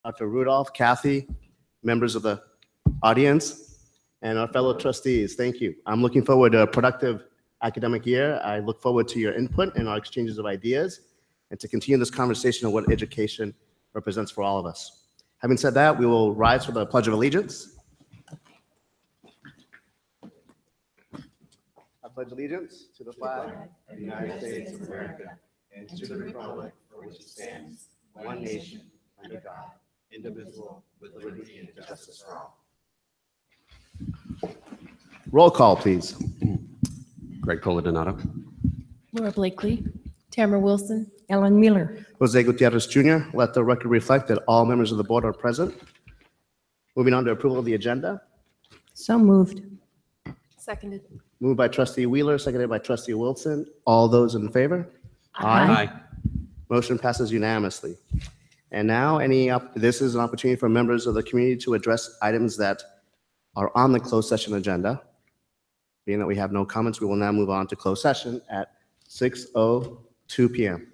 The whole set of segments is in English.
Dr. Rudolph, Kathy, members of the audience, and our fellow trustees. Thank you. I'm looking forward to a productive academic year. I look forward to your input and our exchanges of ideas and to continue this conversation on what education represents for all of us. Having said that, we will rise for the Pledge of Allegiance. I pledge allegiance to the flag of the United States of America and to the republic for which it stands, one nation, under God, indivisible, with liberty and justice for all. Roll call, please. Greg Coladonato. Laura Blakely, Tamara Wilson, Ellen Miller. Jose Gutierrez Jr., let the record reflect that all members of the board are present. Moving on to approval of the agenda. So moved. Seconded. Moved by trustee Wheeler, seconded by trustee Wilson. All those in favor? Aye. Motion passes unanimously. And now this is an opportunity for members of the community to address items that are on the closed session agenda. Being that we have no comments, we will now move on to closed session at 6:02 p.m.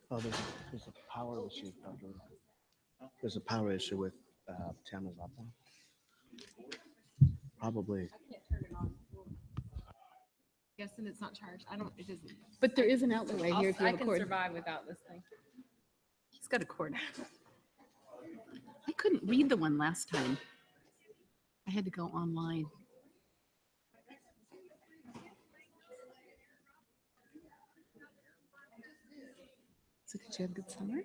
Oh, there's a power issue. Dr. There's a power issue with Tamara's laptop. Probably. Guessing it's not charged. I don't, it doesn't. But there is an outlet right here if you I have a can cord. survive without this thing. He's got a cord. I couldn't read the one last time. I had to go online. So did you have a good summer?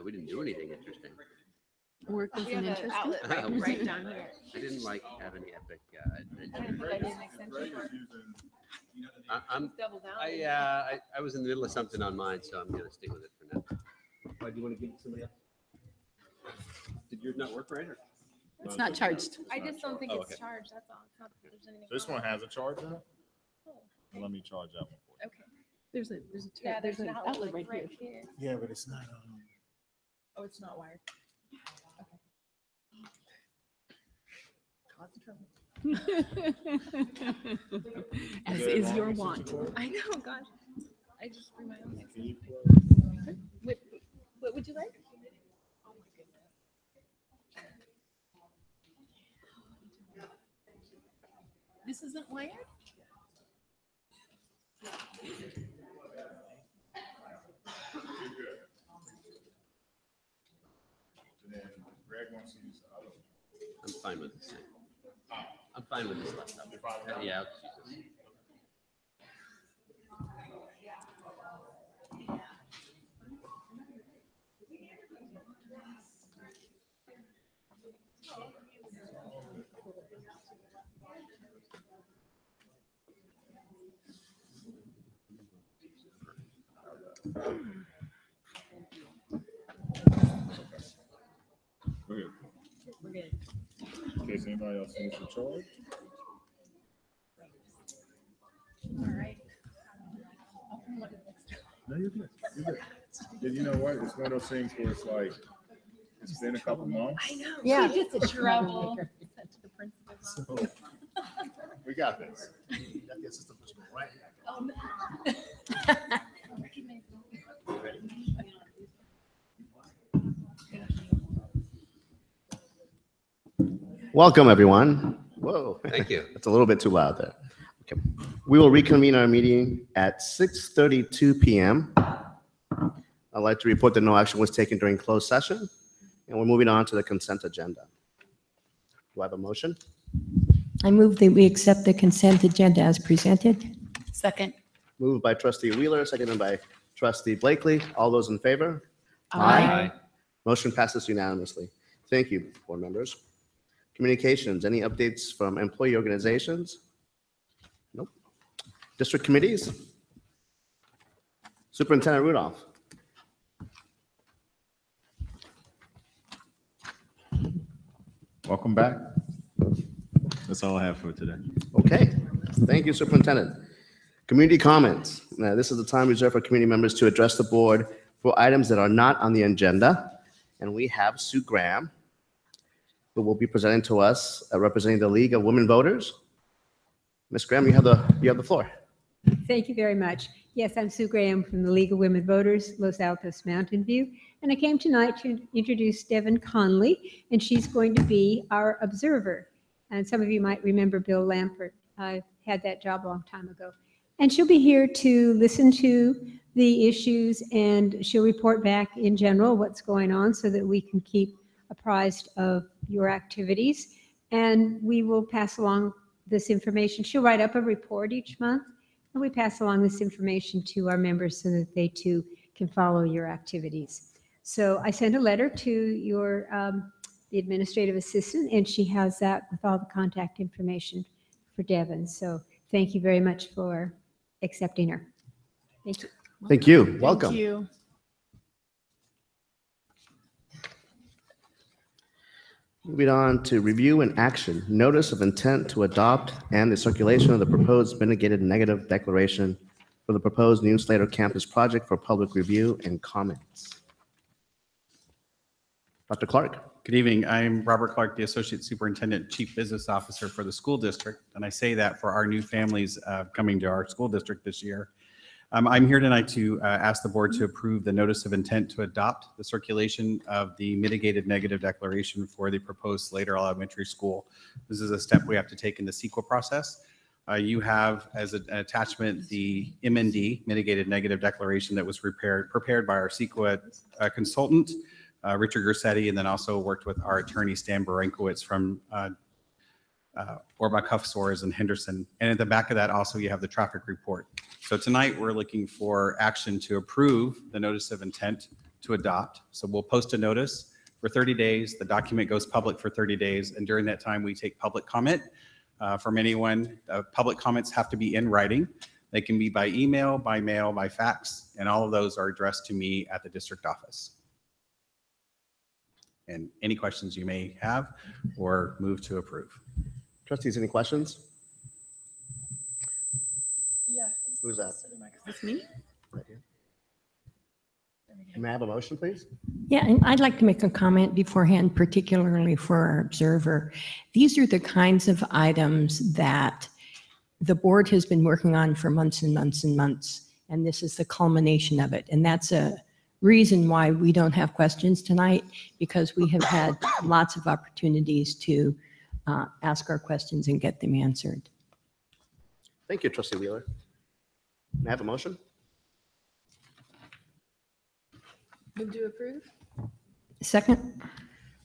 We didn't do anything interesting. Work We wasn't have an interesting? outlet right down here. I didn't like have any epic I didn't think I did an extension. I'm Double down. I was in the middle of something on mine, so I'm gonna stick with it for now. Why do you want to give it to somebody else? Did yours not work right? Or? It's not charged. I just don't think Oh, it's okay. charged. That's all. It's not that there's anything. This wrong one has a charger? Well, Oh. let me charge that one for you. Okay. There's Yeah, there's an outlet like, right here. here. Yeah, but it's not. Oh, it's not wired. Lots of trouble. As Is that is long your since you want. charged? I know, gosh. I just bring my own. Can you What, what would you like? This isn't wired? And then Greg wants to use the other one. I'm fine with this thing. I'm fine with this laptop. You're fine with that? Yeah. I'll just use this. We're good. We're good. In case anybody else needs to charge. All right. No, you're good. You're good. And you know what? It's one of those things where it's like, it's been a couple months. I know. Yeah. She gets a trouble. Sent to the principal's So office. we got this. You got the assistant principal right here. Oh, no. Welcome, everyone. Whoa. Thank you. That's a little bit too loud there. Okay. We will reconvene our meeting at 6:32 p.m. I'd like to report that no action was taken during closed session, and we're moving on to the consent agenda. Do I have a motion? I move that we accept the consent agenda as presented. Second. Moved by trustee Wheeler, seconded by trustee Blakely. All those in favor? Aye. Motion passes unanimously. Thank you, board members. Communications, any updates from employee organizations? Nope. District committees? Superintendent Rudolph. Welcome back. That's all I have for today. Okay, thank you, Superintendent. Community comments. Now, this is the time reserved for community members to address the board for items that are not on the agenda. And we have Sue Graham, who will be presenting to us, representing the League of Women Voters. Ms. Graham, you have the floor. Thank you very much. Yes, I'm Sue Graham from the League of Women Voters, Los Altos Mountain View. And I came tonight to introduce Devin Conley, and she's going to be our observer. And some of you might remember Bill Lampert. I had that job a long time ago. And she'll be here to listen to the issues, and she'll report back in general what's going on so that we can keep apprised of your activities. And we will pass along this information. She'll write up a report each month, and we pass along this information to our members so that they too can follow your activities. So I sent a letter to your the administrative assistant, and she has that with all the contact information for Devin. So thank you very much for accepting her. Thank you. Thank you. Welcome. Thank you. Moving on to review and action, notice of intent to adopt and the circulation of the proposed mitigated negative declaration for the proposed new Slater campus project for public review and comments. Dr. Clark. Good evening. I'm Robert Clark, the Associate Superintendent, Chief Business Officer for the school district. And I say that for our new families coming to our school district this year. I'm here tonight to ask the board to approve the notice of intent to adopt the circulation of the mitigated negative declaration for the proposed Slater Elementary School. This is a step we have to take in the CEQA process. You have as an attachment the MND, mitigated negative declaration, that was prepared by our CEQA consultant, Richard Garcetti, and then also worked with our attorney, Stan Barankowitz from Orbach Huff Sores and Henderson. And at the back of that also you have the traffic report. So tonight we're looking for action to approve the notice of intent to adopt. So we'll post a notice for 30 days. The document goes public for 30 days. And during that time we take public comment from anyone. Public comments have to be in writing. They can be by email, by mail, by fax, and all of those are addressed to me at the district office. And any questions you may have or move to approve. Trustees, any questions? Yeah. Who's that? Is this me? Right here. May I have a motion, please? Yeah, and I'd like to make a comment beforehand, particularly for our observer. These are the kinds of items that the board has been working on for months and months and months, and this is the culmination of it. And that's a reason why we don't have questions tonight, because we have had lots of opportunities to ask our questions and get them answered. Thank you, Trustee Wheeler. May I have a motion? Move to approve? Second?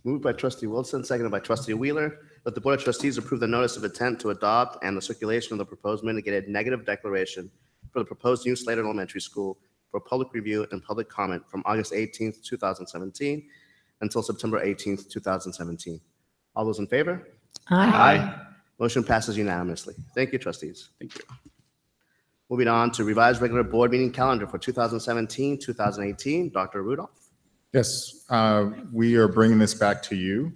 Moved by Trustee Wilson, seconded by Trustee Wheeler, that the Board of Trustees approve the notice of intent to adopt and the circulation of the proposed mitigated negative declaration for the proposed new Slater Elementary School for public review and public comment from August 18th, 2017 until September 18th, 2017. All those in favor? Motion passes unanimously. Thank you, trustees. Thank you. Moving on to revised regular board meeting calendar for 2017, 2018. Dr. Rudolph. Yes, we are bringing this back to you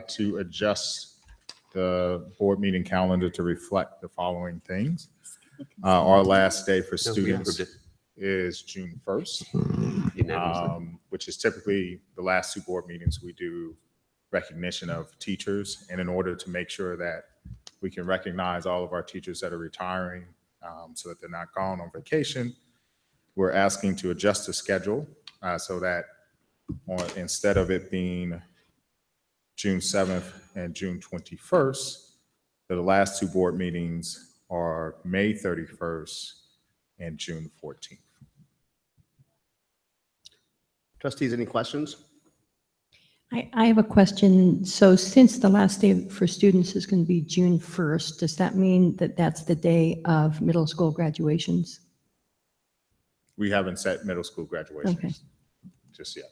to adjust the board meeting calendar to reflect the following things. Our last day for students is June 1st, Unanimously. which is typically the last two board meetings we do recognition of teachers. And in order to make sure that we can recognize all of our teachers that are retiring so that they're not gone on vacation, we're asking to adjust the schedule so that instead of it being June 7th and June 21st, the last two board meetings are May 31st and June 14th. Trustees, any questions? I have a question. So since the last day for students is going to be June 1st, does that mean that that's the day of middle school graduations? We haven't set middle school graduations Okay. just yet.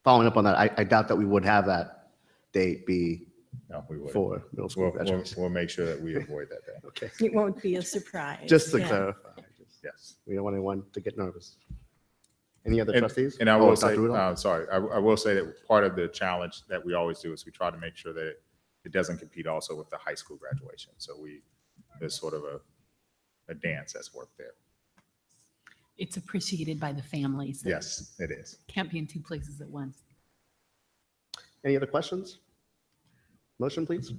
Following up on that, I doubt that we would have that date be No, we will. for middle school graduation. We'll make sure that we avoid that day. Okay, It won't be a surprise. just to Yeah. clarify, Yes. we don't want anyone to get nervous. Any other And- trustees? And I Oh, will say, Dr. Rudolph? sorry, I will say that part of the challenge that we always do is we try to make sure that it doesn't compete also with the high school graduation. So there's sort of a dance that's worked there. It's appreciated by the families. that Yes, it is. Can't be in two places at once. Any other questions? Motion, please.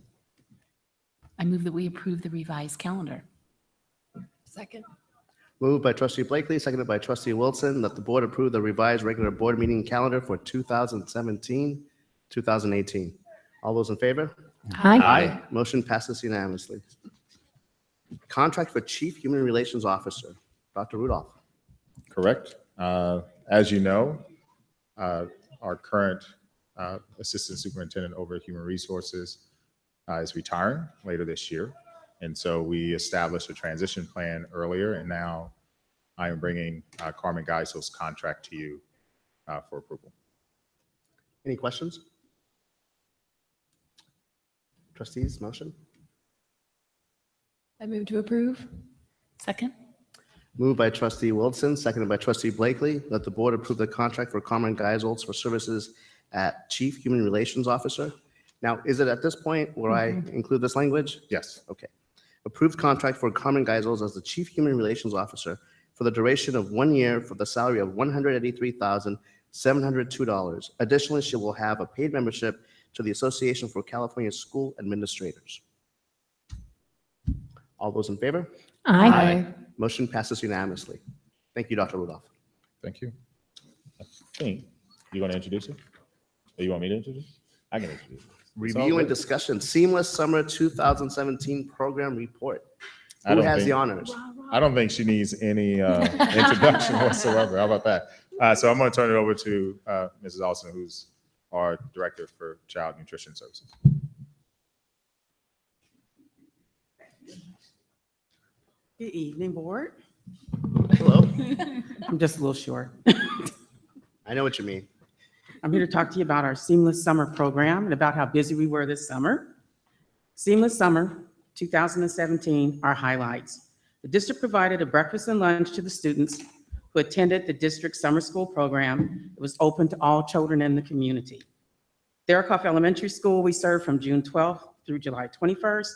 I move that we approve the revised calendar. Second? Moved by Trustee Blakely, seconded by Trustee Wilson, that the board approve the revised regular board meeting calendar for 2017, 2018. All those in favor? Aye. Motion passes unanimously. Contract for Chief Human Relations Officer, Dr. Rudolph. Correct. As you know, our current Assistant Superintendent over Human Resources is retiring later this year. And so we established a transition plan earlier, and now I am bringing Carmen Geisel's contract to you for approval. Any questions? Trustees, motion? I move to approve? Second? Moved by Trustee Wilson, seconded by Trustee Blakely, that the board approve the contract for Carmen Geisels for services at Chief Human Relations Officer. Now, is it at this point where I include this language? Yes. Okay. Approved contract for Carmen Geisels as the Chief Human Relations Officer for the duration of 1 year for the salary of $183,702. Additionally, she will have a paid membership to the Association for California School Administrators. All those in favor? Aye. Motion passes unanimously. Thank you, Dr. Rudolph. Thank you. I think you want to introduce it? Or you want me to introduce? I can introduce it. It's all Review and good. discussion, Seamless Summer 2017 Program Report. I Who don't has think- the honors? I don't think she needs any introduction whatsoever. How about that? So I'm going to turn it over to Mrs. Austin, who's our Director for Child Nutrition Services. Good evening, board. Hello. I'm just a little short. I know what you mean. I'm here to talk to you about our Seamless Summer program and about how busy we were this summer. Seamless Summer 2017, our highlights. The district provided a breakfast and lunch to the students who attended the district summer school program. It was open to all children in the community. Therakoff Elementary School, we served from June 12th through July 21st.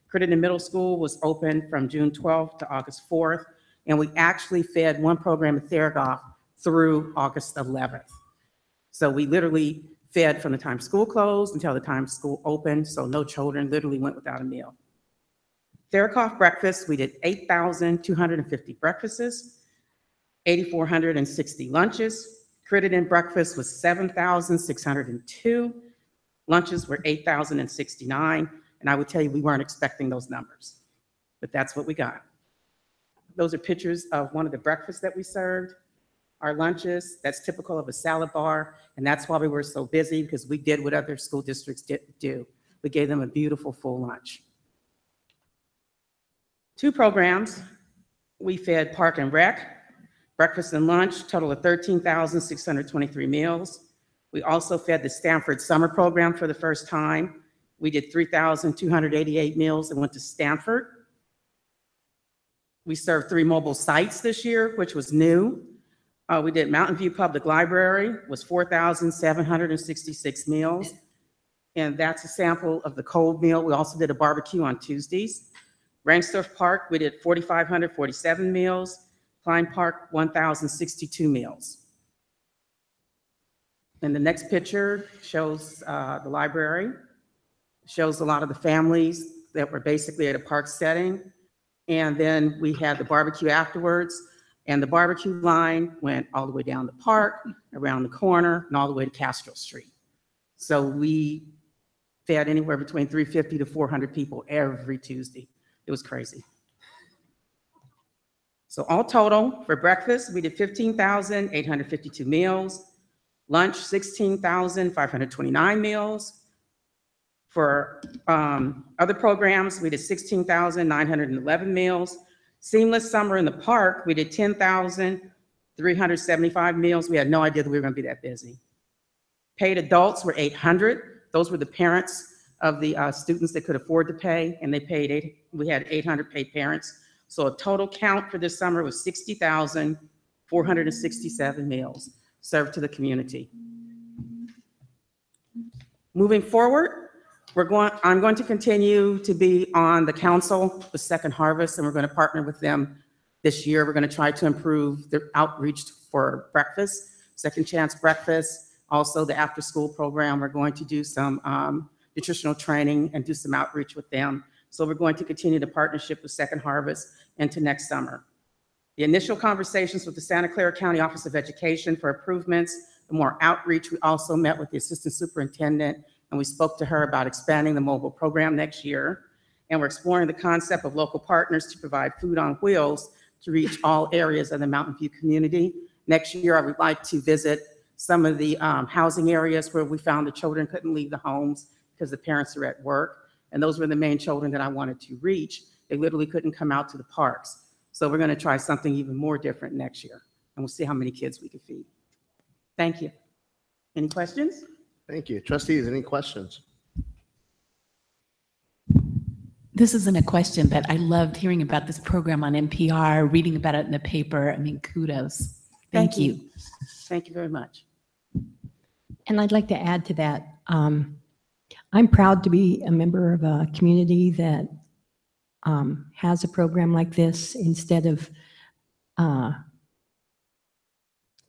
Crittenden Middle School was open from June 12th to August 4th, and we actually fed one program at Therakoff through August 11th. So we literally fed from the time school closed until the time school opened, so no children literally went without a meal. Therakoff breakfast, we did 8,250 breakfasts, 8,460 lunches. Crittenden breakfast was 7,602. Lunches were 8,069. And I would tell you, we weren't expecting those numbers, but that's what we got. Those are pictures of one of the breakfasts that we served. Our lunches, that's typical of a salad bar. And that's why we were so busy, because we did what other school districts didn't do. We gave them a beautiful full lunch. 2 programs, we fed Park and Rec, breakfast and lunch, total of 13,623 meals. We also fed the Stanford Summer Program for the first time. We did 3,288 meals that went to Stanford. We served 3 mobile sites this year, which was new. We did Mountain View Public Library, was 4,766 meals. And that's a sample of the cold meal. We also did a barbecue on Tuesdays. Rangsdorf Park, we did 4,547 meals. Klein Park, 1,062 meals. And the next picture shows the library. Shows a lot of the families that were basically at a park setting. And then we had the barbecue afterwards. And the barbecue line went all the way down the park, around the corner, and all the way to Castro Street. So we fed anywhere between 350 to 400 people every Tuesday. It was crazy. So all total, for breakfast, we did 15,852 meals. Lunch, 16,529 meals. For other programs, we did 16,911 meals. Seamless Summer in the Park, we did 10,375 meals. We had no idea that we were going to be that busy. Paid adults were 800. Those were the parents of the students that could afford to pay, and they paid we had 800 paid parents. So a total count for this summer was 60,467 meals served to the community. Moving forward, I'm going to continue to be on the council with Second Harvest, and we're going to partner with them this year. We're going to try to improve their outreach for breakfast, Second Chance Breakfast, also the after-school program. We're going to do some nutritional training and do some outreach with them. So we're going to continue the partnership with Second Harvest into next summer. The initial conversations with the Santa Clara County Office of Education for improvements and more outreach. We also met with the assistant superintendent, and we spoke to her about expanding the mobile program next year. And we're exploring the concept of local partners to provide food on wheels to reach all areas of the Mountain View community. Next year, I would like to visit some of the housing areas where we found the children couldn't leave the homes because the parents are at work. And those were the main children that I wanted to reach. They literally couldn't come out to the parks. So we're going to try something even more different next year. And we'll see how many kids we can feed. Thank you. Any questions? Thank you. Trustees, any questions? This isn't a question, but I loved hearing about this program on NPR, reading about it in the paper. I mean, kudos. Thank you. Thank you very much. And I'd like to add to that. I'm proud to be a member of a community that has a program like this instead of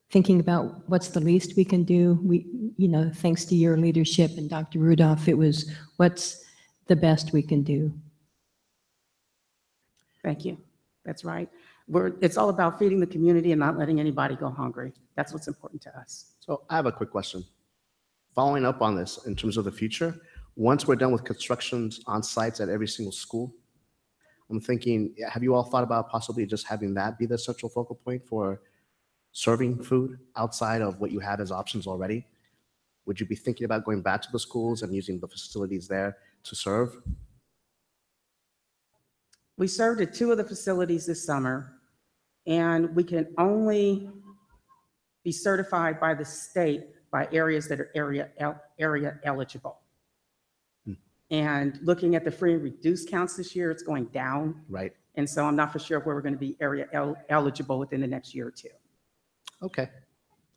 thinking about what's the least we can do. Thanks to your leadership and Dr. Rudolph, it was what's the best we can do. Thank you. That's right. It's all about feeding the community and not letting anybody go hungry. That's what's important to us. So I have a quick question. Following up on this in terms of the future, once we're done with constructions on sites at every single school, I'm thinking, have you all thought about possibly just having that be the central focal point for serving food outside of what you have as options already? Would you be thinking about going back to the schools and using the facilities there to serve? We served at 2 of the facilities this summer, and we can only be certified by the state by areas that are area eligible. And looking at the free and reduced counts this year, it's going down. Right. And so I'm not for sure where we're going to be area eligible within the next year or 2. Okay.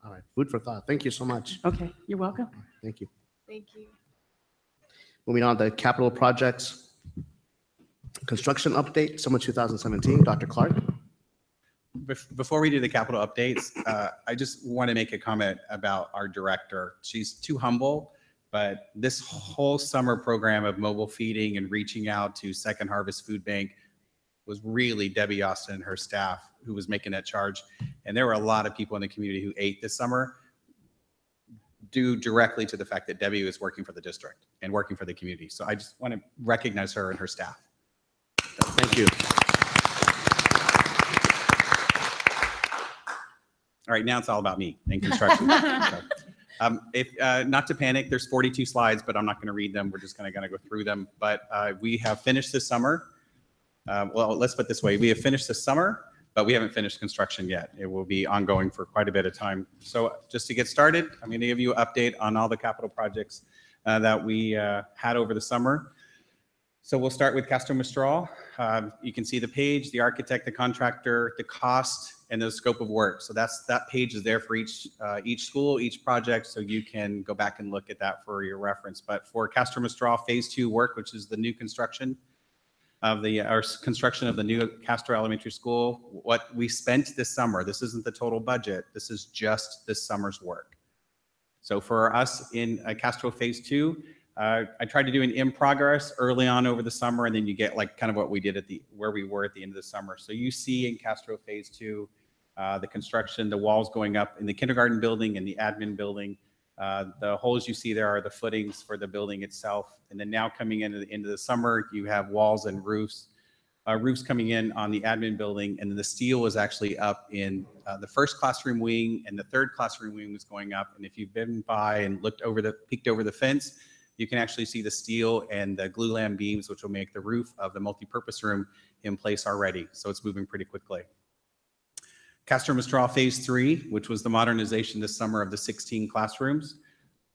All right. Food for thought. Thank you so much. Okay, you're welcome. Thank you. Thank you. Moving on to capital projects. Construction update, summer 2017. Dr. Clark. Before we do the capital updates, I just want to make a comment about our director. She's too humble, but this whole summer program of mobile feeding and reaching out to Second Harvest Food Bank was really Debbie Austin and her staff who was making that charge. And there were a lot of people in the community who ate this summer due directly to the fact that Debbie was working for the district and working for the community. So I just want to recognize her and her staff. Thank you. All right, now it's all about me and construction. Not to panic, there's 42 slides, but I'm not going to read them. We're just going to go through them. But we have finished this summer. Well, let's put it this way. We have finished this summer, but we haven't finished construction yet. It will be ongoing for quite a bit of time. So just to get started, I'm going to give you an update on all the capital projects that we had over the summer. So we'll start with Castro Mistral. You can see the page, the architect, the contractor, the cost, and the scope of work. So that page is there for each school, each project, so you can go back and look at that for your reference. But for Castro Mistral Phase 2 work, which is the new construction of the new Castro Elementary School, what we spent this summer, this isn't the total budget, this is just this summer's work. So for us in Castro Phase 2, I tried to do an in progress early on over the summer, and then you get like kind of what we did where we were at the end of the summer. So you see in Castro Phase 2, the construction, the walls going up in the kindergarten building and the admin building. The holes you see there are the footings for the building itself. And then now coming into the end of the summer, you have walls and roofs coming in on the admin building. And then the steel is actually up in the first classroom wing, and the third classroom wing was going up. And if you've been by and peeked over the fence, you can actually see the steel and the glulam beams, which will make the roof of the multipurpose room in place already. So it's moving pretty quickly. Castro Mistral Phase 3, which was the modernization this summer of the 16 classrooms.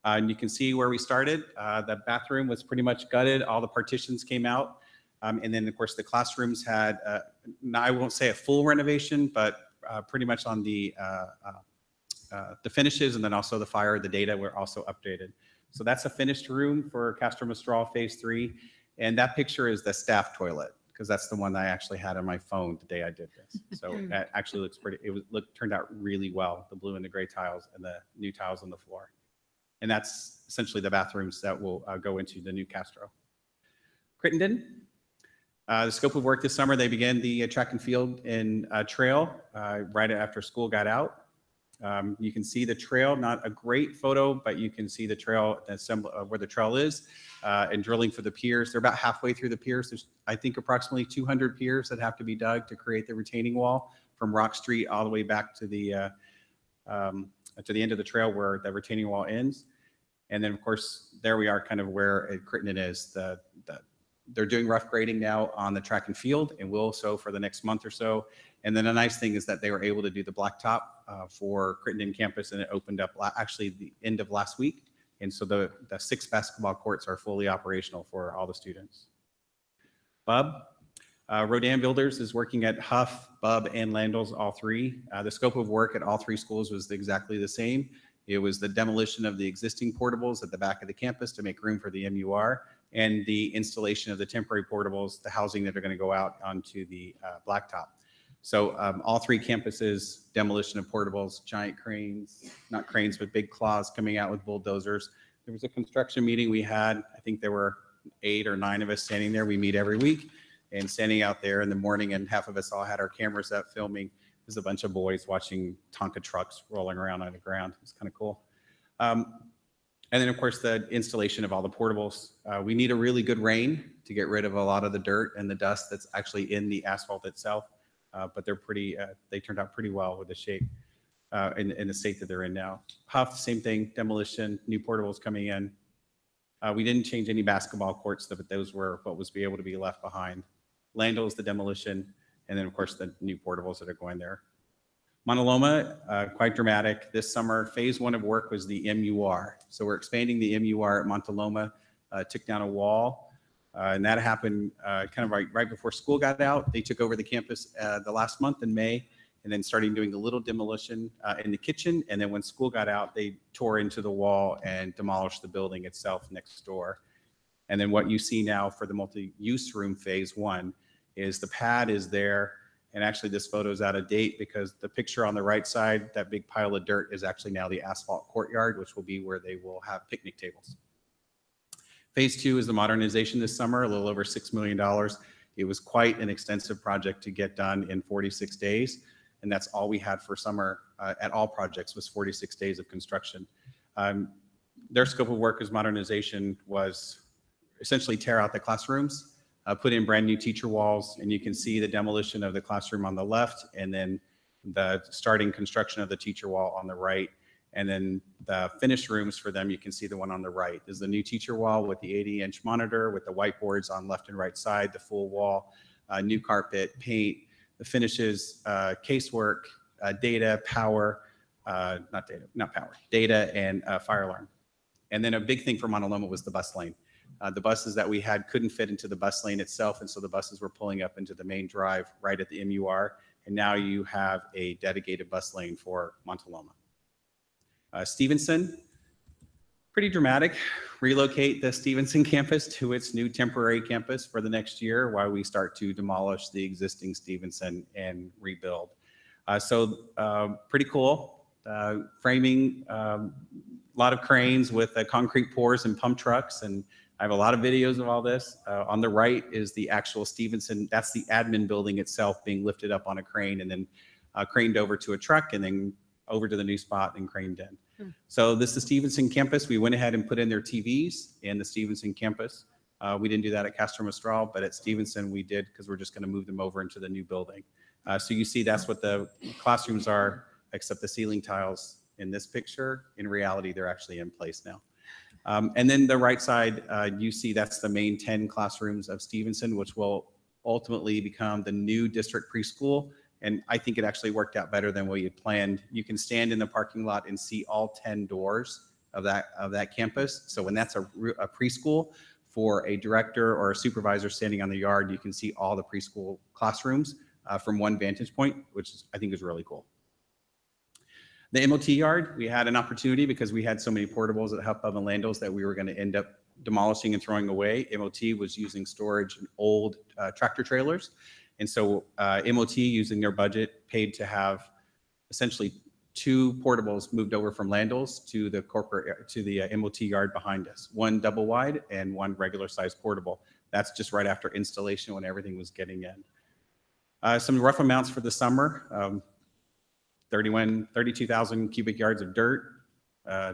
And you can see where we started. The bathroom was pretty much gutted. All the partitions came out. And then, of course, the classrooms had, I won't say a full renovation, but pretty much on the finishes, and then also the fire, the data were also updated. So that's a finished room for Castro Mistral Phase 3. And that picture is the staff toilet, because that's the one that I actually had on my phone the day I did this. So that actually looks pretty, turned out really well, the blue and the gray tiles and the new tiles on the floor. And that's essentially the bathrooms that will go into the new Castro. Crittenden, the scope of work this summer, they began the track and field and trail right after school got out. You can see the trail, not a great photo, but you can see the trail, where the trail is, and drilling for the piers. They're about halfway through the piers. There's, I think, approximately 200 piers that have to be dug to create the retaining wall from Rock Street all the way back to the end of the trail where the retaining wall ends. And then, of course, there we are kind of where Crittenden is. They're doing rough grading now on the track and field, and will so for the next month or so. And then a nice thing is that they were able to do the blacktop for Crittenden campus, and it opened up actually the end of last week. And so the 6 basketball courts are fully operational for all the students. Bub, Rodan Builders is working at Huff, Bub, and Landals, all 3. The scope of work at all 3 schools was exactly the same. It was the demolition of the existing portables at the back of the campus to make room for the MUR, and the installation of the temporary portables, the housing that are going to go out onto the blacktop. So all 3 campuses, demolition of portables, giant cranes, not cranes, but big claws coming out with bulldozers. There was a construction meeting we had. I think there were 8 or 9 of us standing there. We meet every week. and standing out there in the morning, and half of us all had our cameras up filming. There's a bunch of boys watching Tonka trucks rolling around on the ground. It's kind of cool. And then, of course, the installation of all the portables. We need a really good rain to get rid of a lot of the dirt and the dust that's actually in the asphalt itself. But they're pretty, they turned out pretty well with the shape in the state that they're in now. Huff, same thing, demolition, new portables coming in. We didn't change any basketball courts, but those were what was able to be left behind. Landals, the demolition, and then, of course, the new portables that are going there. Monte Loma, quite dramatic. This summer, phase 1 of work was the MUR. So we're expanding the MUR at Monte Loma, took down a wall, and that happened kind of right before school got out. They took over the campus the last month in May, and then starting doing a little demolition in the kitchen. And then when school got out, they tore into the wall and demolished the building itself next door. And then what you see now for the multi-use room phase 1 is the pad is there. And actually this photo is out of date because the picture on the right side, that big pile of dirt, is actually now the asphalt courtyard, which will be where they will have picnic tables. Phase 2 is the modernization this summer, a little over $6 million. It was quite an extensive project to get done in 46 days. And that's all we had for summer at all projects was 46 days of construction. Their scope of work as modernization was essentially tear out the classrooms, put in brand new teacher walls, and you can see the demolition of the classroom on the left, and then the starting construction of the teacher wall on the right. And then the finished rooms for them, you can see the one on the right. There's the new teacher wall with the 80-inch monitor, with the whiteboards on left and right side, the full wall, new carpet, paint, the finishes, casework, data, power, data and fire alarm. And then a big thing for Monte Loma was the bus lane. The buses that we had couldn't fit into the bus lane itself, and so the buses were pulling up into the main drive right at the MUR, and now you have a dedicated bus lane for Monte Loma. Stevenson, pretty dramatic. Relocate the Stevenson campus to its new temporary campus for the next year while we start to demolish the existing Stevenson and rebuild. Pretty cool. Framing, a lot of cranes with concrete pours and pump trucks, and I have a lot of videos of all this. On the right is the actual Stevenson. That's the admin building itself being lifted up on a crane and then craned over to a truck and then over to the new spot and craned in. So this is Stevenson campus. We went ahead and put in their TVs in the Stevenson campus. We didn't do that at Castro Mistral, but at Stevenson we did because we're just going to move them over into the new building. So you see that's what the classrooms are, except the ceiling tiles in this picture. In reality, they're actually in place now. And then the right side, you see that's the main 10 classrooms of Stevenson, which will ultimately become the new district preschool. And I think it actually worked out better than what you had planned. You can stand in the parking lot and see all 10 doors of that campus. So when that's a preschool, for a director or a supervisor standing on the yard, you can see all the preschool classrooms from one vantage point, which I think is really cool. The MOT yard, we had an opportunity because we had so many portables at HuffPub and Landals that we were going to end up demolishing and throwing away. MOT was using storage in old tractor trailers. And so MOT, using their budget, paid to have essentially 2 portables moved over from Landals to the MOT yard behind us. 1 double wide and 1 regular size portable. That's just right after installation when everything was getting in. Some rough amounts for the summer. 32,000 cubic yards of dirt,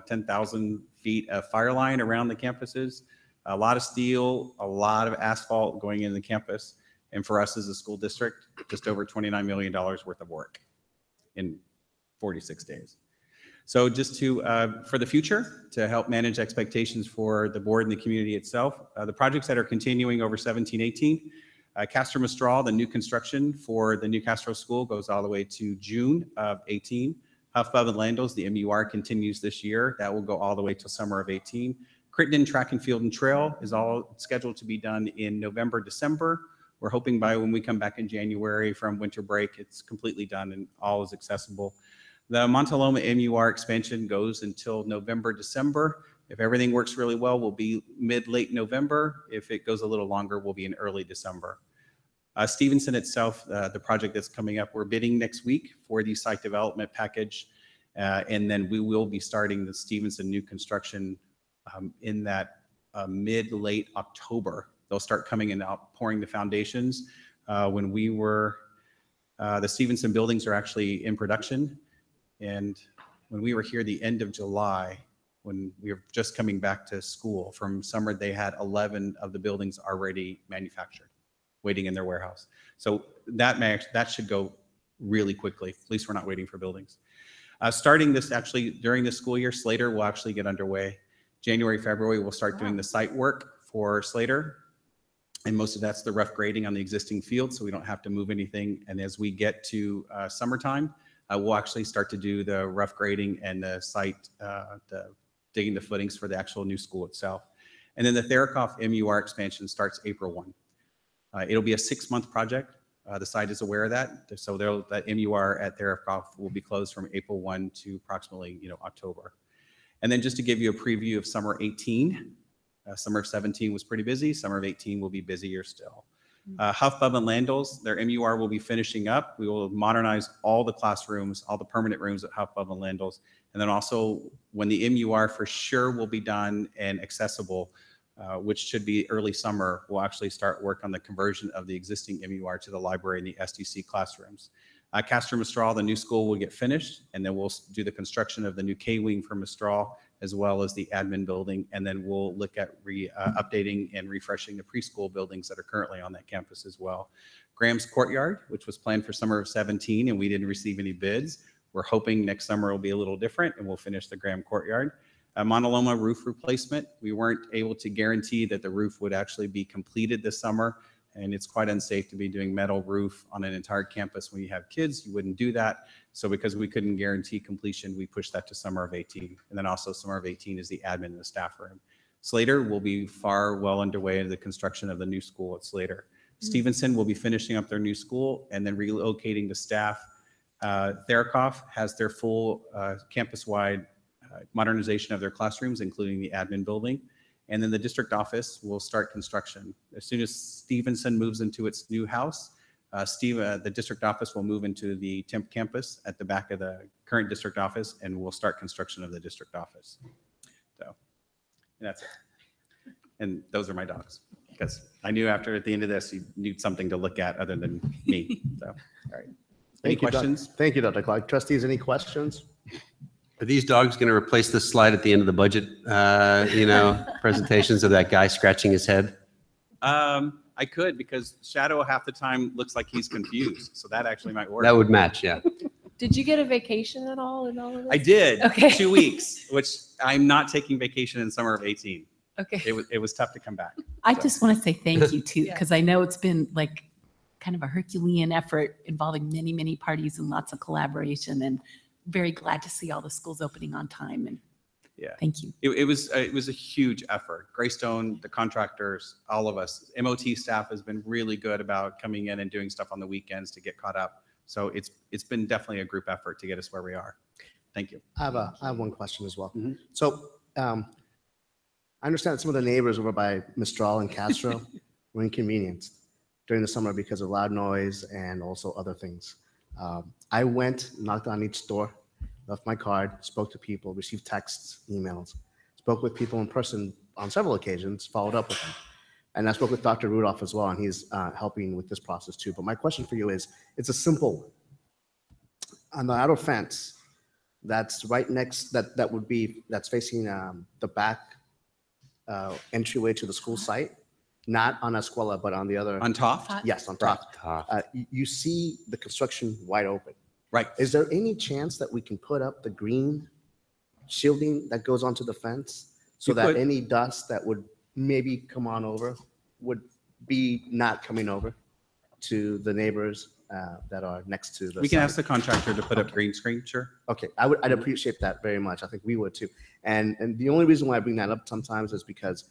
10,000 feet of fire line around the campuses, a lot of steel, a lot of asphalt going into the campus. And for us as a school district, just over $29 million worth of work in 46 days. So just for the future, to help manage expectations for the board and the community itself, the projects that are continuing over 17-18, Castro Mistral, the new construction for the new Castro School goes all the way to June of 18. HuffPub and Landals, the MUR continues this year. That will go all the way till summer of 18. Crittenden Track and Field and Trail is all scheduled to be done in November, December. We're hoping by when we come back in January from winter break, it's completely done and all is accessible. The Monte Loma MUR expansion goes until November, December. If everything works really well, we'll be mid-late November. If it goes a little longer, we'll be in early December. Stevenson itself, the project that's coming up, we're bidding next week for the site development package. And then we will be starting the Stevenson new construction in that mid-late October They'll start coming and outpouring the foundations. When we were, the Stevenson buildings are actually in production. And when we were here the end of July, when we were just coming back to school from summer, they had 11 of the buildings already manufactured, waiting in their warehouse. So that should go really quickly. At least we're not waiting for buildings. Starting this actually during the school year, Slater will actually get underway. January, February, we'll start doing the site work for Slater. And most of that's the rough grading on the existing field, so we don't have to move anything. And as we get to summertime, we'll actually start to do the rough grading and the site, digging the footings for the actual new school itself. And then the Therakoff MUR expansion starts April 1. It'll be a 6-month project. The site is aware of that. So that MUR at Therakoff will be closed from April 1 to approximately October. And then just to give you a preview of summer 18, summer of 17 was pretty busy. Summer of 18 will be busier still. Huffbub and Landals, their MUR will be finishing up. We will modernize all the classrooms, all the permanent rooms at Huffbub and Landals. And then also when the MUR for sure will be done and accessible, which should be early summer, we'll actually start work on the conversion of the existing MUR to the library and the SDC classrooms. Castro Mistral, the new school will get finished, and then we'll do the construction of the new K-wing for Mistral, as well as the admin building, and then we'll look at updating and refreshing the preschool buildings that are currently on that campus as well. Graham's Courtyard, which was planned for summer of 17, and we didn't receive any bids. We're hoping next summer will be a little different, and we'll finish the Graham Courtyard. Mauna Loma roof replacement. We weren't able to guarantee that the roof would actually be completed this summer, and it's quite unsafe to be doing metal roof on an entire campus when you have kids. You wouldn't do that. So because we couldn't guarantee completion, we pushed that to summer of 18. And then also summer of 18 is the admin and the staff room. Slater will be well underway in the construction of the new school at Slater. Stevenson will be finishing up their new school and then relocating the staff. Therakoff has their full campus-wide modernization of their classrooms, including the admin building. And then the district office will start construction. As soon as Stevenson moves into its new house, the district office will move into the temp campus at the back of the current district office, and we'll start construction of the district office. So, and that's it. And those are my dogs, because I knew at the end of this, you need something to look at other than me. So, all right. Any questions? Thank you, Dr. Clark. Trustees, any questions? Are these dogs going to replace this slide at the end of the budget, presentations of that guy scratching his head? I could, because Shadow half the time looks like he's confused. So that actually might work. That would match, yeah. Did you get a vacation at all in all of this? I did. Okay. 2 weeks, which I'm not taking vacation in summer of 18. Okay. It was tough to come back. I just want to say thank you too, because I know it's been like kind of a Herculean effort involving many, many parties and lots of collaboration, and very glad to see all the schools opening on time. And yeah, thank you. It was a huge effort. Greystone, the contractors, all of us, MOT staff has been really good about coming in and doing stuff on the weekends to get caught up. So it's been definitely a group effort to get us where we are. Thank you. I have one question as well. Mhm. So I understand that some of the neighbors over by Mistral and Castro were inconvenienced during the summer because of loud noise and also other things. I went, knocked on each door, left my card, spoke to people, received texts, emails, spoke with people in person on several occasions, followed up with them. And I spoke with Dr. Rudolph as well, and he's helping with this process too. But my question for you is, it's a simple one. On the outer fence, that's right next, that's facing the back entryway to the school site, not on Escuela, but on the other. On top? Yes, on top. You see the construction wide open. Right. Is there any chance that we can put up the green shielding that goes onto the fence so You that could. any dust that would maybe come on over would be not coming over to the neighbors that are next to the We can site? ask the contractor to put up green screen, sure. Okay, I'd appreciate that very much. I think we would too. And the only reason why I bring that up sometimes is because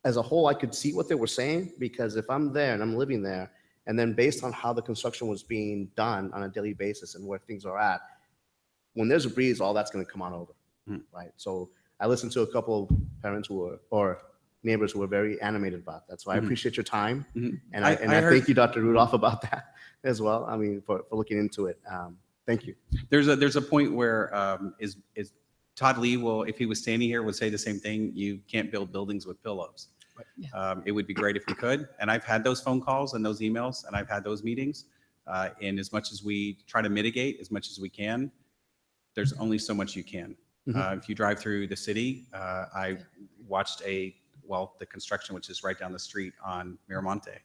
as a whole, I could see what they were saying, because if I'm there and I'm living there, and then based on how the construction was being done on a daily basis and where things are at, when there's a breeze, all that's going to come on over, right? So I listened to a couple of parents or neighbors who were very animated about that. So I appreciate your time, and I thank you, Dr. Rudolph, about that as well. I mean, for looking into it. Thank you. There's a point where is Todd Lee will, if he was standing here, would say the same thing. You can't build buildings with pillows. It would be great if we could. And I've had those phone calls and those emails, and I've had those meetings. And as much as we try to mitigate as much as we can, there's only so much you can. If you drive through the city, I watched the construction, which is right down the street on Miramonte,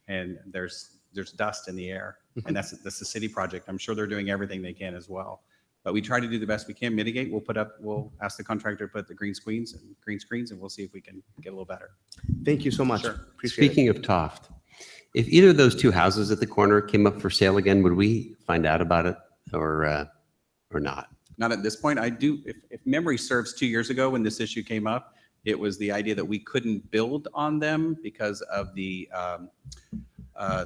and there's dust in the air, and that's the city project. I'm sure they're doing everything they can as well. But we try to do the best we can, mitigate. We'll ask the contractor to put the green screens, and we'll see if we can get a little better. Thank you so much. Sure. Appreciate it. Speaking of Toft, if either of those two houses at the corner came up for sale again, would we find out about it or not? Not at this point. I do, if memory serves, 2 years ago when this issue came up, it was the idea that we couldn't build on them because of the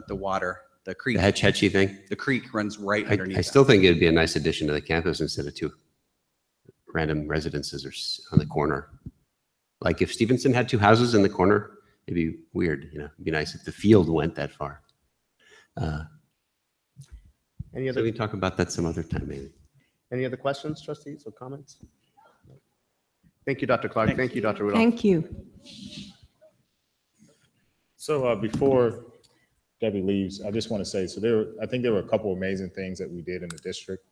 water, the creek. The Hetch Hetchy thing? The creek runs right underneath. I still think it'd be a nice addition to the campus instead of two random residences on the corner. Like if Stevenson had two houses in the corner, it'd be weird, you know, it'd be nice if the field went that far. Any So other, we can talk about that some other time, maybe. any other questions, trustees, or comments? Thank you, Dr. Clark. Thank you, Dr. Rudolph. Thank you. So before Debbie leaves, I just want to say, I think there were a couple amazing things that we did in the district.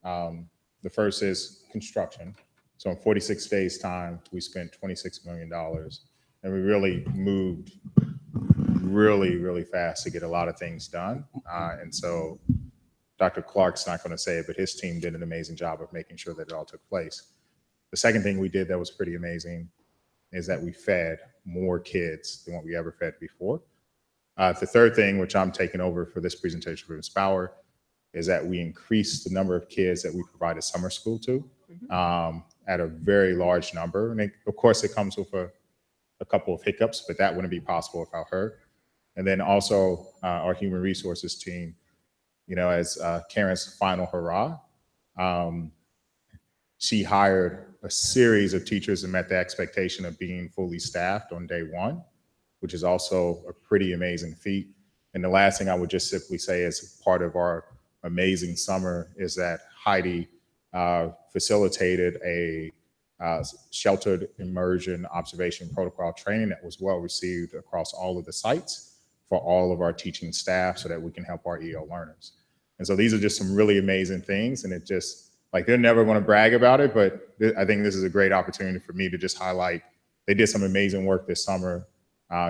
The first is construction. So in 46 days time, we spent $26 million, and we really moved really fast to get a lot of things done. And so Dr. Clark's not going to say it, but his team did an amazing job of making sure that it all took place. The second thing we did that was pretty amazing is that we fed more kids than what we ever fed before. The third thing, which I'm taking over for this presentation for Ms. Bauer, is that we increased the number of kids that we provided summer school to at a very large number. And of course, it comes with a couple of hiccups, but that wouldn't be possible without her. And then also our human resources team, you know, as Karen's final hurrah, she hired a series of teachers and met the expectation of being fully staffed on day one, which is also a pretty amazing feat. And the last thing I would just simply say as part of our amazing summer is that Heidi facilitated a sheltered immersion observation protocol training that was well received across all of the sites for all of our teaching staff so that we can help our EO learners. And so these are just some really amazing things, and it just, like, they're never going to brag about it, but I think this is a great opportunity for me to just highlight they did some amazing work this summer,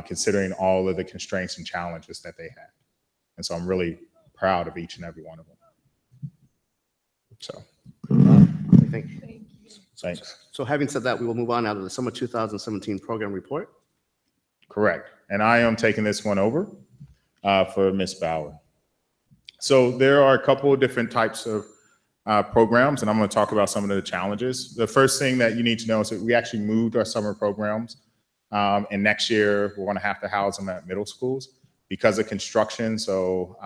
considering all of the constraints and challenges that they had. And so I'm really proud of each and every one of them. So, thanks. So having said that, we will move on now to the summer 2017 program report. Correct. And I am taking this one over for Ms. Bauer. So there are a couple of different types of programs, and I'm going to talk about some of the challenges. The first thing that you need to know is that we actually moved our summer programs, and next year we're going to have to house them at middle schools because of construction. So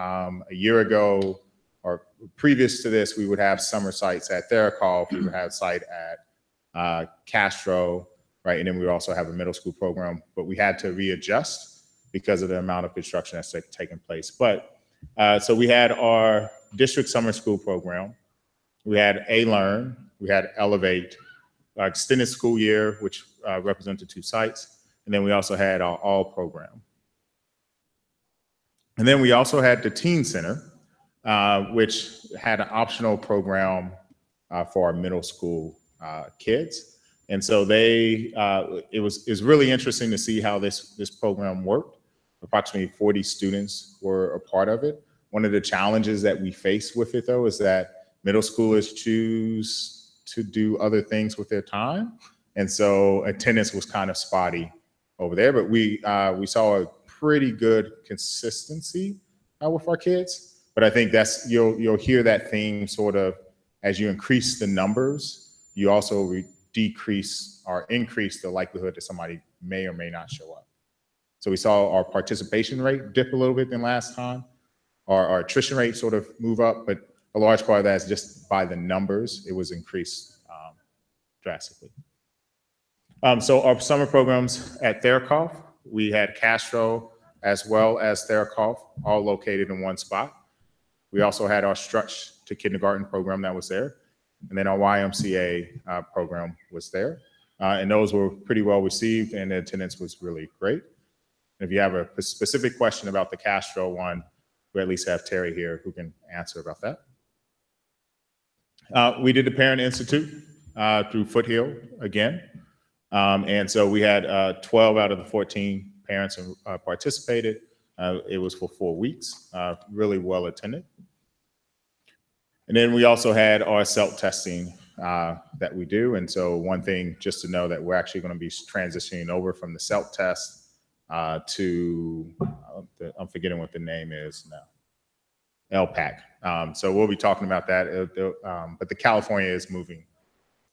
a year ago, or previous to this, we would have summer sites at Therakov, we would have a site at Castro, right? And then we would also have a middle school program, but we had to readjust because of the amount of construction that's taking place. But so we had our district summer school program, we had A-Learn, we had Elevate, our extended school year, which represented 2 sites, and then we also had our All program. And then we also had the Teen Center, which had an optional program for our middle school kids. And so it was really interesting to see how this program worked. Approximately 40 students were a part of it. One of the challenges that we face with it, though, is that middle schoolers choose to do other things with their time. And so attendance was kind of spotty over there, but we saw a pretty good consistency with our kids. But I think you'll hear that theme sort of as you increase the numbers, you also decrease or increase the likelihood that somebody may or may not show up. So we saw our participation rate dip a little bit than last time. Our attrition rate sort of move up, but a large part of that is just by the numbers, it was increased drastically. So our summer programs at Therakov, we had Castro as well as Therakov, all located in one spot. We also had our Stretch to Kindergarten program that was there. And then our YMCA program was there. and those were pretty well received, and the attendance was really great. If you have a specific question about the Castro one, we at least have Terry here who can answer about that. We did the Parent Institute through Foothill again. And so we had 12 out of the 14 parents participated. It was for 4 weeks, really well attended. And then we also had our self-testing that we do. And so one thing just to know that we're actually going to be transitioning over from the self-test to, I'm forgetting what the name is now, LPAC. So we'll be talking about that, but the California is moving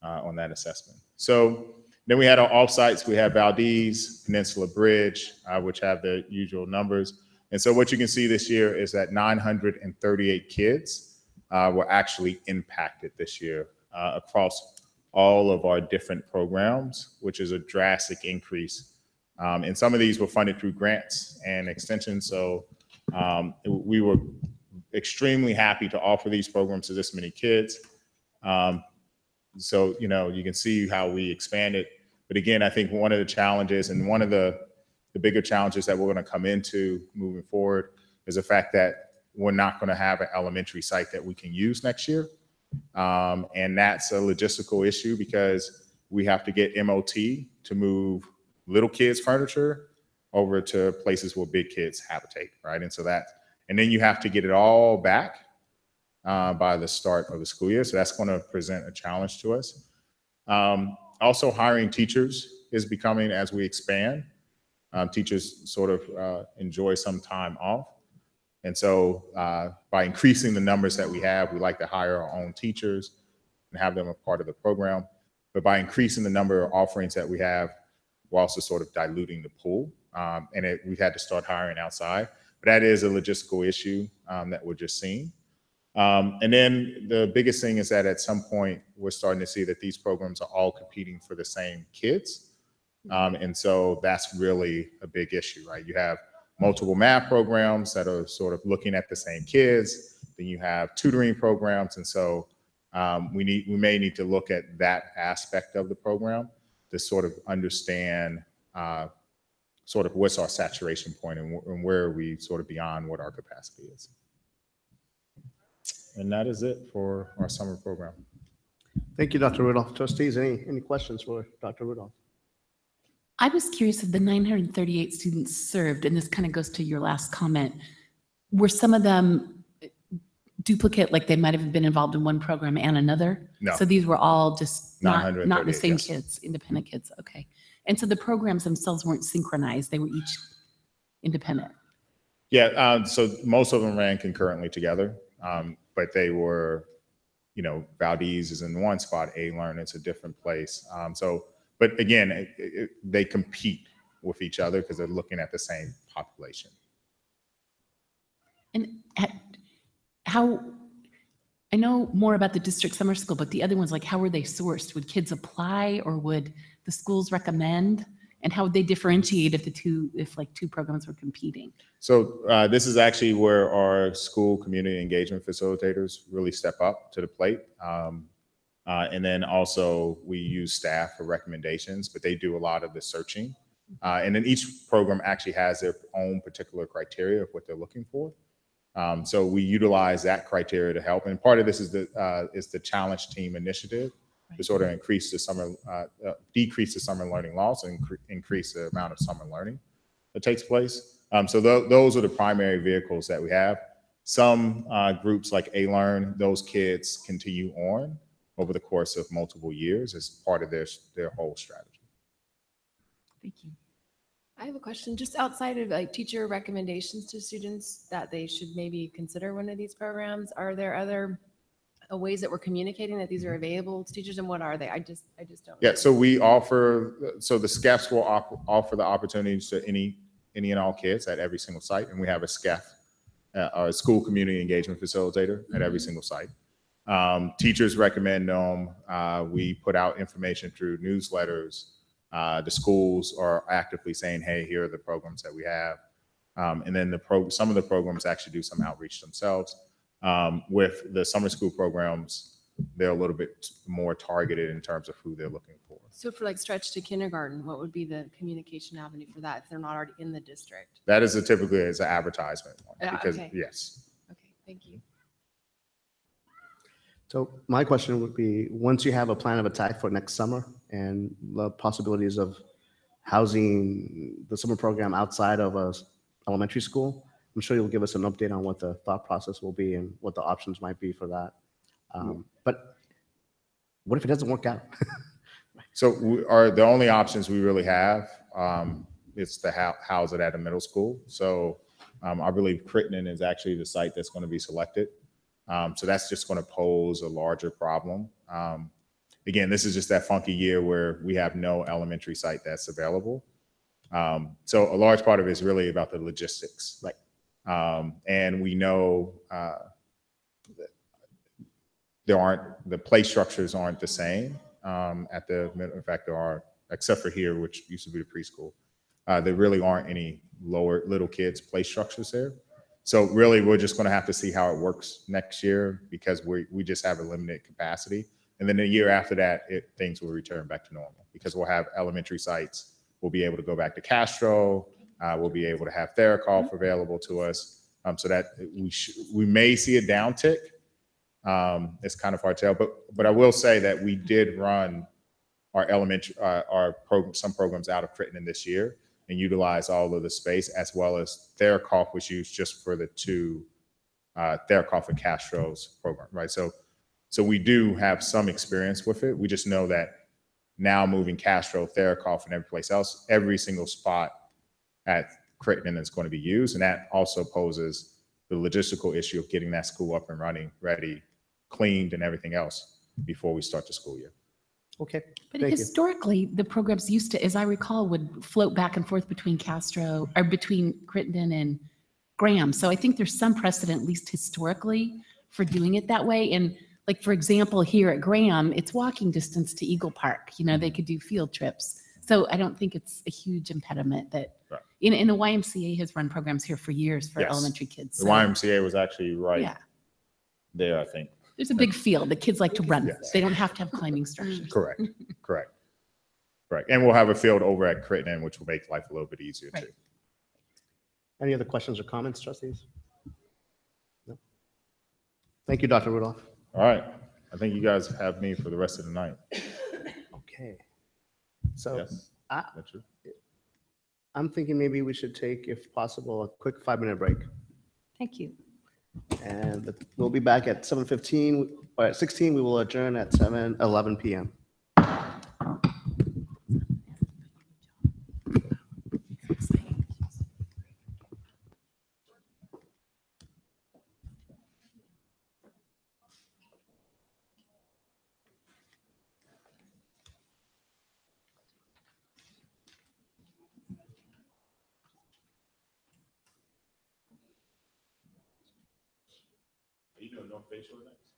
on that assessment. So then we had our offsites. We had Valdez, Peninsula Bridge, which have the usual numbers. And so what you can see this year is that 938 kids were actually impacted this year across all of our different programs, which is a drastic increase. And some of these were funded through grants and extensions. So we were extremely happy to offer these programs to this many kids. So, you can see how we expanded. But again, I think one of the challenges and one of the bigger challenges that we're going to come into moving forward is the fact that we're not going to have an elementary site that we can use next year. And that's a logistical issue because we have to get MOT to move little kids' furniture over to places where big kids habitate, right? And so and then you have to get it all back by the start of the school year. So that's going to present a challenge to us. Also, hiring teachers is becoming, as we expand, teachers sort of enjoy some time off. And so by increasing the numbers that we have, we like to hire our own teachers and have them a part of the program. But by increasing the number of offerings that we have, we're also sort of diluting the pool. We've had to start hiring outside. But that is a logistical issue that we're just seeing. And then the biggest thing is that at some point, we're starting to see that these programs are all competing for the same kids. And so that's really a big issue, right? You have multiple math programs that are sort of looking at the same kids. Then you have tutoring programs. And so we may need to look at that aspect of the program to sort of understand sort of what's our saturation point and where are we sort of beyond what our capacity is. And that is it for our summer program. Thank you, Dr. Rudolph. Trustees, any questions for Dr. Rudolph? I was curious of the 938 students served, and this kind of goes to your last comment. Were some of them duplicate, like they might have been involved in one program and another? No. So these were all just not the same yes. kids, independent kids. Okay. And so the programs themselves weren't synchronized. They were each independent. Yeah. So most of them ran concurrently together, but they were, Valdez is in one spot, A-Learn is a different place. But again, they compete with each other because they're looking at the same population. And how, I know more about the district summer school, but the other ones, like how were they sourced? Would kids apply or would the schools recommend? And how would they differentiate if two programs were competing? So this is actually where our school community engagement facilitators really step up to the plate. And then also we use staff for recommendations, but they do a lot of the searching. And then each program actually has their own particular criteria of what they're looking for. So we utilize that criteria to help. And part of this is the challenge team initiative to sort of decrease the summer learning loss and increase the amount of summer learning that takes place. So those are the primary vehicles that we have. Some groups like A-Learn, those kids continue on over the course of multiple years as part of their whole strategy. Thank you. I have a question, just outside of like teacher recommendations to students that they should maybe consider one of these programs. Are there other ways that we're communicating that these are available to teachers, and what are they? I just don't. Yeah, so we offer, so the SCEFs will offer the opportunities to any and all kids at every single site. And we have a SCEF, a school community engagement facilitator at every single site. Teachers recommend them. We put out information through newsletters. The schools are actively saying, hey, here are the programs that we have. And then some of the programs actually do some outreach themselves. With the summer school programs, they're a little bit more targeted in terms of who they're looking for. So for like stretch to kindergarten, what would be the communication avenue for that if they're not already in the district? That is typically as an advertisement one, Yeah, because, okay. yes. Okay, thank you. So my question would be, once you have a plan of attack for next summer and the possibilities of housing the summer program outside of a elementary school, I'm sure you'll give us an update on what the thought process will be and what the options might be for that. But what if it doesn't work out? So the only options we really have is to house it at a middle school. So I believe Crittenden is actually the site that's going to be selected. So that's just going to pose a larger problem. Again, this is just that funky year where we have no elementary site that's available. So a large part of it is really about the logistics. Right. And we know the play structures aren't the same in fact, there are, except for here, which used to be the preschool. There really aren't any little kids play structures there. So really, we're just going to have to see how it works next year because we just have a limited capacity. And then the year after that, things will return back to normal because we'll have elementary sites. We'll be able to go back to Castro. We'll be able to have Therakoff available to us so that we may see a downtick. It's kind of hard to tell, but I will say that we did run our some programs out of Crittenden this year and utilize all of the space, as well as Therakoff was used just for the two Therakoff and Castro's program, right? So we do have some experience with it. We just know that now moving Castro, Therakoff, and every place else, every single spot at Crittenden is going to be used, and that also poses the logistical issue of getting that school up and running, ready, cleaned, and everything else before we start the school year. Okay, But thank you. historically, the programs used to, as I recall, would float back and forth between Castro or between Crittenden and Graham. So I think there's some precedent, at least historically, for doing it that way. And like, for example, here at Graham, it's walking distance to Eagle Park. You know, they could do field trips. So I don't think it's a huge impediment that, Right. in the YMCA has run programs here for years for Yes. elementary kids. The So, YMCA was actually right yeah, there, I think. there's a big field. The kids like to run. Yes. They don't have to have climbing structures. Correct. And we'll have a field over at Crittenden, which will make life a little bit easier Right. too. Any other questions or comments, trustees? No? Thank you, Dr. Rudolph. All right. I think you guys have me for the rest of the night. Okay. So Yes. I- That's true. I'm thinking maybe we should take, if possible, a quick 5-minute break. Thank you. And we'll be back at 7:15, or at 16, we will adjourn at 7:11 PM. Are you doing no facial next?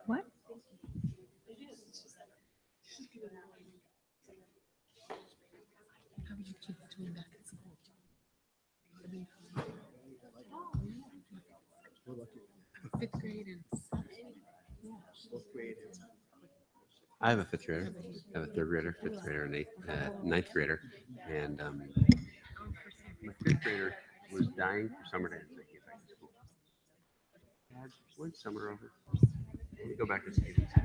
What? How are your kids doing back at school? Fifth grade and I have a fifth grader. I have a third grader, fifth grader, and ninth grader. And my fifth grader was dying for summer dance. I came back to school. Dad, when's summer over? Let me go back to Stevenson.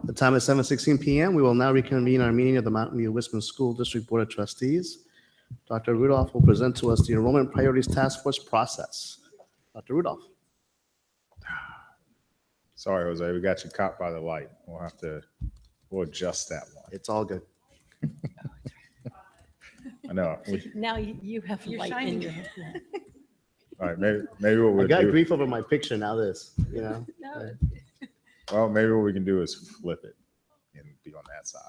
The time is 7:16 p.m. We will now reconvene our meeting of the Mountain View Wisdom School District Board of Trustees. Dr. Rudolph will present to us the Enrollment Priorities Task Force process. Dr. Rudolph. Sorry, Jose, we got you caught by the light. We'll adjust that one. It's all good. I know. Now you have light in your head. All right, maybe what I we'll got do. grief over my picture, now this, you know? Well, maybe what we can do is flip it and be on that side.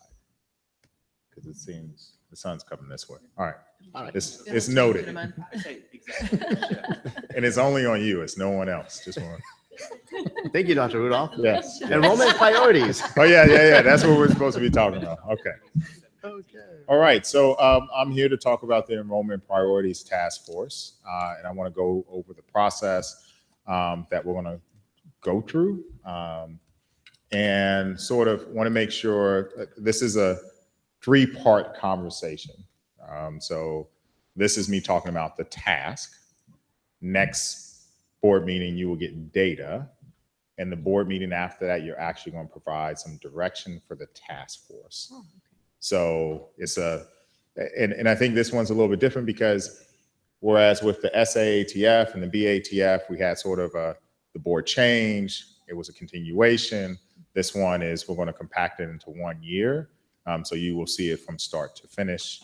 Because it seems the sun's coming this way. All right. All right. It's noted. And it's only on you. It's no one else. Just one. Thank you, Dr. Rudolph. Yes. Enrollment priorities. Oh, yeah. That's what we're supposed to be talking about. Okay. Okay. All right. So I'm here to talk about the Enrollment Priorities Task Force. And I want to go over the process that we're going to go through. And sort of want to make sure this is a 3-part conversation. So this is me talking about the task. Next board meeting, you will get data. And the board meeting after that, you're actually going to provide some direction for the task force. Oh, okay. So it's and I think this one's a little bit different because whereas with the SAATF and the BATF, we had sort of the board change, it was a continuation. This one is we're going to compact it into 1 year. So you will see it from start to finish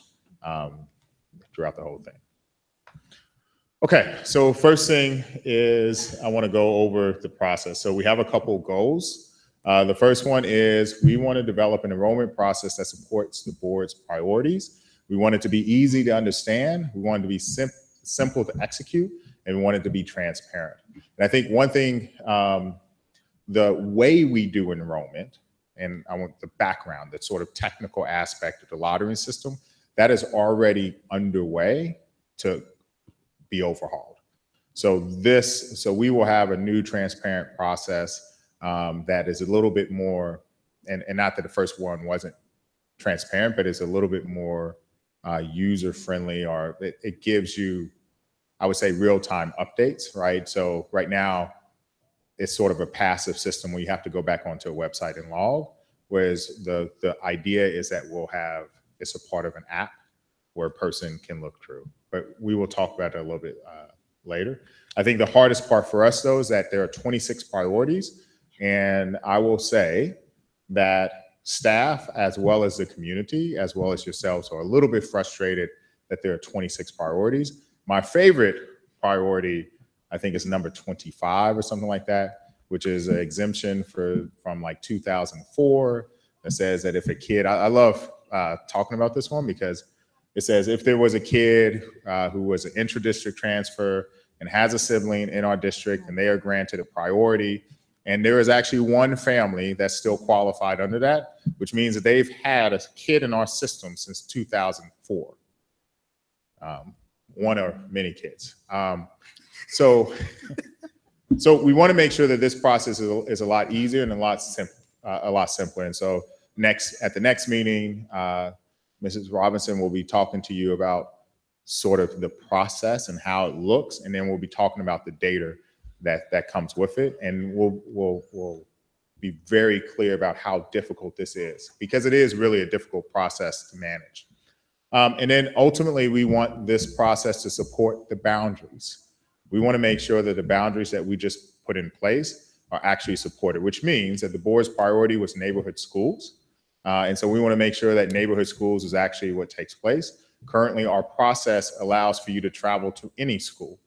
throughout the whole thing. Okay, so first thing is I want to go over the process. So we have a couple goals. The first one is we want to develop an enrollment process that supports the board's priorities. We want it to be easy to understand. We want it to be simple to execute, and we want it to be transparent. And I think one thing, the way we do enrollment, and I want the background, that sort of technical aspect of the lottery system, that is already underway to be overhauled. So we will have a new transparent process that is a little bit more, and not that the first one wasn't transparent, but it's a little bit more user-friendly, or it gives you, I would say, real-time updates, right? So right now, it's sort of a passive system where you have to go back onto a website and log, whereas the idea is that it's a part of an app where a person can look through. But we will talk about it a little bit later. I think the hardest part for us, though, is that there are 26 priorities. And I will say that staff, as well as the community, as well as yourselves, are a little bit frustrated that there are 26 priorities. My favorite priority, I think it's number 25 or something like that, which is an exemption from like 2004 that says that if a kid, I love talking about this one because it says if there was a kid who was an intra-district transfer and has a sibling in our district and they are granted a priority, and there is actually one family that's still qualified under that, which means that they've had a kid in our system since 2004. One or many kids. So we want to make sure that this process is a lot easier and a lot simpler. And so at the next meeting, Mrs. Robinson will be talking to you about sort of the process and how it looks, and then we'll be talking about the data that comes with it, and we'll be very clear about how difficult this is, because it is really a difficult process to manage. And then ultimately, we want this process to support the boundaries. We want to make sure that the boundaries that we just put in place are actually supported, which means that the board's priority was neighborhood schools. And so we want to make sure that neighborhood schools is actually what takes place. Currently, our process allows for you to travel to any school,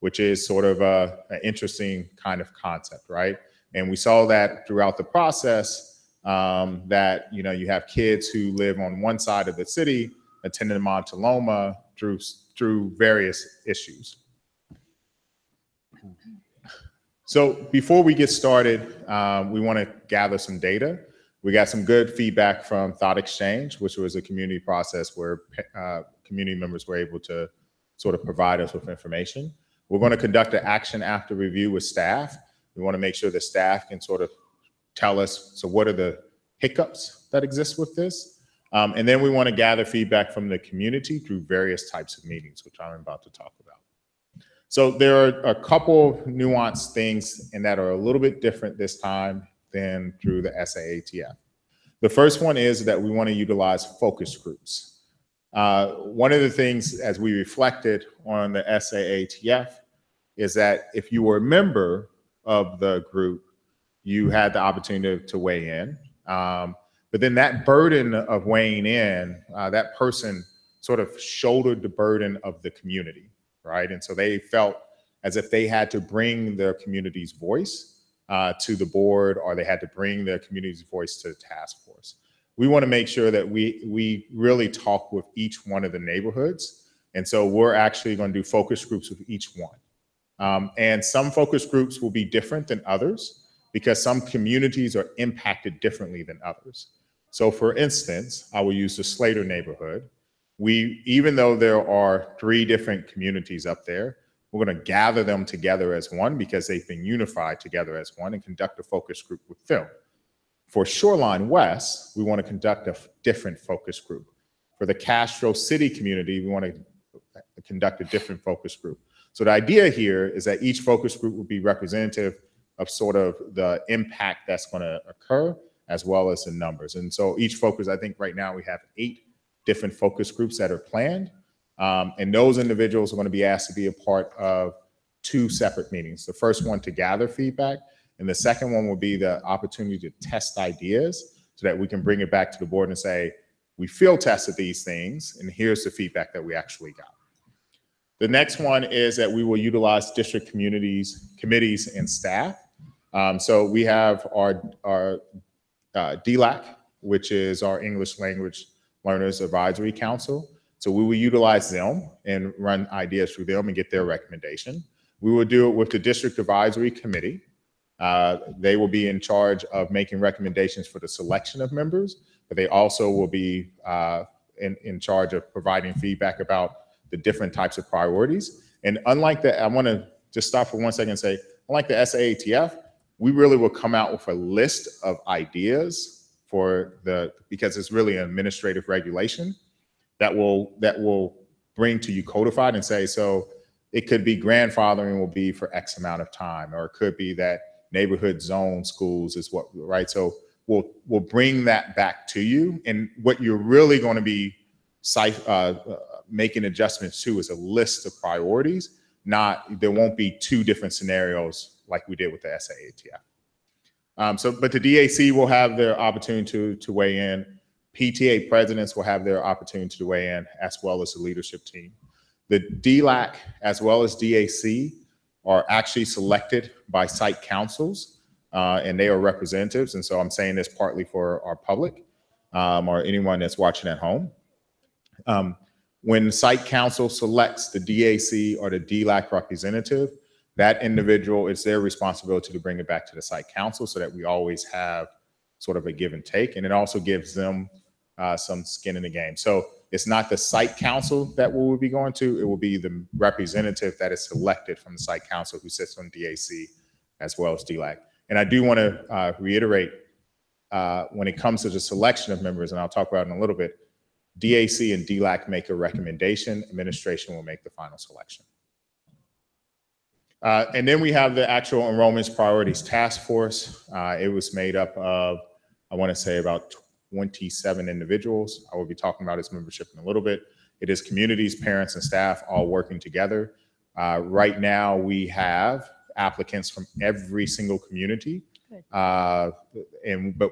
which is sort of an interesting kind of concept, right? And we saw that throughout the process, that you have kids who live on one side of the city attending Montaloma through various issues. So before we get started, we want to gather some data. We got some good feedback from Thought Exchange, which was a community process where community members were able to sort of provide us with information. We're going to conduct an action after review with staff. We want to make sure the staff can sort of tell us, so what are the hiccups that exist with this? And then we want to gather feedback from the community through various types of meetings, which I'm about to talk about. So there are a couple nuanced things and that are a little bit different this time than through the SAATF. The first one is that we want to utilize focus groups. One of the things as we reflected on the SAATF is that if you were a member of the group, you had the opportunity to weigh in. But then that burden of weighing in, that person sort of shouldered the burden of the community, right? And so they felt as if they had to bring their community's voice to the board, or they had to bring their community's voice to the task force. We want to make sure that we really talk with each one of the neighborhoods. And so we're actually going to do focus groups with each one. And some focus groups will be different than others because some communities are impacted differently than others. So for instance, I will use the Slater neighborhood. Even though there are 3 different communities up there, we're going to gather them together as one because they've been unified together as one and conduct a focus group with them. For Shoreline West, we want to conduct a different focus group. For the Castro City community, we want to conduct a different focus group. So the idea here is that each focus group will be representative of sort of the impact that's going to occur, as well as the numbers. And so each focus, I think right now we have 8 different focus groups that are planned. And those individuals are going to be asked to be a part of 2 separate meetings. The first one to gather feedback, and the second one will be the opportunity to test ideas so that we can bring it back to the board and say, we field tested these things, and here's the feedback that we actually got. The next one is that we will utilize district committees, and staff. So we have our DLAC, which is our English Language Learners Advisory Council. So we will utilize them and run ideas through them and get their recommendation. We will do it with the District Advisory Committee. They will be in charge of making recommendations for the selection of members, but they also will be in charge of providing feedback about the different types of priorities. And unlike that, I want to just stop for 1 second and say, unlike the SAATF, we really will come out with a list of ideas because it's really an administrative regulation that will bring to you codified and say, so it could be grandfathering will be for X amount of time, or it could be that neighborhood zone schools is what, right? So we'll bring that back to you. And what you're really going to be making adjustments to is a list of priorities, there won't be 2 different scenarios like we did with the SAATF. But the DAC will have their opportunity to weigh in. PTA presidents will have their opportunity to weigh in, as well as the leadership team. The DLAC, as well as DAC, are actually selected by site councils, and they are representatives. And so I'm saying this partly for our public or anyone that's watching at home. When site council selects the DAC or the DLAC representative, that individual, it's their responsibility to bring it back to the site council so that we always have sort of a give and take. And it also gives them some skin in the game. So it's not the site council that we will be going to, it will be the representative that is selected from the site council who sits on DAC as well as DLAC. And I do want to reiterate, when it comes to the selection of members, and I'll talk about it in a little bit, DAC and DLAC make a recommendation, administration will make the final selection. And then we have the actual enrollments priorities task force. It was made up of, I want to say, about 27 individuals. I will be talking about its membership in a little bit. It is communities, parents, and staff all working together. Right now, we have applicants from every single community, but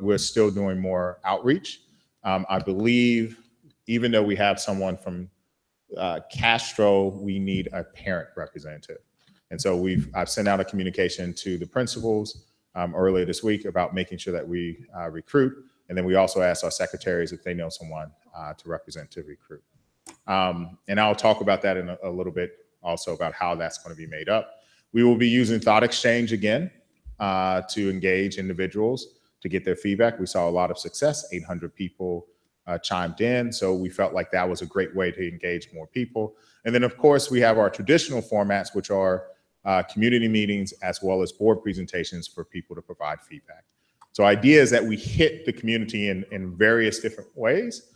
we're still doing more outreach. I believe, even though we have someone from Castro, we need a parent representative. And so I've sent out a communication to the principals earlier this week about making sure that we recruit. And then we also asked our secretaries if they know someone to represent to recruit. And I'll talk about that in a little bit also about how that's going to be made up. We will be using Thought Exchange again to engage individuals to get their feedback. We saw a lot of success, 800 people chimed in. So we felt like that was a great way to engage more people. And then of course we have our traditional formats, which are community meetings as well as board presentations for people to provide feedback. So idea is that we hit the community in various different ways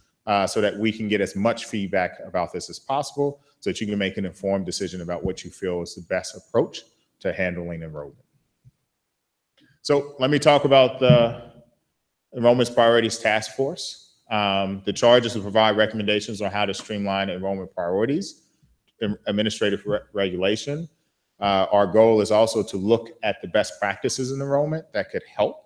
so that we can get as much feedback about this as possible so that you can make an informed decision about what you feel is the best approach to handling enrollment. So let me talk about the Enrollments Priorities Task Force. The charge is to provide recommendations on how to streamline enrollment priorities, administrative regulation. Our goal is also to look at the best practices in enrollment that could help.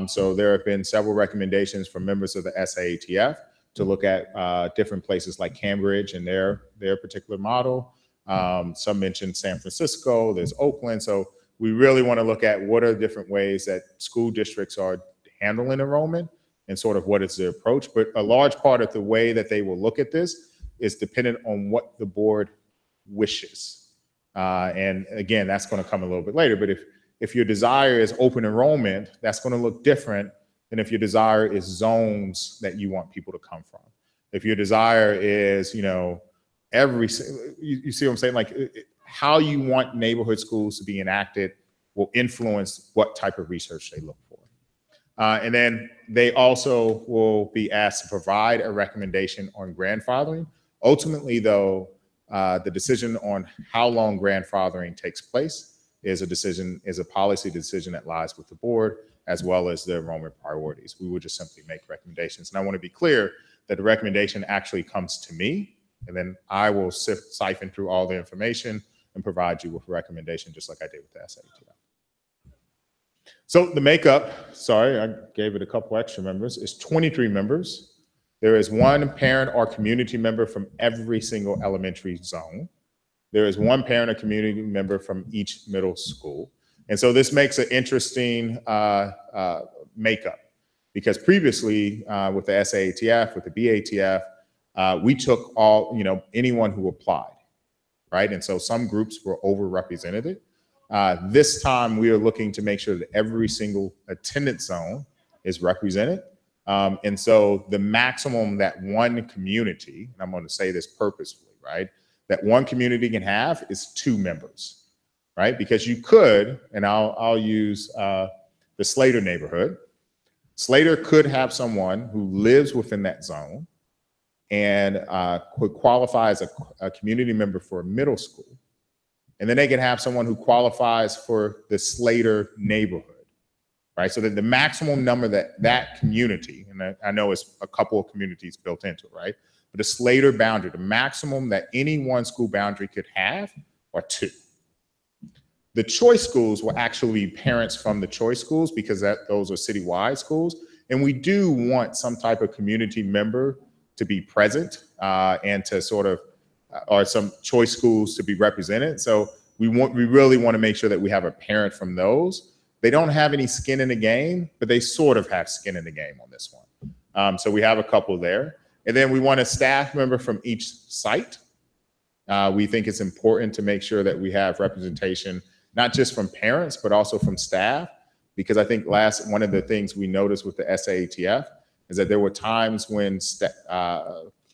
So there have been several recommendations from members of the SAATF to look at different places like Cambridge and their particular model. Some mentioned San Francisco, there's Oakland. So we really want to look at what are different ways that school districts are handling enrollment and sort of what is their approach. But a large part of the way that they will look at this is dependent on what the board wishes. And again, that's going to come a little bit later. But if your desire is open enrollment, that's going to look different than if your desire is zones that you want people to come from. If your desire is, you see what I'm saying? Like how you want neighborhood schools to be enacted will influence what type of research they look for. And then they also will be asked to provide a recommendation on grandfathering. Ultimately, though, the decision on how long grandfathering takes place is a policy decision that lies with the board as well as the enrollment priorities. We would just simply make recommendations. And I want to be clear that the recommendation actually comes to me, and then I will siphon through all the information and provide you with a recommendation just like I did with the SATF. So the makeup, sorry, I gave it a couple extra members, is 23 members. There is one parent or community member from every single elementary zone. There is one parent or community member from each middle school. And so this makes an interesting makeup because previously with the SAATF, with the BATF, we took anyone who applied, right? And so some groups were overrepresented. This time we are looking to make sure that every single attendance zone is represented. And so the maximum that one community, and I'm going to say this purposefully, right, that one community can have is 2 members, right? Because you could, and I'll use the Slater neighborhood. Slater could have someone who lives within that zone and could qualify as a community member for a middle school. And then they can have someone who qualifies for the Slater neighborhood. Right, so that the maximum number that community, and I know it's a couple of communities built into it, right? But the Slater boundary, the maximum that any one school boundary could have are 2. The choice schools will actually be parents from the choice schools because those are citywide schools. And we do want some type of community member to be present and to sort of, or some choice schools to be represented. So we really want to make sure that we have a parent from those. They don't have any skin in the game, but they sort of have skin in the game on this one. So we have a couple there. And then we want a staff member from each site. We think it's important to make sure that we have representation, not just from parents, but also from staff, because I think one of the things we noticed with the SAATF is that there were times when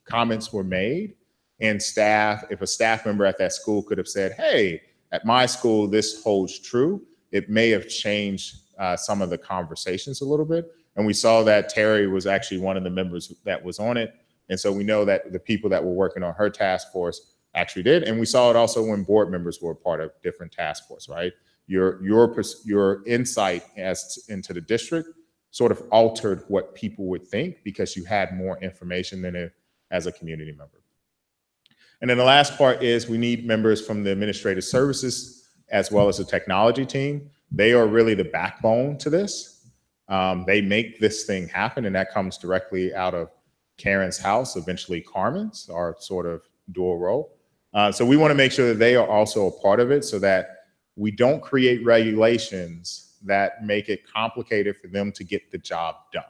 comments were made and if a staff member at that school could have said, hey, at my school, this holds true, it may have changed some of the conversations a little bit. And we saw that Terry was actually one of the members that was on it. And so we know that the people that were working on her task force actually did. And we saw it also when board members were part of different task force, right? Your insight into the district sort of altered what people would think because you had more information than as a community member. And then the last part is we need members from the administrative services as well as the technology team. They are really the backbone to this. They make this thing happen, and that comes directly out of Karen's house, eventually Carmen's, our sort of dual role. So we want to make sure that they are also a part of it so that we don't create regulations that make it complicated for them to get the job done.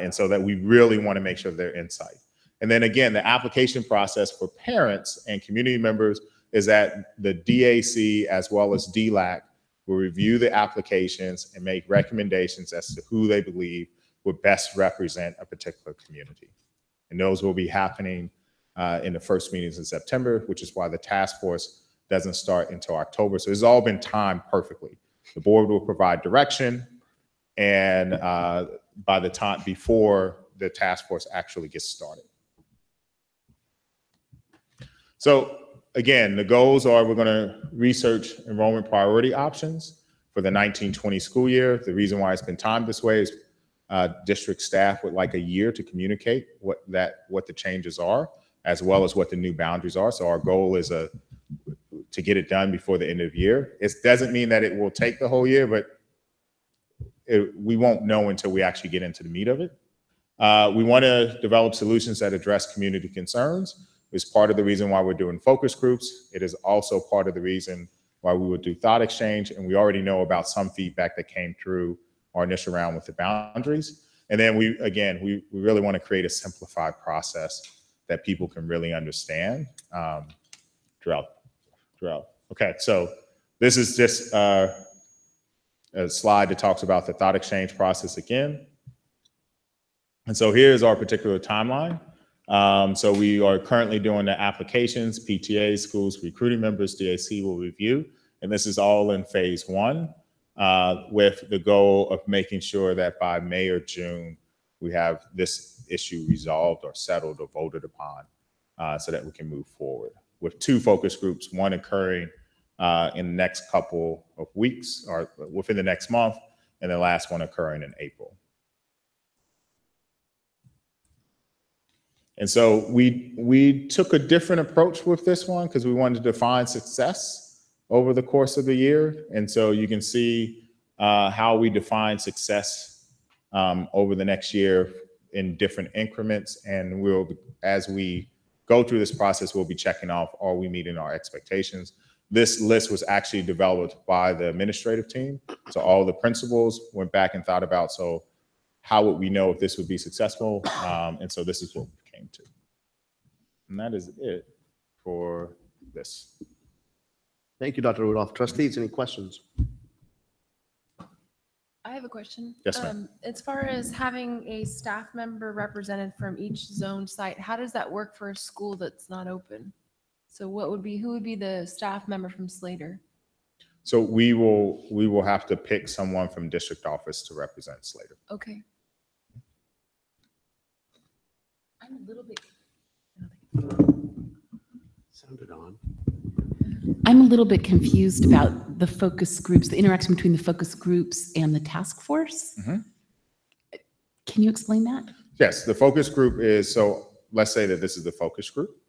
And so that we really want to make sure they're insight. And then again, the application process for parents and community members is that the DAC as well as DLAC will review the applications and make recommendations as to who they believe would best represent a particular community. And those will be happening in the first meetings in September, which is why the task force doesn't start until October. So it's all been timed perfectly. The board will provide direction, and by the time before the task force actually gets started. So again, the goals are we're going to research enrollment priority options for the 1920 school year. The reason why it's been timed this way is district staff would like a year to communicate what the changes are, as well as what the new boundaries are. So our goal is to get it done before the end of the year. It doesn't mean that it will take the whole year, but we won't know until we actually get into the meat of it. We want to develop solutions that address community concerns. It's part of the reason why we're doing focus groups. It is also part of the reason why we would do thought exchange. And we already know about some feedback that came through our initial round with the boundaries. And then we really want to create a simplified process that people can really understand throughout. Okay, so this is just a slide that talks about the thought exchange process again. And so here's our particular timeline. So we are currently doing the applications, PTAs, schools, recruiting members, DAC will review. And this is all in phase one with the goal of making sure that by May or June, we have this issue resolved or settled or voted upon so that we can move forward. With 2 focus groups, one occurring in the next couple of weeks or within the next month, and the last one occurring in April. And so we took a different approach with this one because we wanted to define success over the course of the year. And so you can see how we define success over the next year in different increments. And as we go through this process, we'll be checking off, are we meeting our expectations? This list was actually developed by the administrative team. So all the principals went back and thought about, so how would we know if this would be successful? And so this is what we came to. And that is it for this. Thank you, Dr. Rudolph. Trustees, any questions? I have a question. Yes, ma'am. As far as having a staff member represented from each zone site, how does that work for a school that's not open? So who would be the staff member from Slater? So we will have to pick someone from district office to represent Slater. Okay. I'm a little bit. Sounded on. I'm a little bit confused about the focus groups, the interaction between the focus groups and the task force. Mhm. Can you explain that? Yes, the focus group is, so let's say that this is the focus group.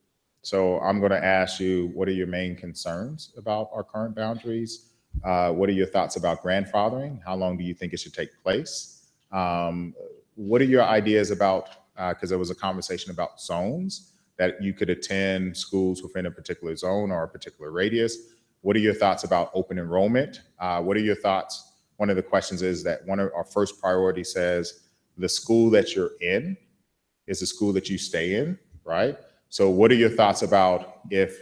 So I'm going to ask you, what are your main concerns about our current boundaries? What are your thoughts about grandfathering? How long do you think it should take place? What are your ideas about, because there was a conversation about zones, that you could attend schools within a particular zone or a particular radius. What are your thoughts about open enrollment? What are your thoughts? One of the questions is that one of our first priority says the school that you're in is the school that you stay in, right? So what are your thoughts about if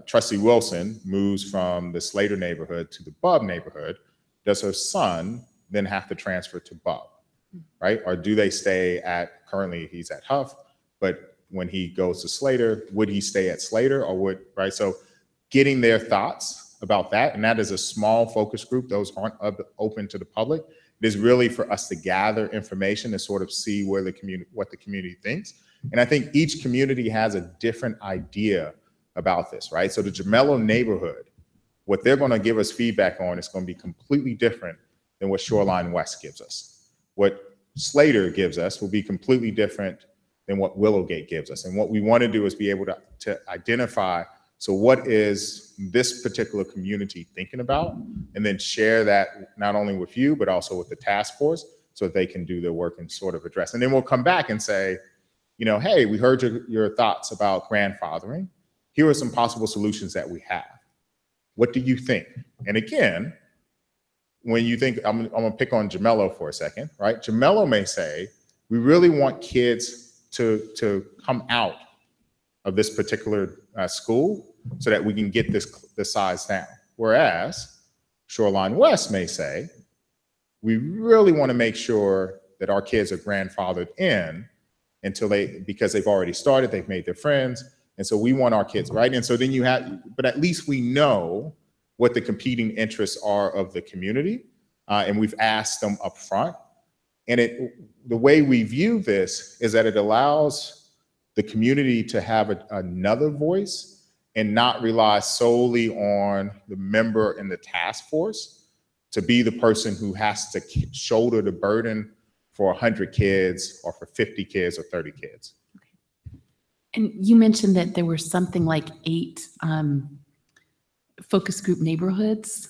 Trustee Wilson moves from the Slater neighborhood to the Bub neighborhood, does her son then have to transfer to Bub, right? Or do they stay at, currently he's at Huff, but when he goes to Slater, would he stay at Slater or would, right? So getting their thoughts about that, and that is a small focus group. Those aren't open to the public. It is really for us to gather information and sort of see where the community, what the community thinks. And I think each community has a different idea about this, right? So the Gemello neighborhood, what they're going to give us feedback on is going to be completely different than what Shoreline West gives us. What Slater gives us will be completely different than what Willowgate gives us. And what we want to do is be able to identify, so what is this particular community thinking about? And then share that not only with you, but also with the task force so that they can do their work and sort of address. And then we'll come back and say, you know, hey, we heard your thoughts about grandfathering. Here are some possible solutions that we have. What do you think? And again, when you think, I'm gonna pick on Gemello for a second, right? Gemello may say, we really want kids to come out of this particular school so that we can get the size down. Whereas Shoreline West may say, we really want to make sure that our kids are grandfathered in until because they've already started, they've made their friends. And so we want our kids, right? And so then you have, but at least we know what the competing interests are of the community. And we've asked them up front. And the way we view this is that it allows the community to have another voice and not rely solely on the member in the task force to be the person who has to shoulder the burden for 100 kids or for 50 kids or 30 kids. And you mentioned that there were something like 8 focus group neighborhoods.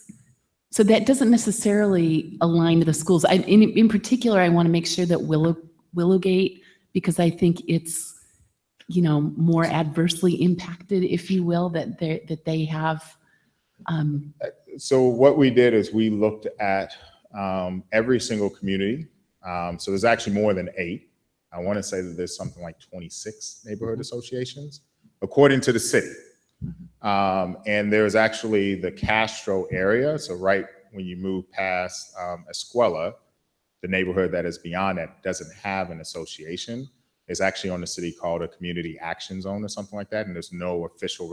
So that doesn't necessarily align to the schools. In particular, I want to make sure that Willowgate, because I think it's, you know, more adversely impacted, if you will, that they have. So what we did is we looked at every single community. So there's actually more than 8. I want to say that there's something like 26 neighborhood associations, according to the city. And there's actually the Castro area. So right when you move past Escuela, the neighborhood that is beyond that doesn't have an association. It's actually on the city called a community action zone or something like that. And there's no official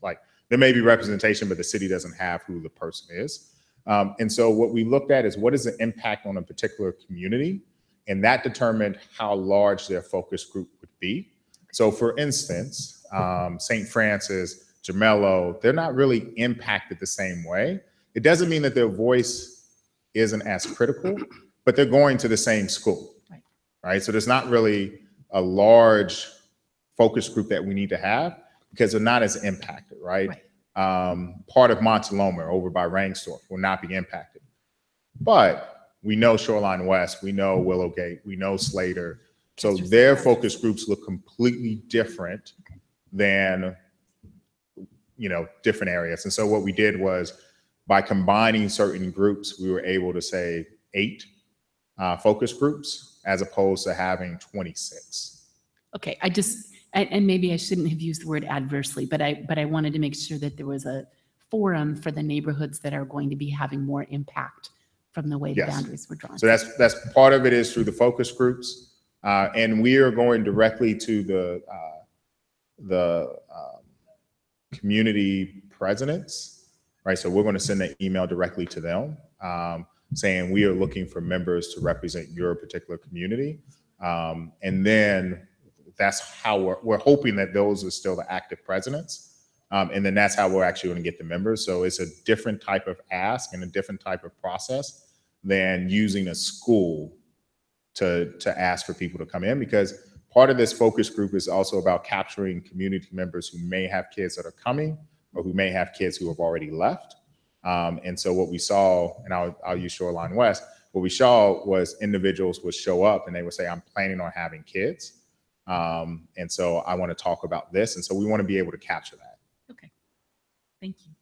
like there may be representation, but the city doesn't have who the person is. And so what we looked at is what is the impact on a particular community? And that determined how large their focus group would be. So for instance, St. Francis, Gemello, they're not really impacted the same way. It doesn't mean that their voice isn't as critical, but they're going to the same school, right? So there's not really a large focus group that we need to have because they're not as impacted, right? Part of Montaloma over by Rangsdorf will not be impacted. But we know Shoreline West, we know Willowgate, we know Slater. So their focus groups look completely different than, you know, different areas. And so what we did was by combining certain groups, we were able to say 8 focus groups as opposed to having 26. Okay, and maybe I shouldn't have used the word adversely, but I wanted to make sure that there was a forum for the neighborhoods that are going to be having more impact from the way the boundaries were drawn. So that's part of it is through the focus groups. And we are going directly to the community presidents, right? So we're going to send an email directly to them saying we are looking for members to represent your particular community. And then that's how we're hoping that those are still the active presidents. And then that's how we're actually going to get the members. So it's a different type of ask and a different type of process than using a school to ask for people to come in, because part of this focus group is also about capturing community members who may have kids that are coming or who may have kids who have already left. And so what we saw, and I'll use Shoreline West, what we saw was individuals would show up and they would say, I'm planning on having kids. And so I want to talk about this. And so we want to be able to capture that. Okay. Thank you.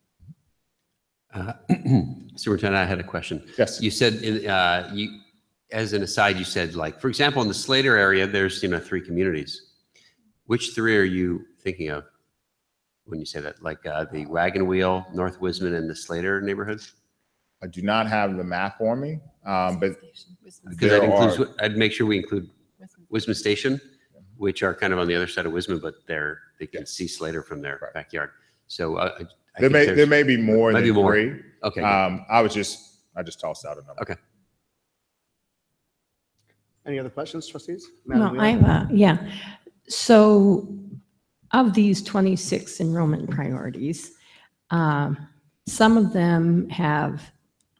Superintendent, I had a question. Yes. You said, as an aside, you said, like, for example, in the Slater area, there's, 3 communities. Which 3 are you thinking of when you say that? Like the Wagon Wheel, North Wisman, and the Slater neighborhoods? I do not have the map on me, but Because there I'd make sure we include Wisman Station, which are kind of on the other side of Wisman, but they can see Slater from their Right. backyard. So I there think may be more might than be more. 3. Okay. I just tossed out a number. Okay. Any other questions, trustees? No, Madam I Wheeler? have yeah. So of these 26 enrollment priorities, some of them have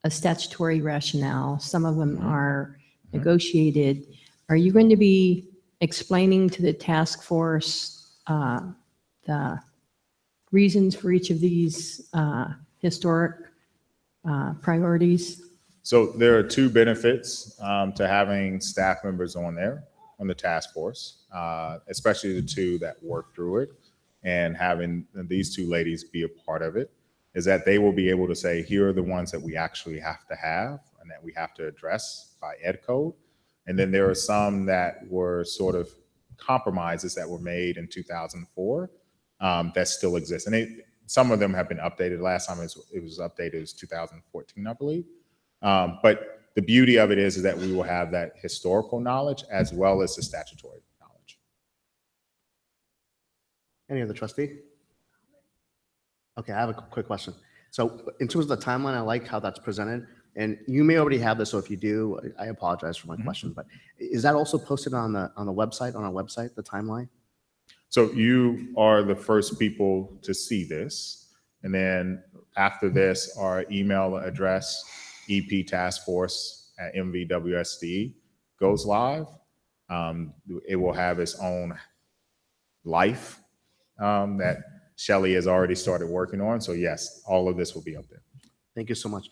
a statutory rationale, some of them are negotiated. Are you going to be explaining to the task force the reasons for each of these historic priorities? So there are 2 benefits to having staff members on the task force, especially the 2 that work through it, and having these 2 ladies be a part of it, is that they will be able to say, here are the ones that we actually have to have and that we have to address by ed code. And then there are some that were sort of compromises that were made in 2004 that still exist. And some of them have been updated. Last time it was updated was 2014, I believe. But the beauty of it is that we will have that historical knowledge as well as the statutory knowledge. Any other trustee? Okay, I have a quick question. So in terms of the timeline, I like how that's presented. And you may already have this, so if you do, I apologize for my question, but is that also posted on the website, on our website, the timeline? So you are the first people to see this. And then after this, our email address, eptaskforce@mvwsd, goes live. It will have its own life that Shelley has already started working on. So yes, all of this will be up there. Thank you so much.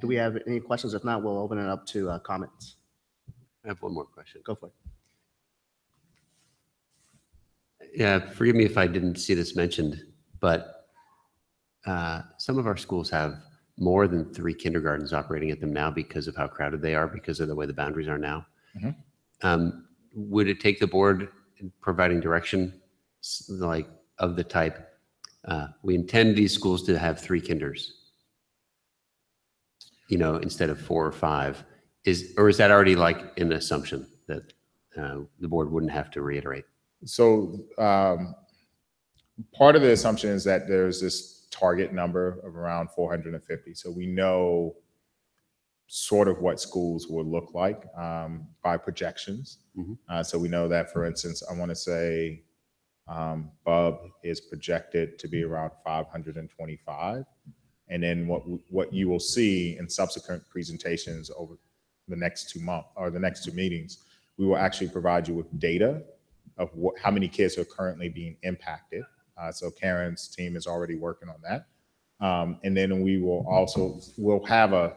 Do we have any questions? If not, we'll open it up to comments. I have one more question. Go for it. Yeah, forgive me if I didn't see this mentioned, but some of our schools have more than 3 kindergartens operating at them now because of how crowded they are, because of the way the boundaries are now. Would it take the board in providing direction like of the type, we intend these schools to have 3 kinders, instead of 4 or 5, or is that already like an assumption that the board wouldn't have to reiterate? So part of the assumption is that there's this target number of around 450. So we know sort of what schools will look like by projections. So we know that, for instance, I want to say Bub is projected to be around 525. And then what you will see in subsequent presentations over the next 2 months or the next 2 meetings, we will actually provide you with data of how many kids are currently being impacted. So Karen's team is already working on that. And then we'll have a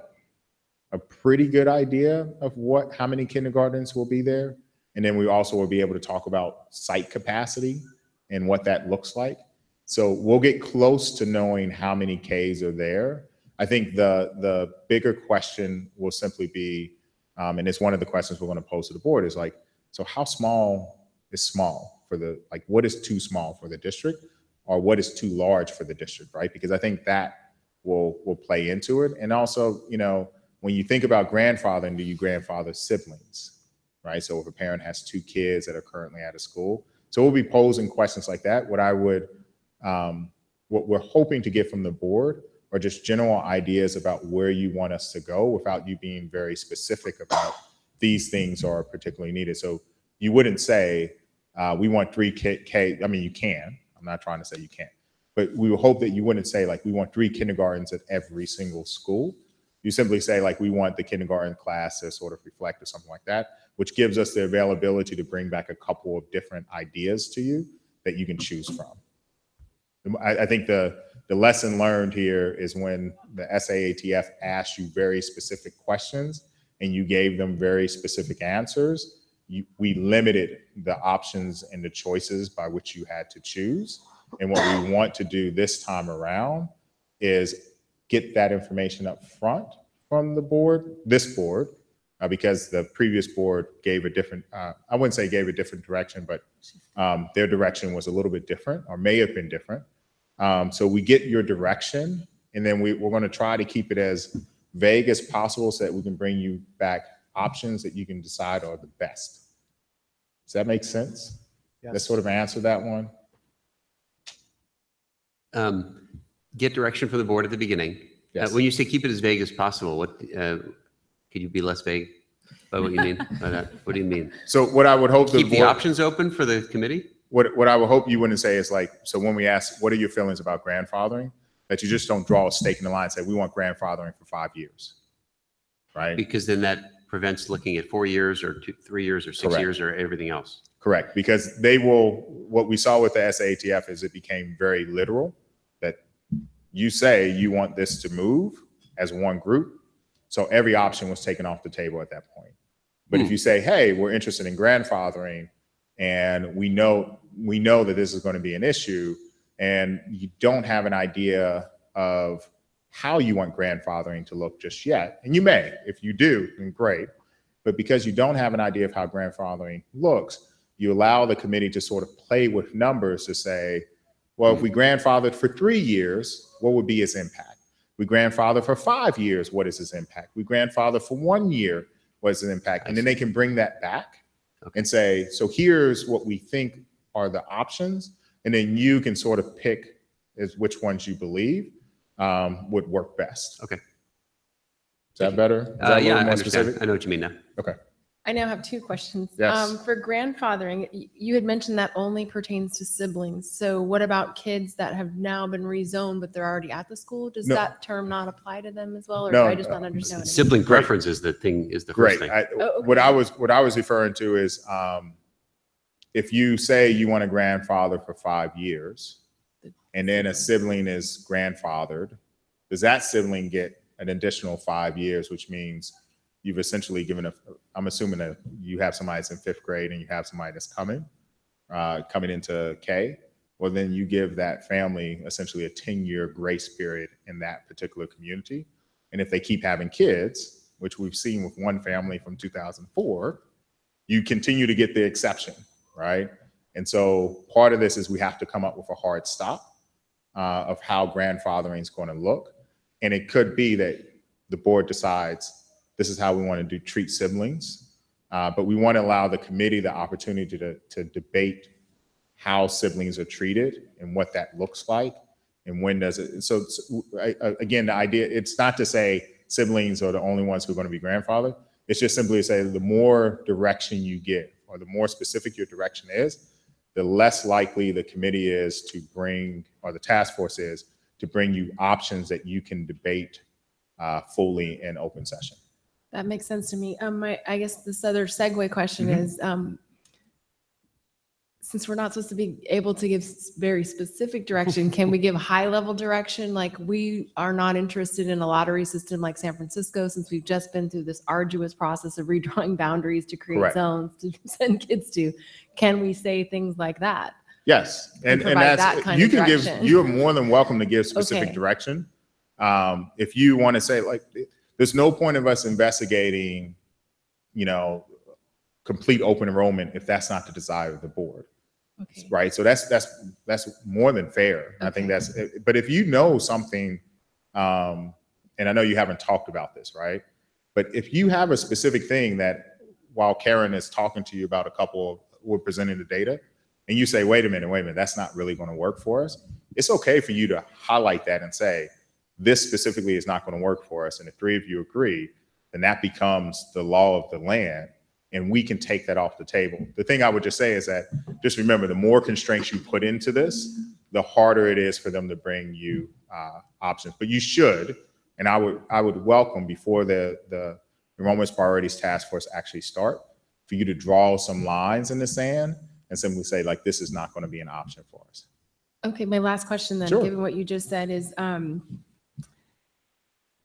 pretty good idea of how many kindergartens will be there. And then we also will be able to talk about site capacity and what that looks like. So we'll get close to knowing how many Ks are there. I think the bigger question will simply be, and it's one of the questions we're going to pose to the board, is like, so how small is small what is too small for the district, or what is too large for the district, right? Because I think that will play into it. And also, when you think about grandfathering, do you grandfather siblings, right? So if a parent has 2 kids that are currently at a school, so we'll be posing questions like that. What we're hoping to get from the board are just general ideas about where you want us to go without you being very specific about these things are particularly needed. So you wouldn't say, we want 3 K. I mean, you can. I'm not trying to say you can't. But we would hope that you wouldn't say, like, we want 3 kindergartens at every single school. You simply say, like, we want the kindergarten class to sort of reflect or something like that, which gives us the availability to bring back a couple of different ideas to you that you can choose from. I think the lesson learned here is when the SAATF asked you very specific questions and you gave them very specific answers, we limited the options and the choices by which you had to choose. And what we want to do this time around is get that information up front from the board, this board, because the previous board gave a different, I wouldn't say gave a different direction, but their direction was a little bit different or may have been different. So we get your direction, and then we're going to try to keep it as vague as possible so that we can bring you back options that you can decide are the best. Does that make sense? Yes. Let's sort of answer that one. Get direction from the board at the beginning. Yes. When you say keep it as vague as possible, what could you be less vague by what you mean by that? What do you mean? So what I would hope Keep the board- options open for the committee? What I would hope you wouldn't say is like, so when we ask, what are your feelings about grandfathering? That you just don't draw a stake in the line and say, we want grandfathering for 5 years, right? Because then that prevents looking at 4 years or 3 years or 6 Correct. years or everything else. Correct, because they will, what we saw with the SATF is it became very literal, that you say you want this to move as one group. So every option was taken off the table at that point. But if you say, hey, we're interested in grandfathering, and we know that this is going to be an issue, and you don't have an idea of how you want grandfathering to look just yet, and you may, if you do, then great. But because you don't have an idea of how grandfathering looks, you allow the committee to sort of play with numbers to say, well, if we grandfathered for 3 years, what would be its impact? We grandfather for 5 years, what is its impact? We grandfather for 1 year, what is its impact? And then they can bring that back and say, so here's what we think are the options. And then you can sort of pick is which ones you believe would work best. Okay. Is that better? Is that a Yeah, little I more understand. specific? I know what you mean now. Okay. I now have 2 questions. Yes. For grandfathering, you had mentioned that only pertains to siblings. So what about kids that have now been rezoned, but they're already at the school? Does No. that term not apply to them as well? Or No, do I just not understand what it means? Sibling preference is the thing, is the first Great. thing. Oh, okay. What I was referring to is if you say you want a grandfather for 5 years and then a sibling is grandfathered, does that sibling get an additional 5 years, which means you've essentially given I'm assuming that you have somebody that's in 5th grade and you have somebody that's coming into K, well, then you give that family essentially a 10-year grace period in that particular community. And if they keep having kids, which we've seen with one family from 2004, you continue to get the exception, right? And so part of this is we have to come up with a hard stop of how grandfathering is going to look. And it could be that the board decides this is how we want to treat siblings, but we want to allow the committee the opportunity to debate how siblings are treated and what that looks like and when does it. So again, the idea, it's not to say siblings are the only ones who are going to be grandfathered. It's just simply to say the more direction you get or the more specific your direction is, the less likely the committee is to bring, or the task force is to bring you options that you can debate fully in open session. That makes sense to me. I guess this other segue question Mm-hmm. is, since we're not supposed to be able to give very specific direction, can we give high level direction? Like, we are not interested in a lottery system like San Francisco, since we've just been through this arduous process of redrawing boundaries to create Correct. zones to send kids to. Can we say things like that? Yes, and provide that that's, kind you of can give, direction. you're more than welcome to give specific Okay. direction. If you want to say, like, there's no point of us investigating, complete open enrollment if that's not the desire of the board, Okay. right? So that's more than fair. I think Okay. but if you know something, and I know you haven't talked about this, right? But if you have a specific thing that while Karen is talking to you about a couple, we're presenting the data, and you say, wait a minute, that's not really going to work for us. It's okay for you to highlight that and say, this specifically is not going to work for us. And if 3 of you agree, then that becomes the law of the land, and we can take that off the table. The thing I would just say is that, just remember, the more constraints you put into this, the harder it is for them to bring you options. But you should, and I would welcome, before the Enrollment Priorities Task Force actually start, for you to draw some lines in the sand and simply say, like, this is not going to be an option for us. Okay, my last question then, Sure. given what you just said, is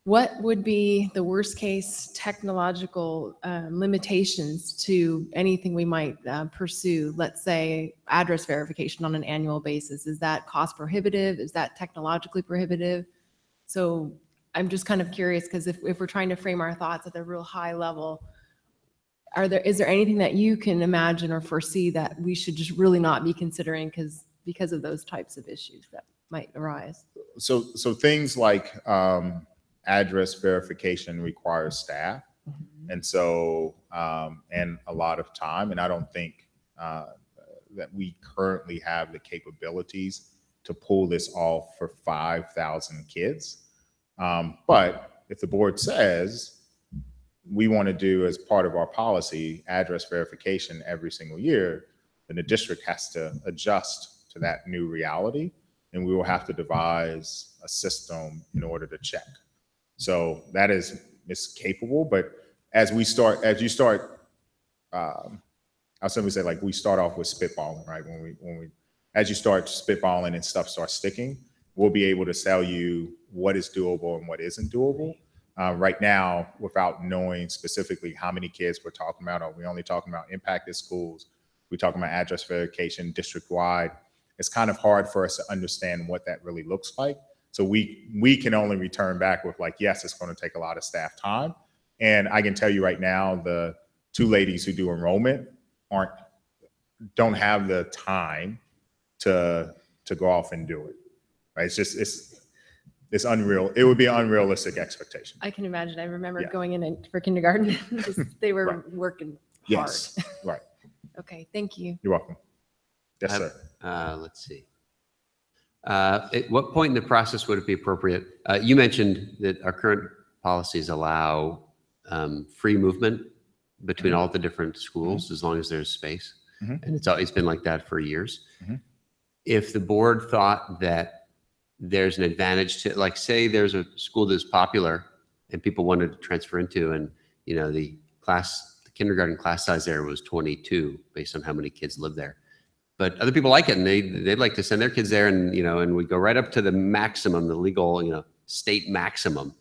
what would be the worst case technological limitations to anything we might pursue? Let's say address verification on an annual basis. Is that cost prohibitive? Is that technologically prohibitive? So I'm just kind of curious, because if we're trying to frame our thoughts at the real high level, is there anything that you can imagine or foresee that we should just really not be considering because of those types of issues that might arise? So things like address verification requires staff. And so, and a lot of time, and I don't think that we currently have the capabilities to pull this off for 5,000 kids. But if the board says we want to do as part of our policy address verification every single year, then the district has to adjust to that new reality, and we will have to devise a system in order to check. So that is capable, but as you start, I'll simply say, like, we start off with spitballing, right? As you start spitballing and stuff starts sticking, we'll be able to tell you what is doable and what isn't doable. Right now, without knowing specifically how many kids we're talking about, are we only talking about impacted schools? We're talking about address verification district-wide. It's kind of hard for us to understand what that really looks like. So we can only return back with, like, yes, it's going to take a lot of staff time. And I can tell you right now, the two ladies who do enrollment don't have the time to go off and do it. Right? It's unreal. It would be an unrealistic expectation. I can imagine. I remember Yeah. going in for kindergarten. They were Right. working hard. Yes, right. Okay, thank you. You're welcome. Yes, sir. Let's see. At what point in the process would it be appropriate? You mentioned that our current policies allow free movement between all the different schools as long as there's space. Mhm. And it's always been like that for years. Mhm. If the board thought that there's an advantage to, like, say there's a school that's popular and people wanted to transfer into, and, you know, the kindergarten class size there was 22 based on how many kids live there. But other people like it, and they'd like to send their kids there, and, you know, and we go right up to the maximum, the legal, you know, state maximum.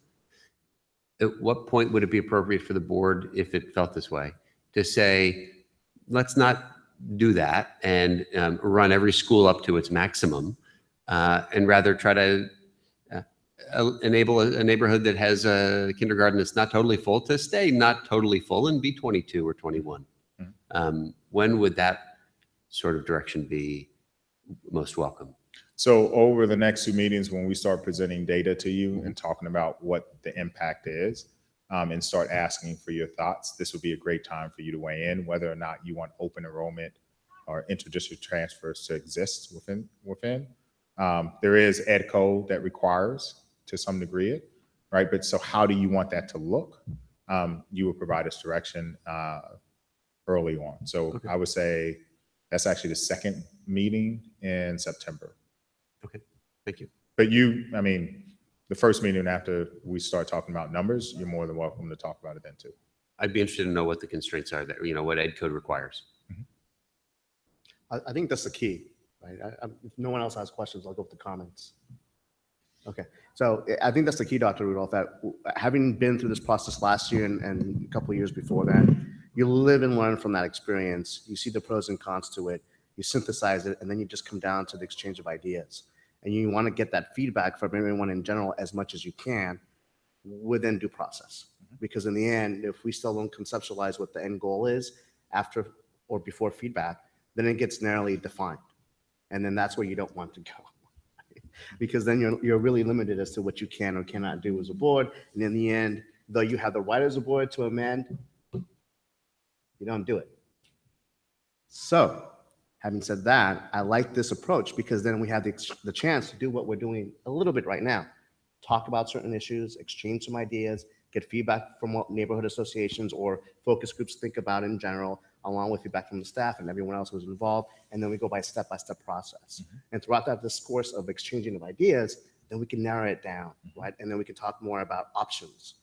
At what point would it be appropriate for the board, if it felt this way, to say, let's not do that and run every school up to its maximum, and rather try to enable a neighborhood that has a kindergarten that's not totally full to stay not totally full and be 22 or 21? When would that sort of direction be most welcome? So over the next 2 meetings, when we start presenting data to you and talking about what the impact is, and start asking for your thoughts, this would be a great time for you to weigh in whether or not you want open enrollment or interdistrict transfers to exist within. There is ed code that requires to some degree it, right? But so how do you want that to look? You will provide us direction early on. So Okay. I would say that's actually the second meeting in September. Okay, thank you. But I mean, the first meeting after we start talking about numbers, you're more than welcome to talk about it then too. I'd be interested to know what the constraints are that, you know, what ed code requires. I think that's the key, right? If no one else has questions, I'll go with the comments. Okay, so I think that's the key, Dr. Rudolph, that having been through this process last year and a couple of years before that, you live and learn from that experience. You see the pros and cons to it, you synthesize it, and then you just come down to the exchange of ideas. And you want to get that feedback from everyone in general as much as you can within due process. Because in the end, if we still don't conceptualize what the end goal is after or before feedback, then it gets narrowly defined. And then that's where you don't want to go. Because then you're really limited as to what you can or cannot do as a board. And in the end, though you have the right as a board to amend, you don't do it. So having said that, I like this approach because then we have the chance to do what we're doing a little bit right now. Talk about certain issues, exchange some ideas, get feedback from what neighborhood associations or focus groups think about in general, along with feedback from the staff and everyone else who's involved. And then we go by step-by-step process. And throughout that discourse of exchanging of ideas, then we can narrow it down, right? And then we can talk more about options.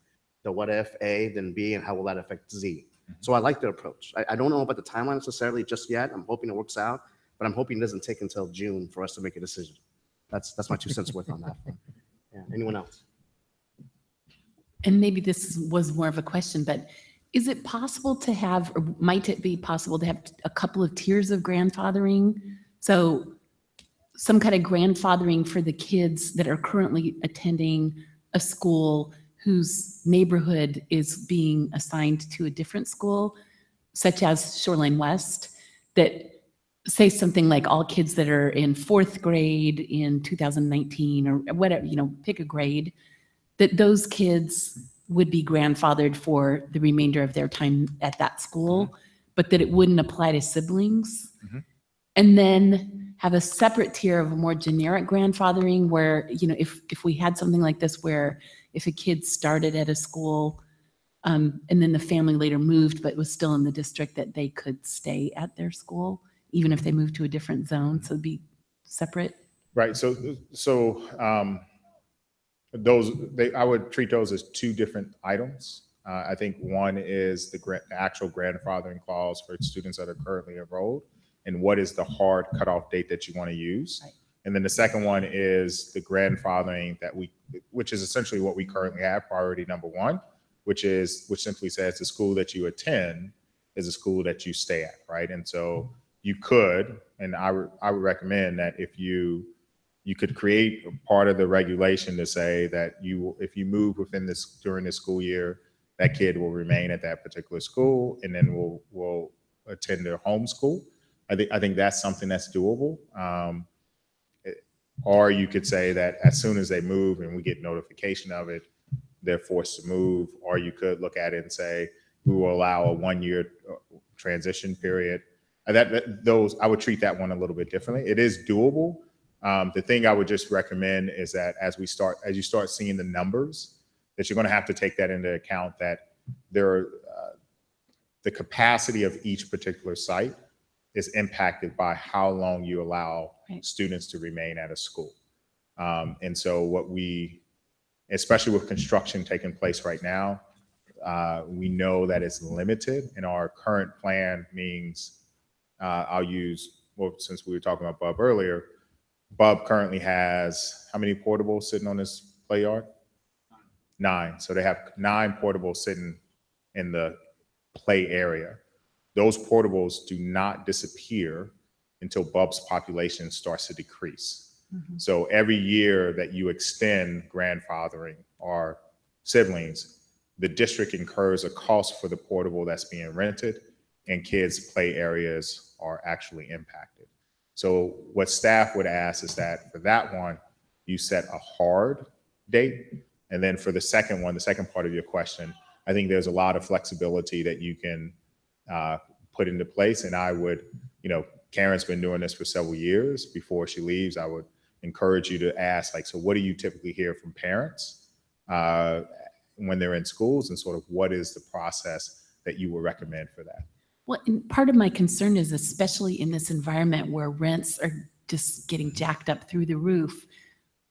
The what if A, then B, and how will that affect Z? So I like the approach. I don't know about the timeline necessarily just yet. I'm hoping it works out, but I'm hoping it doesn't take until June for us to make a decision. That's my 2 cents worth on that. Yeah. Anyone else? And maybe this was more of a question, but is it possible to have, or might it be possible to have a couple of tiers of grandfathering? So some kind of grandfathering for the kids that are currently attending a school whose neighborhood is being assigned to a different school, such as Shoreline West, that say something like all kids that are in fourth grade in 2019 or whatever, pick a grade, that those kids would be grandfathered for the remainder of their time at that school, but that it wouldn't apply to siblings. And then have a separate tier of a more generic grandfathering where, if we had something like this where if a kid started at a school and then the family later moved but was still in the district, that they could stay at their school even if they moved to a different zone, so it'd be separate. Right. So I would treat those as two different items. I think one is the actual grandfathering clause for students that are currently enrolled, and what is the hard cutoff date that you want to use. Right. And then the second one is the grandfathering which is essentially what we currently have, priority number one, which simply says the school that you attend is a school that you stay at, right? And so you could, and I would recommend that if you could create a part of the regulation to say that if you move during this school year, that kid will remain at that particular school and then will attend their home school. I think that's something that's doable. Or you could say that as soon as they move and we get notification of it, they're forced to move. Or you could look at it and say, we will allow a 1-year transition period. I would treat that one a little bit differently. It is doable. The thing I would just recommend is that as you start seeing the numbers, that you're going to have to take that into account, that the capacity of each particular site is impacted by how long you allow students to remain at a school. And so especially with construction taking place right now, we know that it's limited, and our current plan means, since we were talking about Bub earlier, Bub currently has how many portables sitting on this play yard? 9. So they have 9 portables sitting in the play area. Those portables do not disappear until Bub's population starts to decrease. So every year that you extend grandfathering or siblings, the district incurs a cost for the portable that's being rented, and kids' play areas are actually impacted. So what staff would ask is that for that one, you set a hard date. And then for the second one, the second part of your question, I think there's a lot of flexibility that you can put into place. And I would, Karen's been doing this for several years. Before she leaves, I would encourage you to ask, so what do you typically hear from parents when they're in schools, and sort of what is the process that you would recommend for that? Well, and part of my concern is, especially in this environment where rents are just getting jacked up through the roof,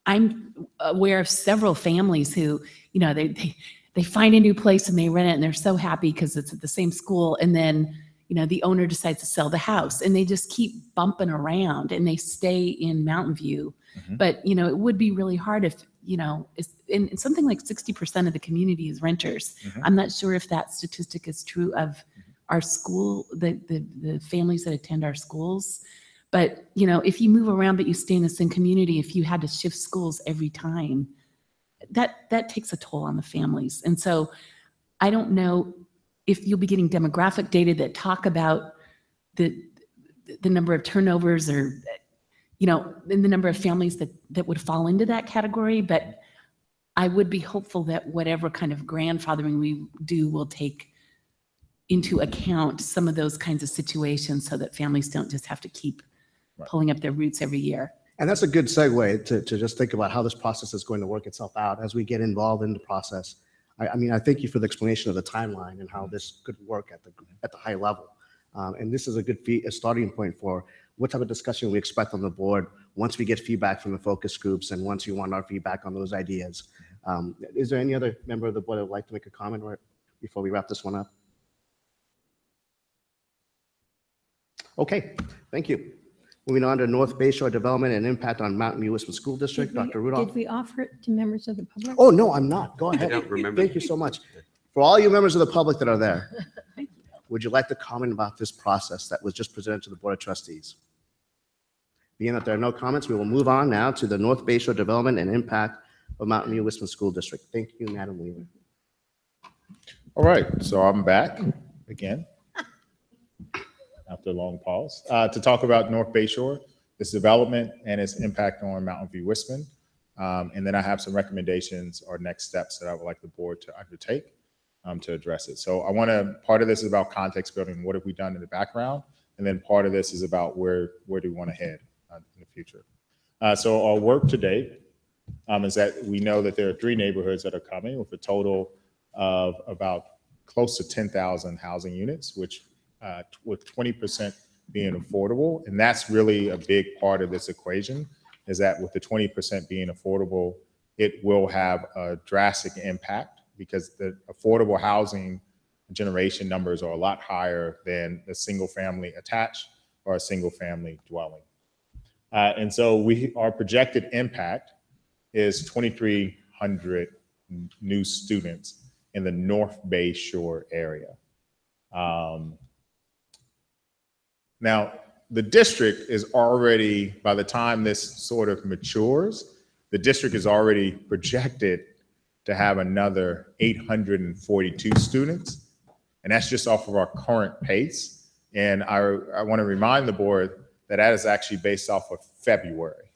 I'm aware of several families who, they find a new place and they rent it and they're so happy because it's at the same school. And then, the owner decides to sell the house and they just keep bumping around and they stay in Mountain View. But, it would be really hard if, in something like 60% of the community is renters. I'm not sure if that statistic is true of our school, the families that attend our schools. But, if you move around, but you stay in the same community, if you had to shift schools every time, that takes a toll on the families. And so I don't know if you'll be getting demographic data that talk about the number of turnovers or, in the number of families that would fall into that category. But I would be hopeful that whatever kind of grandfathering we do will take into account some of those kinds of situations so that families don't just have to keep pulling up their roots every year. And that's a good segue to just think about how this process is going to work itself out as we get involved in the process. I thank you for the explanation of the timeline and how this could work at the high level. And this is a good starting point for what type of discussion we expect on the board once we get feedback from the focus groups and once you want our feedback on those ideas. Is there any other member of the board that would like to make a comment before we wrap this one up? Okay, thank you. Moving on to North Bayshore Development and Impact on Mountain View Westwood School District, Dr. Rudolph. Did we offer it to members of the public? Oh, no, I'm not. Go ahead. don't remember. Thank you so much. For all you members of the public that are there, would you like to comment about this process that was just presented to the Board of Trustees? Being that there are no comments, we will move on now to the North Bayshore Development and Impact of Mountain View Wisdom School District. Thank you, Madam Weaver. All right, so I'm back again after a long pause to talk about North Bay Shore, its development and its impact on Mountain View Wisdom. And then I have some recommendations or next steps that I would like the board to undertake to address it. So part of this is about context building. What have we done in the background? And then part of this is about where do we want to head in the future. So our work to date is that we know that there are 3 neighborhoods that are coming with a total of about close to 10,000 housing units, which with 20% being affordable. And that's really a big part of this equation, is that with the 20% being affordable, it will have a drastic impact because the affordable housing generation numbers are a lot higher than a single family attached or a single family dwelling. And so our projected impact is 2,300 new students in the North Bay Shore area. Now, the district is already, by the time this sort of matures, the district is already projected to have another 842 students. And that's just off of our current pace. And I want to remind the board that that is actually based off of February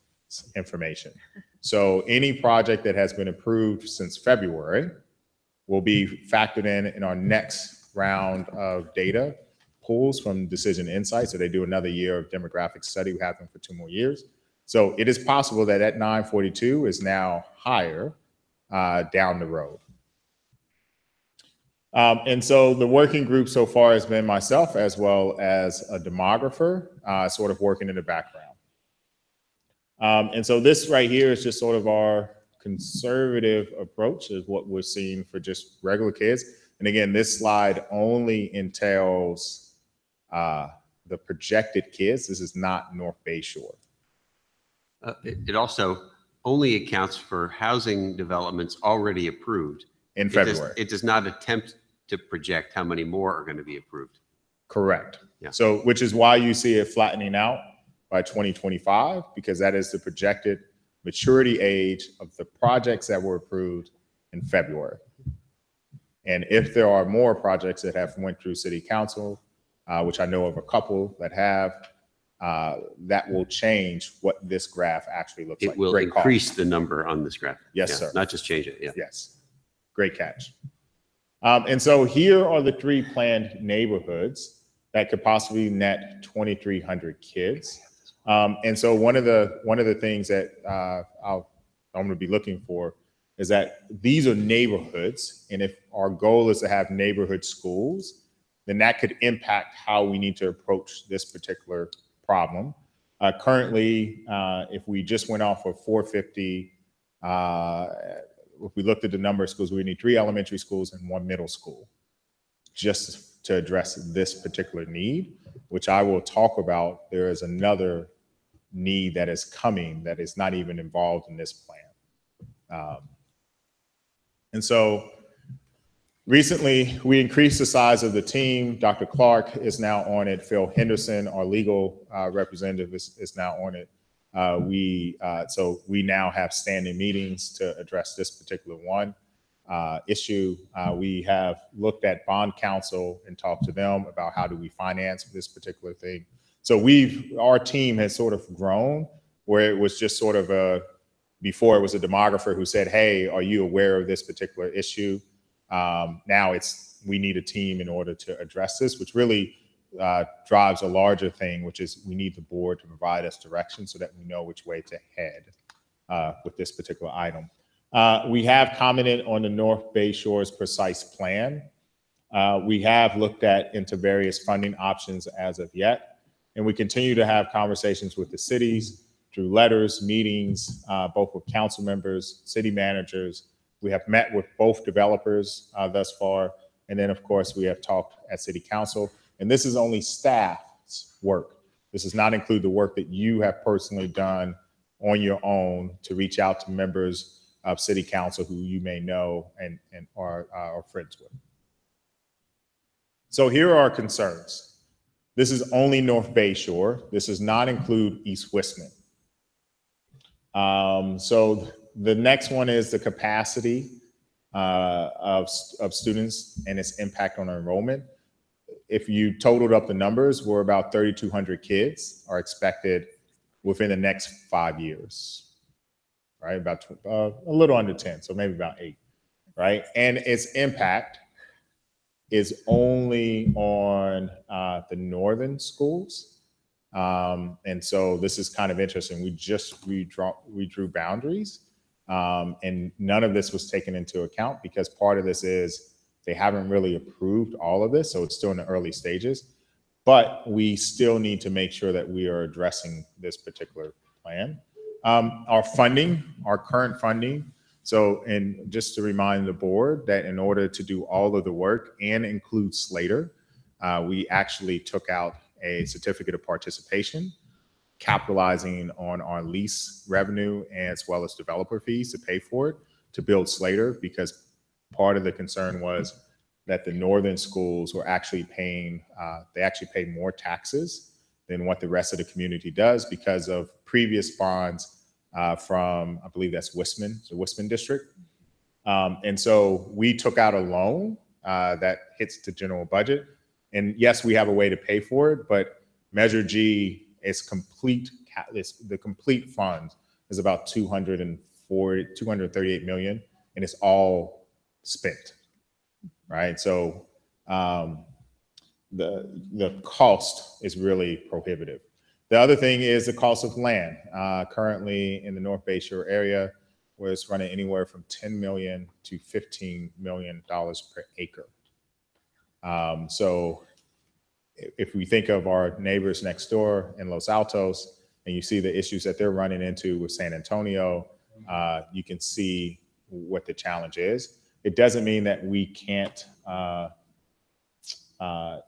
information. So any project that has been approved since February will be factored in our next round of data pulls from Decision Insights. So they do another year of demographic study. We have them for 2 more years. So it is possible that that 942 is now higher down the road. And so the working group so far has been myself as well as a demographer sort of working in the background. And so this right here is just sort of our conservative approach is what we're seeing for just regular kids. And again, this slide only entails the projected kids. This is not North Bay Shore. It also only accounts for housing developments already approved. In February. It does not attempt to project how many more are going to be approved. Correct. Yeah. So, which is why you see it flattening out by 2025, because that is the projected maturity age of the projects that were approved in February. And if there are more projects that have went through city council, which I know of a couple that have, that will change what this graph actually looks like. It will Great call. increase the number on this graph. Yes, Yeah, sir. Not just change it. Yeah. Yes. Great catch. And so here are the 3 planned neighborhoods that could possibly net 2,300 kids. And so one of the things that I'm going to be looking for is that these are neighborhoods. And if our goal is to have neighborhood schools, then that could impact how we need to approach this particular problem. Currently, if we just went off of 450, if we looked at the number of schools, we need 3 elementary schools and 1 middle school just to address this particular need, which I will talk about. There is another need that is coming that is not even involved in this plan. And so recently we increased the size of the team. Dr. Clark is now on it. Phil Henderson, our legal representative, is now on it. So we now have standing meetings to address this particular issue. We have looked at bond counsel and talked to them about how do we finance this particular thing. So our team has sort of grown where it was just sort of before it was a demographer who said, hey, are you aware of this particular issue? Now we need a team in order to address this, which really drives a larger thing, which is we need the board to provide us direction so that we know which way to head with this particular item. We have commented on the North Bay Shore's precise plan. We have looked into various funding options as of yet, and we continue to have conversations with the cities through letters, meetings, both with council members, city managers. We have met with both developers thus far, and then of course we have talked at city council. And this is only staff's work. This does not include the work that you have personally done on your own to reach out to members of city council who you may know and are friends with. So here are our concerns. This is only North Bay Shore. This does not include East Wistman. So the next one is the capacity of students and its impact on enrollment. If you totaled up the numbers, we're about 3,200 kids are expected within the next 5 years, right? About a little under 10, so maybe about 8, right? And its impact is only on the northern schools. And so this is kind of interesting. We drew boundaries, and none of this was taken into account because part of this is they haven't really approved all of this, so it's still in the early stages. But we still need to make sure that we are addressing this particular plan. Our funding, our current funding, and just to remind the board that in order to do all of the work and include Slater, we actually took out a certificate of participation, capitalizing on our lease revenue as well as developer fees to pay for it, to build Slater, because part of the concern was that the northern schools were actually paying, they actually pay more taxes than what the rest of the community does because of previous bonds from, I believe that's Wistman, the Wistman district. And so we took out a loan that hits the general budget. And yes, we have a way to pay for it, but Measure G is complete, the complete fund is about 238 million, and it's all spent, right? So the cost is really prohibitive. The other thing is the cost of land. Currently in the North Bayshore area, where it's running anywhere from $10 million to $15 million per acre. So if we think of our neighbors next door in Los Altos, and you see the issues that they're running into with San Antonio, you can see what the challenge is. It doesn't mean that we can't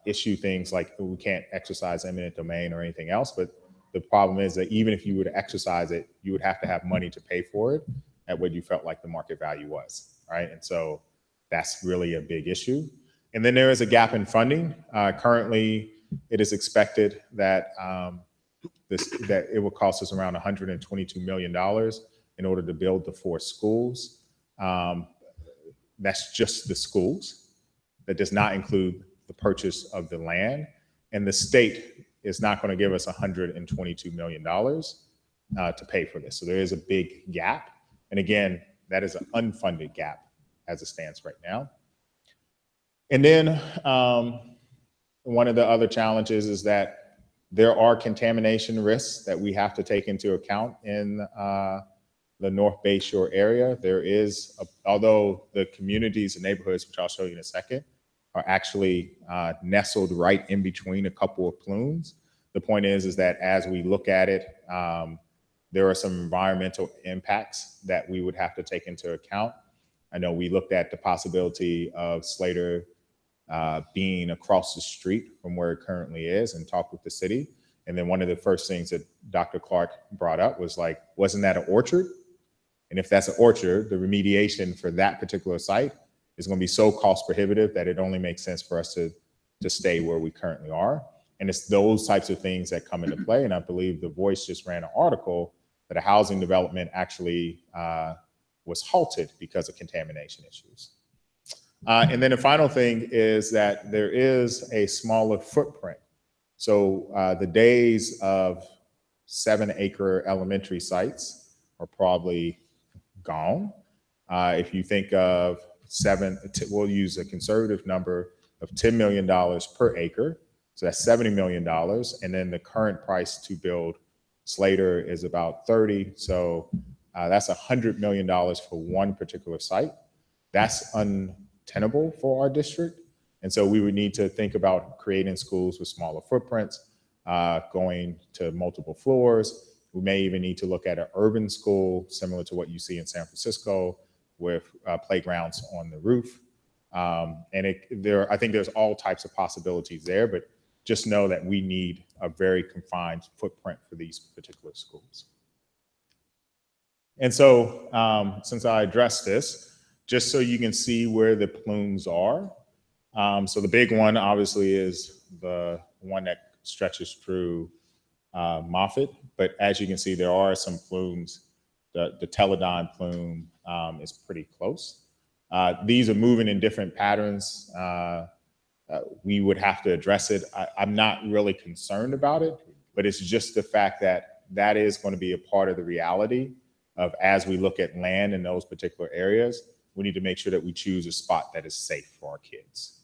issue things like we can't exercise eminent domain or anything else, but the problem is that even if you were to exercise it, you would have to have money to pay for it at what you felt like the market value was, right? And so that's really a big issue. And then there is a gap in funding. Currently, it is expected that that it will cost us around $122 million in order to build the 4 schools. That's just the schools. That does not include the purchase of the land. And the state is not going to give us $122 million to pay for this. So there is a big gap. And again, that is an unfunded gap as it stands right now. And then one of the other challenges is that there are contamination risks that we have to take into account in the North Bayshore area. There is, although the communities and neighborhoods, which I'll show you in a second, are actually nestled right in between a couple of plumes. The point is that as we look at it, there are some environmental impacts that we would have to take into account. I know we looked at the possibility of Slater being across the street from where it currently is and talked with the city. And then one of the first things that Dr. Clark brought up was like, wasn't that an orchard? And if that's an orchard, the remediation for that particular site is going to be so cost prohibitive that it only makes sense for us to stay where we currently are. And it's those types of things that come into play. And I believe The Voice just ran an article that a housing development actually was halted because of contamination issues. And then the final thing is that there is a smaller footprint. So the days of 7-acre elementary sites are probably gone. If you think of we'll use a conservative number of $10 million per acre. So that's $70 million. And then the current price to build Slater is about 30. So that's $100 million for one particular site. That's untenable for our district. And so we would need to think about creating schools with smaller footprints, going to multiple floors. We may even need to look at an urban school similar to what you see in San Francisco with playgrounds on the roof. And I think there's all types of possibilities there, but just know that we need a very confined footprint for these particular schools. And so since I addressed this, just so you can see where the plumes are. So the big one obviously is the one that stretches through Moffett, but as you can see, there are some plumes the Teledyne plume is pretty close. These are moving in different patterns. We would have to address it. I'm not really concerned about it, but it's just the fact that that is going to be a part of the reality of, as we look at land in those particular areas, we need to make sure that we choose a spot that is safe for our kids.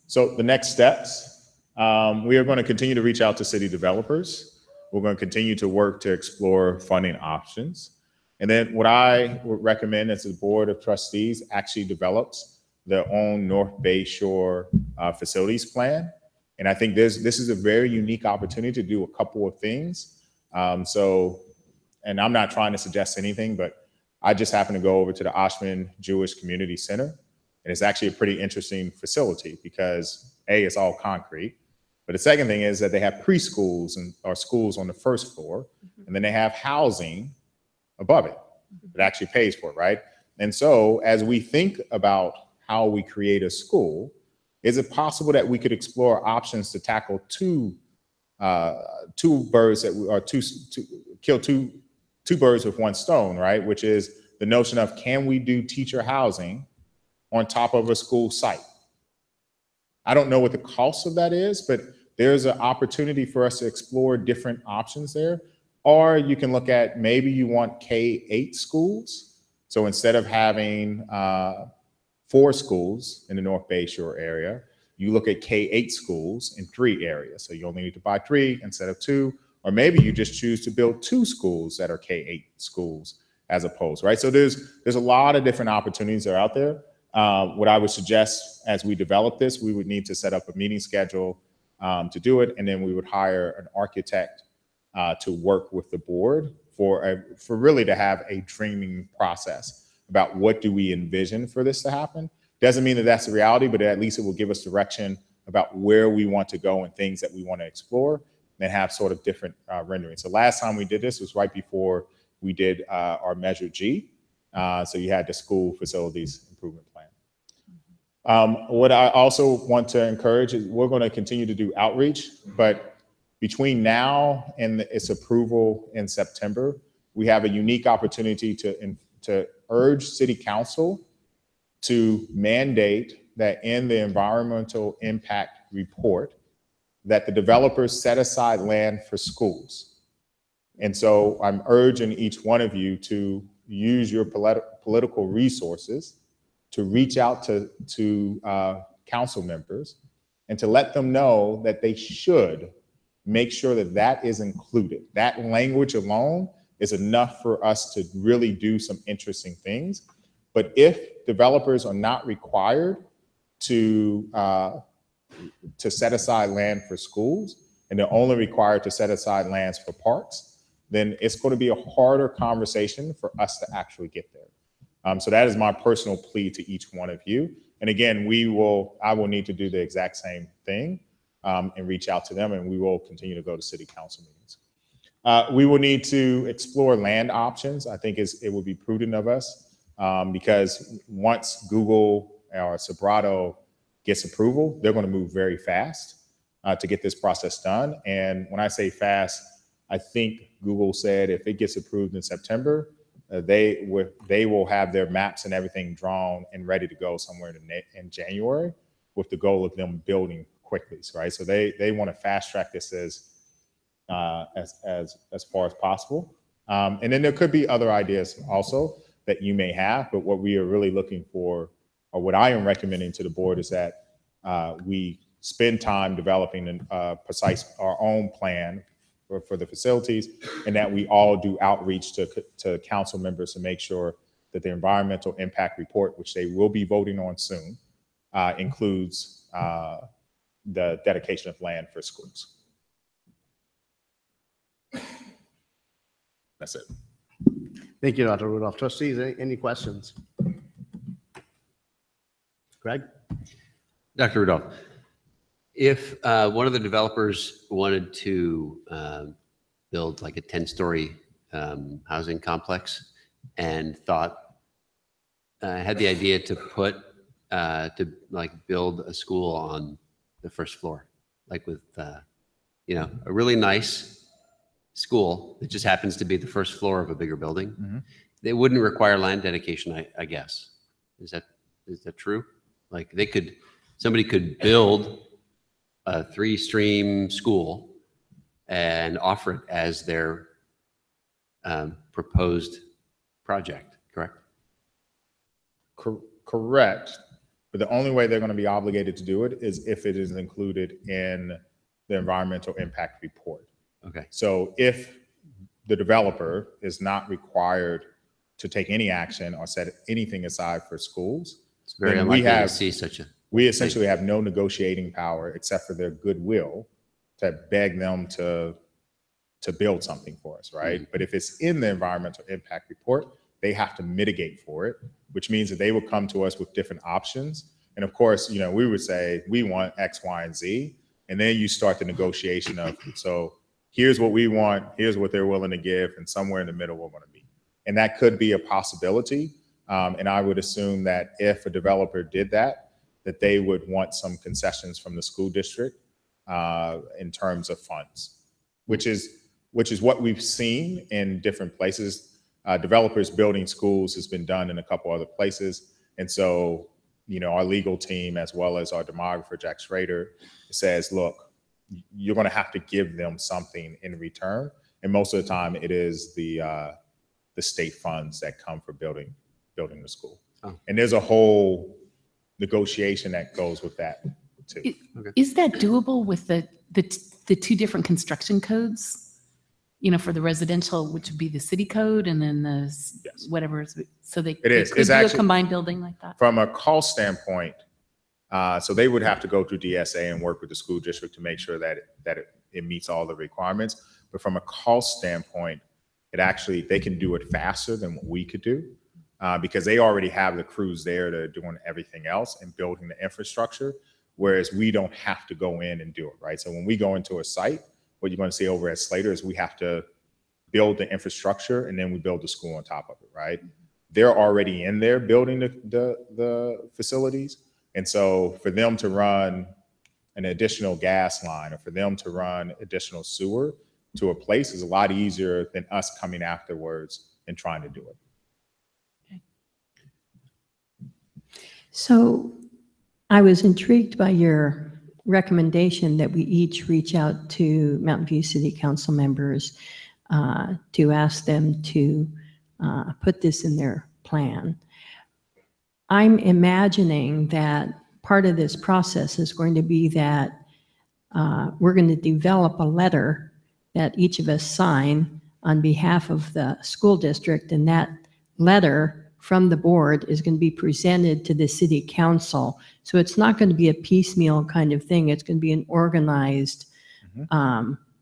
So the next steps, we are going to continue to reach out to city developers. We're going to continue to work to explore funding options. And then what I would recommend is the Board of Trustees actually develops their own North Bay Shore facilities plan. And I think this is a very unique opportunity to do a couple of things. And I'm not trying to suggest anything, but I just happened to go over to the Oshman Jewish Community Center. And it's actually a pretty interesting facility because A, it's all concrete. But the second thing is that they have preschools or schools on the first floor, and then they have housing above it that actually pays for it, right? And so as we think about how we create a school, is it possible that we could explore options to tackle two birds kill two birds with one stone, right? Which is the notion of, can we do teacher housing on top of a school site? I don't know what the cost of that is, but there's an opportunity for us to explore different options there. Or you can look at, maybe you want K-8 schools. So instead of having 4 schools in the North Bay Shore area, you look at K-8 schools in 3 areas. So you only need to buy 3 instead of 2, or maybe you just choose to build 2 schools that are K-8 schools as opposed, right? So there's a lot of different opportunities that are out there. What I would suggest as we develop this, we would need to set up a meeting schedule to do it, and then we would hire an architect to work with the board for really to have a dreaming process about what do we envision for this to happen. Doesn't mean that that's the reality, but at least it will give us direction about where we want to go and things that we want to explore, and have sort of different renderings. So last time we did this was right before we did our Measure G. So you had the school facilities improvement plan. What I also want to encourage is we're going to continue to do outreach, but between now and its approval in September, we have a unique opportunity to urge City Council to mandate that in the environmental impact report, that the developers set aside land for schools. And so I'm urging each one of you to use your political resources to reach out to council members and to let them know that they should make sure that that is included. That language alone is enough for us to really do some interesting things. But if developers are not required to set aside land for schools, and they're only required to set aside lands for parks, then it's going to be a harder conversation for us to actually get there. So that is my personal plea to each one of you. And again, I will need to do the exact same thing and reach out to them, and we will continue to go to city council meetings. We will need to explore land options. I think it would be prudent of us because once Google or Sbrato gets approval, they're going to move very fast to get this process done. And when I say fast, I think Google said if it gets approved in September, they will have their maps and everything drawn and ready to go somewhere in January, with the goal of them building quickly, right? So they want to fast track this as far as possible. And then there could be other ideas also that you may have, but what we are really looking for, or what I am recommending to the board, is that we spend time developing our own plan for the facilities, and that we all do outreach to council members to make sure that the environmental impact report, which they will be voting on soon, includes the dedication of land for schools. That's it. Thank you, Dr. Rudolph. Trustees, any questions? Greg? Dr. Rudolph, if one of the developers wanted to build like a 10-story housing complex and had the idea to build a school on the first floor, like with a really nice school that just happens to be the first floor of a bigger building, Mhm. they wouldn't require land dedication, I guess. Is that true? Like somebody could build a 3-stream school and offer it as their proposed project, correct? Correct. But the only way they're going to be obligated to do it is if it is included in the environmental impact report. Okay. So if the developer is not required to take any action or set anything aside for schools, It's very then we unlikely to have- see such a, we essentially have no negotiating power except for their goodwill to beg them to build something for us, right? But if it's in the environmental impact report, they have to mitigate for it, which means that they will come to us with different options. And of course, we would say, we want X, Y, and Z. And then you start the negotiation of, so here's what we want, here's what they're willing to give, and somewhere in the middle we're going to meet. And that could be a possibility. And I would assume that if a developer did that they would want some concessions from the school district in terms of funds, which is what we've seen in different places. Developers building schools has been done in a couple other places. And so, our legal team, as well as our demographer, Jack Schrader, says, look, you're going to have to give them something in return. And most of the time it is the state funds that come for building the school. Oh. And there's a whole negotiation that goes with that too. Is that doable with the two different construction codes? For the residential, which would be the city code, and then Yes. whatever. So they It is. could It's do a actually- combined building like that? From a cost standpoint, so they would have to go through DSA and work with the school district to make sure that it meets all the requirements. But from a cost standpoint, they can do it faster than what we could do because they already have the crews there that are doing everything else and building the infrastructure, whereas we don't have to go in and do it, right? So when we go into a site, what you're going to see over at Slater is we have to build the infrastructure and then we build the school on top of it, right? They're already in there building the facilities. And so for them to run an additional gas line or for them to run additional sewer to a place is a lot easier than us coming afterwards and trying to do it. So I was intrigued by your recommendation that we each reach out to Mountain View City Council members to ask them to put this in their plan. I'm imagining that part of this process is going to be that we're going to develop a letter that each of us sign on behalf of the school district, and that letter from the board is going to be presented to the city council. So it's not going to be a piecemeal kind of thing. It's going to be an organized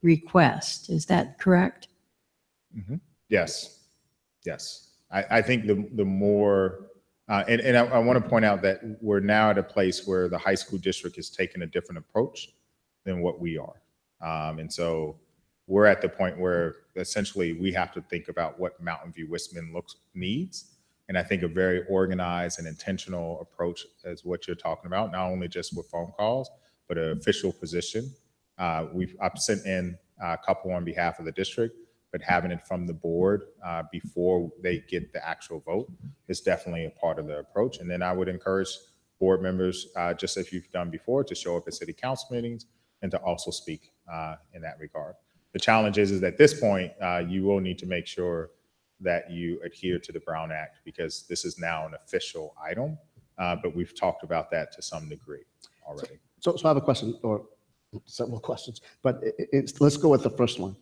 request. Is that correct? Yes. I think the more, and I want to point out that we're now at a place where the high school district has taken a different approach than what we are. And so we're at the point where essentially we have to think about what Mountain View Wistman needs. And I think a very organized and intentional approach is what you're talking about, not only just with phone calls, but an official position. I've sent in a couple on behalf of the district, but having it from the board before they get the actual vote is definitely a part of the approach. And then I would encourage board members, just as you've done before, to show up at city council meetings and to also speak in that regard. The challenge is that at this point, you will need to make sure that you adhere to the Brown Act because this is now an official item, but we've talked about that to some degree already. So I have a question or several questions, but let's go with the first one.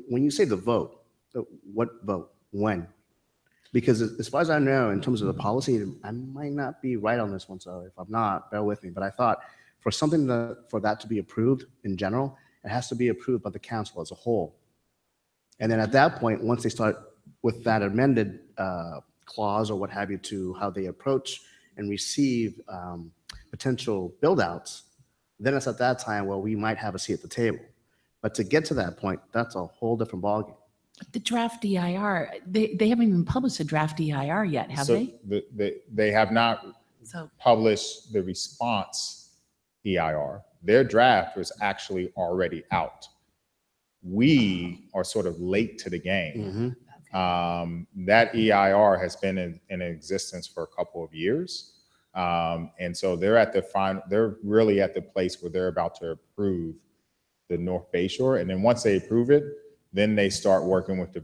When you say the vote, what vote? When? Because as far as I know, in terms of the policy, I might not be right on this one. So if I'm not, bear with me. But I thought for that to be approved in general, it has to be approved by the council as a whole. And then at that point, once they start with that amended clause or what have you to how they approach and receive potential build-outs, then it's at that time where we might have a seat at the table. But to get to that point, that's a whole different ballgame. The draft EIR, they haven't even published a draft EIR yet, have So they? they have not So published the response EIR. Their draft was actually already out. we are sort of late to the game. Mhm. That EIR has been in existence for a couple of years. And so they're really at the place where they're about to approve the North Bay Shore. And then once they approve it, then they start working with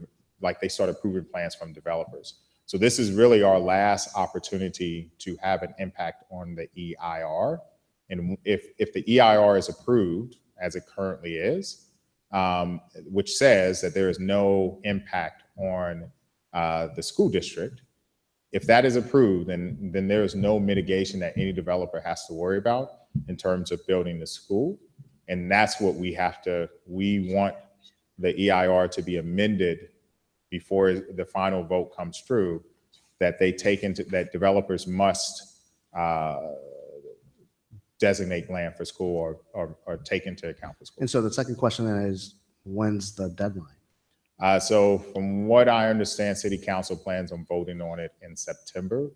they start approving plans from developers. So this is really our last opportunity to have an impact on the EIR. And if the EIR is approved, as it currently is, which says that there is no impact on the school district, if that is approved, then there is no mitigation that any developer has to worry about in terms of building the school. And that's what we want the EIR to be amended before the final vote comes through, that that developers must designate land for school or take into account for school. And so the second question then is, when's the deadline? So from what I understand, City Council plans on voting on it in September.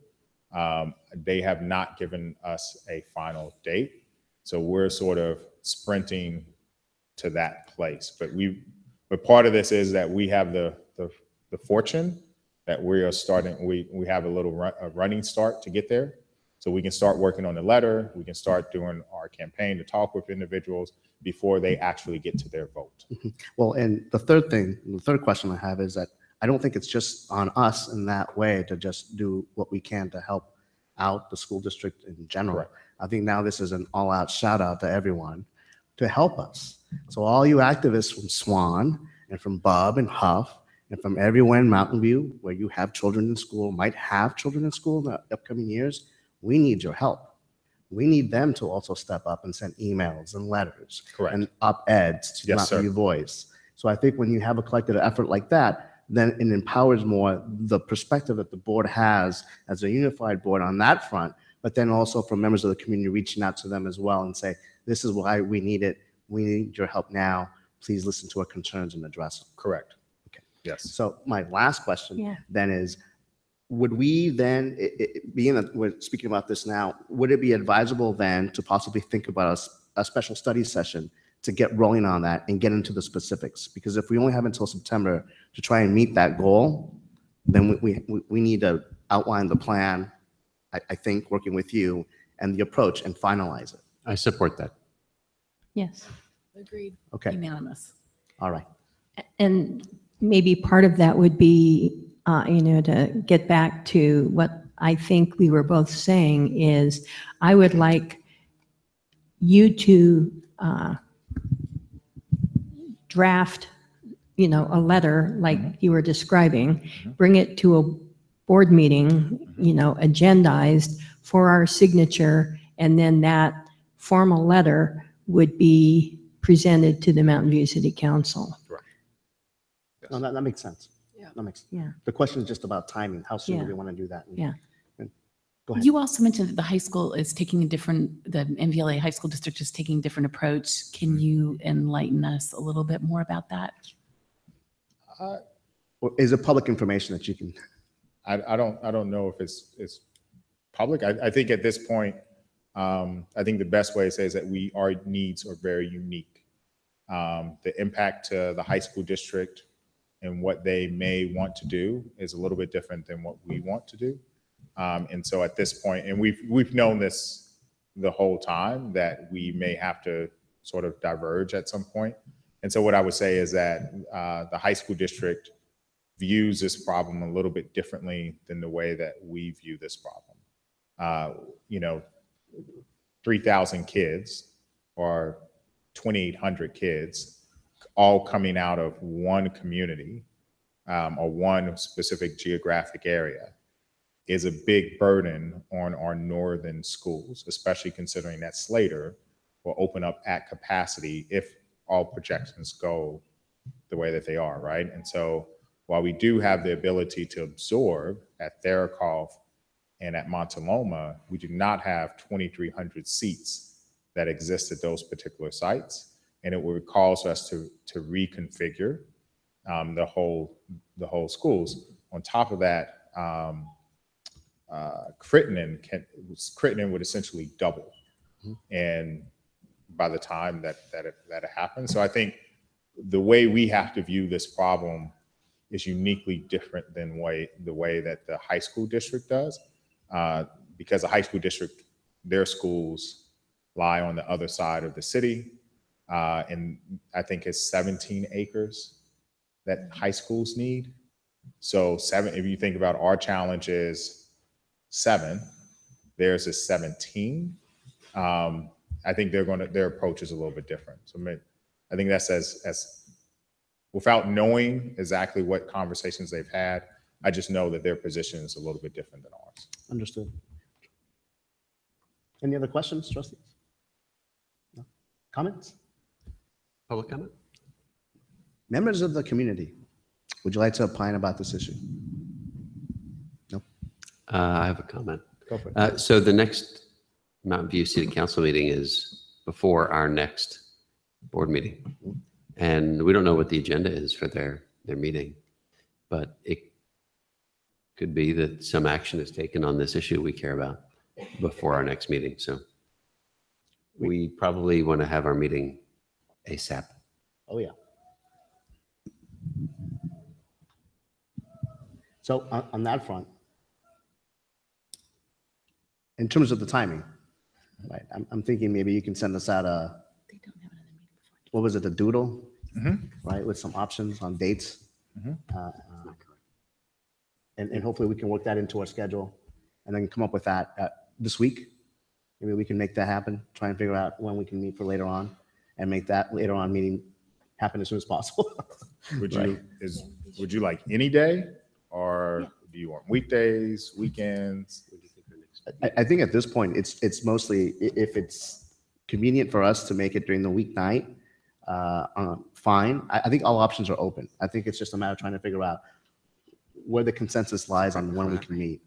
They have not given us a final date. So we're sort of sprinting to that place. But part of this is that we have the fortune that we are starting, we have a running start to get there. So we can start working on the letter. We can start doing our campaign to talk with individuals before they actually get to their vote. Well, and the third question I have is that I don't think it's just on us in that way to just do what we can to help out the school district in general. Correct. I think now this is an all-out shout out to everyone to help us. So all you activists from Swan and from Bub and Huff and from everywhere in Mountain View where you have children in school, might have children in school in the upcoming years, we need your help. We need them to also step up and send emails and letters Correct. and op-eds to Yes, Mountain sir. View Voice. So I think when you have a collective effort like that, then it empowers more the perspective that the board has as a unified board on that front, but then also from members of the community reaching out to them as well and say, this is why we need it. We need your help now. Please listen to our concerns and address them. Correct. Okay. Yes. So my last question Yeah. then is, would we then, being that we're speaking about this now, would it be advisable then to possibly think about a special study session to get rolling on that and get into the specifics? Because if we only have until September to try and meet that goal, then we need to outline the plan, I think, working with you and the approach and finalize it. I support that. Yes. Agreed. Okay, Unanimous. all right. And maybe part of that would be, to get back to what I think we were both saying is, I would like you to draft, a letter like you were describing, bring it to a board meeting, agendized for our signature, and then that formal letter would be presented to the Mountain View City Council. No, that makes sense. Yeah. That makes, Yeah. the question is just about timing. How soon do Yeah. we want to do that? Yeah. Go ahead. You also mentioned that the high school is taking the MVLA High School District is taking a different approach. Can you enlighten us a little bit more about that? Or is it public information that you can? I don't know if it's public. I think at this point, I think the best way to say is that our needs are very unique. The impact to the high school district and what they may want to do is a little bit different than what we want to do. And so at this point, and we've known this the whole time, that we may have to sort of diverge at some point. And so what I would say is that the high school district views this problem a little bit differently than the way that we view this problem. 3,000 kids or 2,800 kids all coming out of one community or one specific geographic area is a big burden on our northern schools, especially considering that Slater will open up at capacity if all projections go the way that they are, right? And so while we do have the ability to absorb at Theracov and at Montaloma, we do not have 2,300 seats that exist at those particular sites. And it would cause us to reconfigure the whole schools. On top of that, Crittenden would essentially double, and by the time that it happens, so I think the way we have to view this problem is uniquely different than the way that the high school district does. Because the high school district, their schools lie on the other side of the city. And I think it's 17 acres that high schools need. So if you think about our challenge is 7, theirs is 17. I think their approach is a little bit different. So I think that's as without knowing exactly what conversations they've had, I just know that their position is a little bit different than ours. Understood. Any other questions, trustees? No? Comments? Public comment? Members of the community, would you like to opine about this issue? No? I have a comment. Go for it. So the next Mountain View City Council meeting is before our next board meeting. And we don't know what the agenda is for their meeting, but it could be that some action is taken on this issue we care about before our next meeting. So we probably want to have our meeting ASAP. Oh, yeah. So on that front, in terms of the timing, right, I'm thinking maybe you can send us out They don't have another meeting before. what was it, a doodle, Mhm. right, with some options on dates. Mhm. And hopefully we can work that into our schedule and then come up with that this week. Maybe we can make that happen, try and figure out when we can meet for later on and make that later on meeting happen as soon as possible. Would Right. you like any day, or do you want weekdays, weekends? I think at this point, it's mostly if it's convenient for us to make it during the weeknight, fine. I think all options are open. I think it's just a matter of trying to figure out where the consensus lies on when we can meet,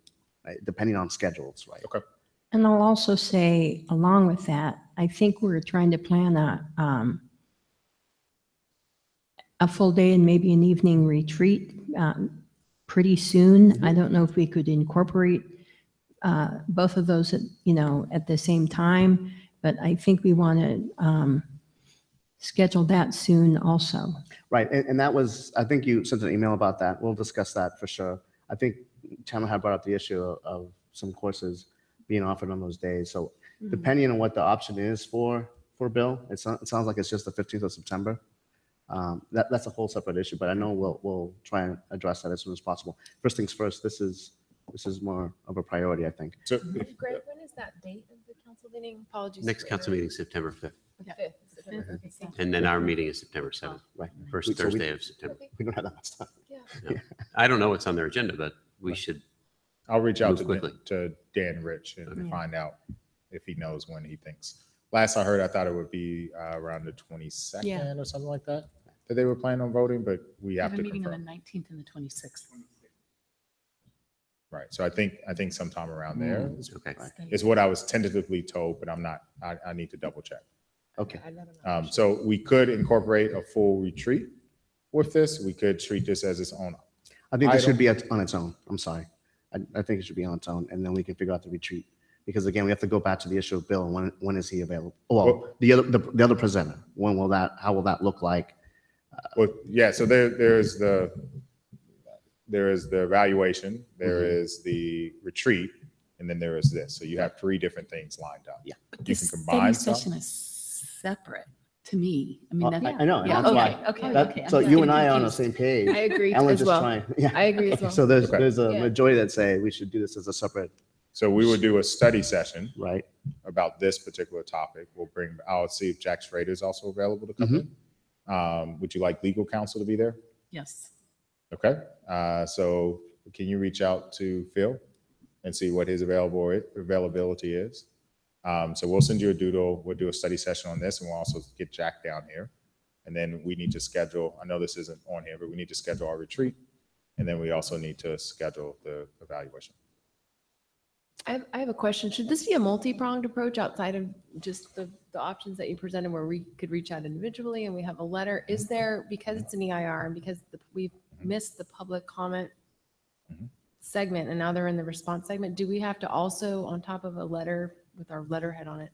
right? Depending on schedules, right? Okay. And I'll also say, along with that, I think we're trying to plan a full day and maybe an evening retreat pretty soon. I don't know if we could incorporate both of those at the same time, but I think we want to schedule that soon also. Right, and that was, I think you sent an email about that. We'll discuss that for sure. I think Chandler had brought up the issue of some courses being offered on those days. So depending on what the option is for Bill, it sounds like it's just the 15th of September. That's a whole separate issue, but I know we'll try and address that as soon as possible. First things first, this is more of a priority, I think. So Greg, when is that date of the council meeting? Apologies. Next for council meeting is September 5th. The 5th. September. Okay, thank you. And then our meeting is September 7th, Right. first So we- Thursday of September. We don't have that much time. Yeah. No. I don't know what's on their agenda, but we should. I'll reach out Move quickly. to Dan Rich and Okay. find out if he knows when he thinks. Last I heard, I thought it would be around the 22nd Yeah. or something like that they were planning on voting, but we We have have a to meeting on the confirm. 19th and the 26th. Right. So I think sometime around there Okay. is what I was tentatively told, but I'm not. I need to double check. Okay. I'd rather not. So we could incorporate a full retreat with this. We could treat this as its own. I think this should Item. be on its own. I'm sorry. I think it should be on its own, and then we can figure out the retreat. Because again, we have to go back to the issue of Bill. When is he available? Well, the other presenter. How will that look like? Well, yeah. So there is the evaluation, there is the retreat, and then there is this. So you have 3 different things lined up. Yeah. But You this can combine study some. session is separate to me. I mean, that's. I know, and Yeah, that's okay, why. okay, that- okay. So I'm you and getting I are on the confused. same page. I agree Ellen's as just well. trying. Yeah. I agree as well. So there's Okay. there's a Yeah. majority that say we should do this as a separate, So we would do a study session right? about this particular topic. I'll see if Jack Schrader is also available to come in. Would you like legal counsel to be there? Yes. Okay. So can you reach out to Phil and see what his availability is? So we'll send you a doodle. We'll do a study session on this, and we'll also get Jack down here. And then we need to schedule, I know this isn't on here, but we need to schedule our retreat. And then we also need to schedule the evaluation. I have a question. Should this be a multi-pronged approach outside of just the options that you presented where we could reach out individually and we have a letter? Is there, because it's an EIR and because we've missed the public comment segment and now they're in the response segment, do we have to also, on top of a letter with our letterhead on it,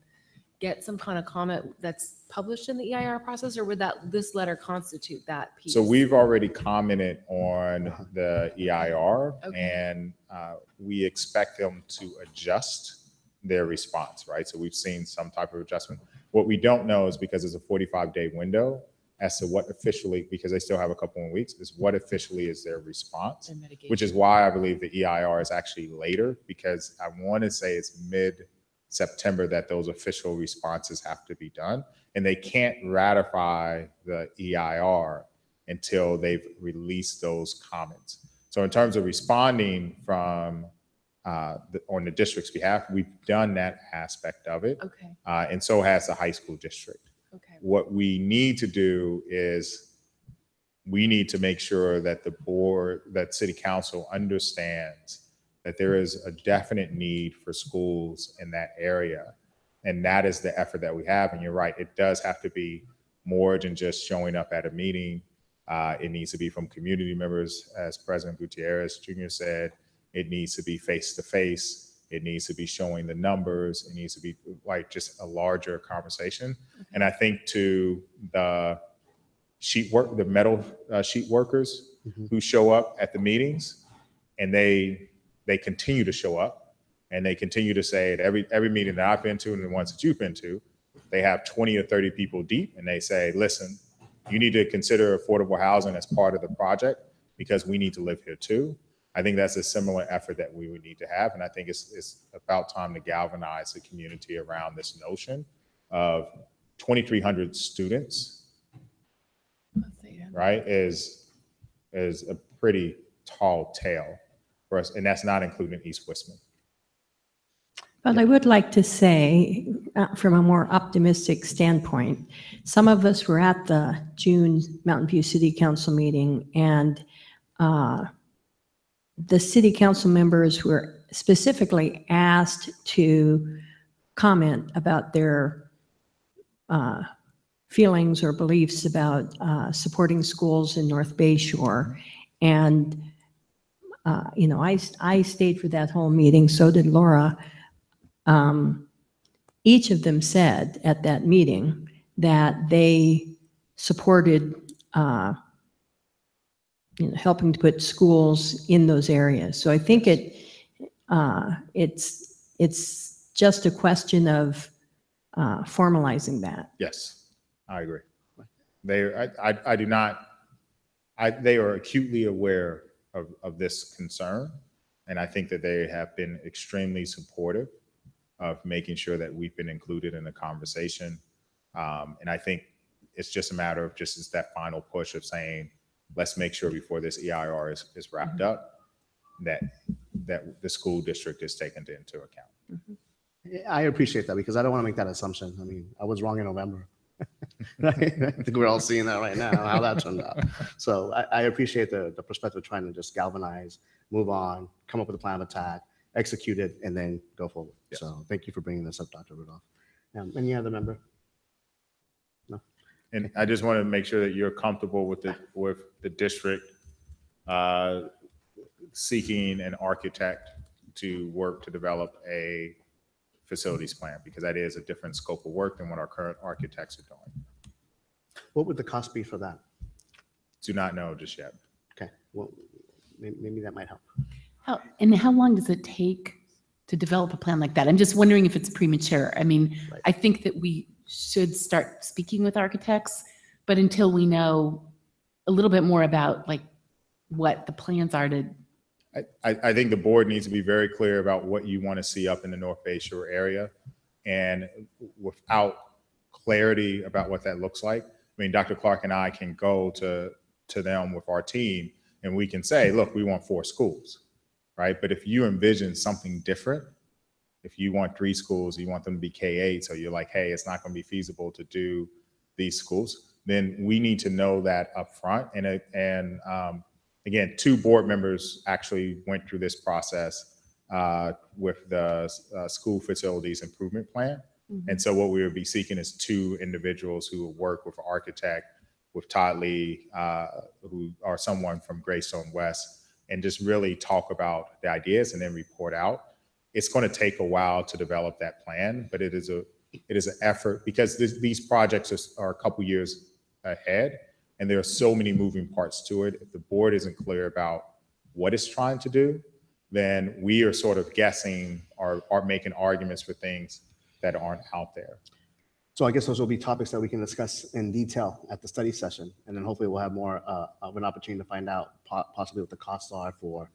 get some kind of comment that's published in the EIR process, or would this letter constitute that piece? So we've already commented on the EIR, Okay. and we expect them to adjust their response, right? So we've seen some type of adjustment. What we don't know is, because it's a 45-day window, as to what officially, because they still have a couple of weeks, is what officially is their response, Their mitigation. which is why I believe the EIR is actually later, because I want to say it's mid-September that those official responses have to be done. And they can't ratify the EIR until they've released those comments. So in terms of responding from on the district's behalf, we've done that aspect of it. Okay, And so has the high school district. okay. What we need to do is we need to make sure that the board, that city council understands that there is a definite need for schools in that area. And that is the effort that we have. And you're right, it does have to be more than just showing up at a meeting. It needs to be from community members, as President Gutierrez Jr. said. It needs to be face-to-face. It needs to be showing the numbers. It needs to be like just a larger conversation. Okay. And I think to the the metal sheet workers who show up at the meetings, and they continue to show up, and they continue to say at every meeting that I've been to and the ones that you've been to, they have 20 or 30 people deep, and they say, listen, you need to consider affordable housing as part of the project because we need to live here too. I think that's a similar effort that we would need to have. And I think it's about time to galvanize the community around this notion of 2,300 students, right, is a pretty tall tale for us. And that's not including East Westman. But I would like to say, from a more optimistic standpoint, some of us were at the June Mountain View City Council meeting, and the city council members were specifically asked to comment about their feelings or beliefs about supporting schools in North Bay Shore. And, you know, I stayed for that whole meeting, so did Laura. Each of them said at that meeting that they supported you know, helping to put schools in those areas. So I think it's just a question of formalizing that. Yes, I agree. They are acutely aware of this concern. And I think that they have been extremely supportive of making sure that we've been included in the conversation. And I think it's just a matter of just that final push of saying, let's make sure before this EIR is wrapped up that the school district is taken into account. I appreciate that because I don't want to make that assumption. I mean, I was wrong in November. Right? I think we're all seeing that right now, how that turned out. So I appreciate the perspective, trying to just galvanize, move on, come up with a plan of attack, execute it, and then go forward. Yes. So thank you for bringing this up, Dr. Rudolph. Any other member? No? And I just want to make sure that you're comfortable with the district seeking an architect to work to develop a facilities plan, because that is a different scope of work than what our current architects are doing. What would the cost be for that? Do not know just yet. Okay, well, maybe that might help. How long does it take to develop a plan like that? I'm just wondering if it's premature. I mean, Right. I think that we should start speaking with architects, but until we know a little bit more about like what the plans are to. I think the board needs to be very clear about what you want to see up in the North Bay Shore area. And without clarity about what that looks like, I mean, Dr. Clark and I can go to them with our team and we can say, look, we want 4 schools, right? But if you envision something different, if you want 3 schools, you want them to be K-8, so you're like, hey, it's not going to be feasible to do these schools, then we need to know that up front. And again, 2 board members actually went through this process with the school facilities improvement plan. Mhm. And so what we would be seeking is 2 individuals who will work with an architect, with Todd Lee, who are someone from Greystone West, and just really talk about the ideas and then report out. It's going to take a while to develop that plan, but it is It is an effort because these projects are a couple years ahead, and there are so many moving parts to it. If the board isn't clear about what it's trying to do, then we are sort of guessing or making arguments for things that aren't out there. So I guess those will be topics that we can discuss in detail at the study session. And then hopefully we'll have more of an opportunity to find out possibly what the costs are for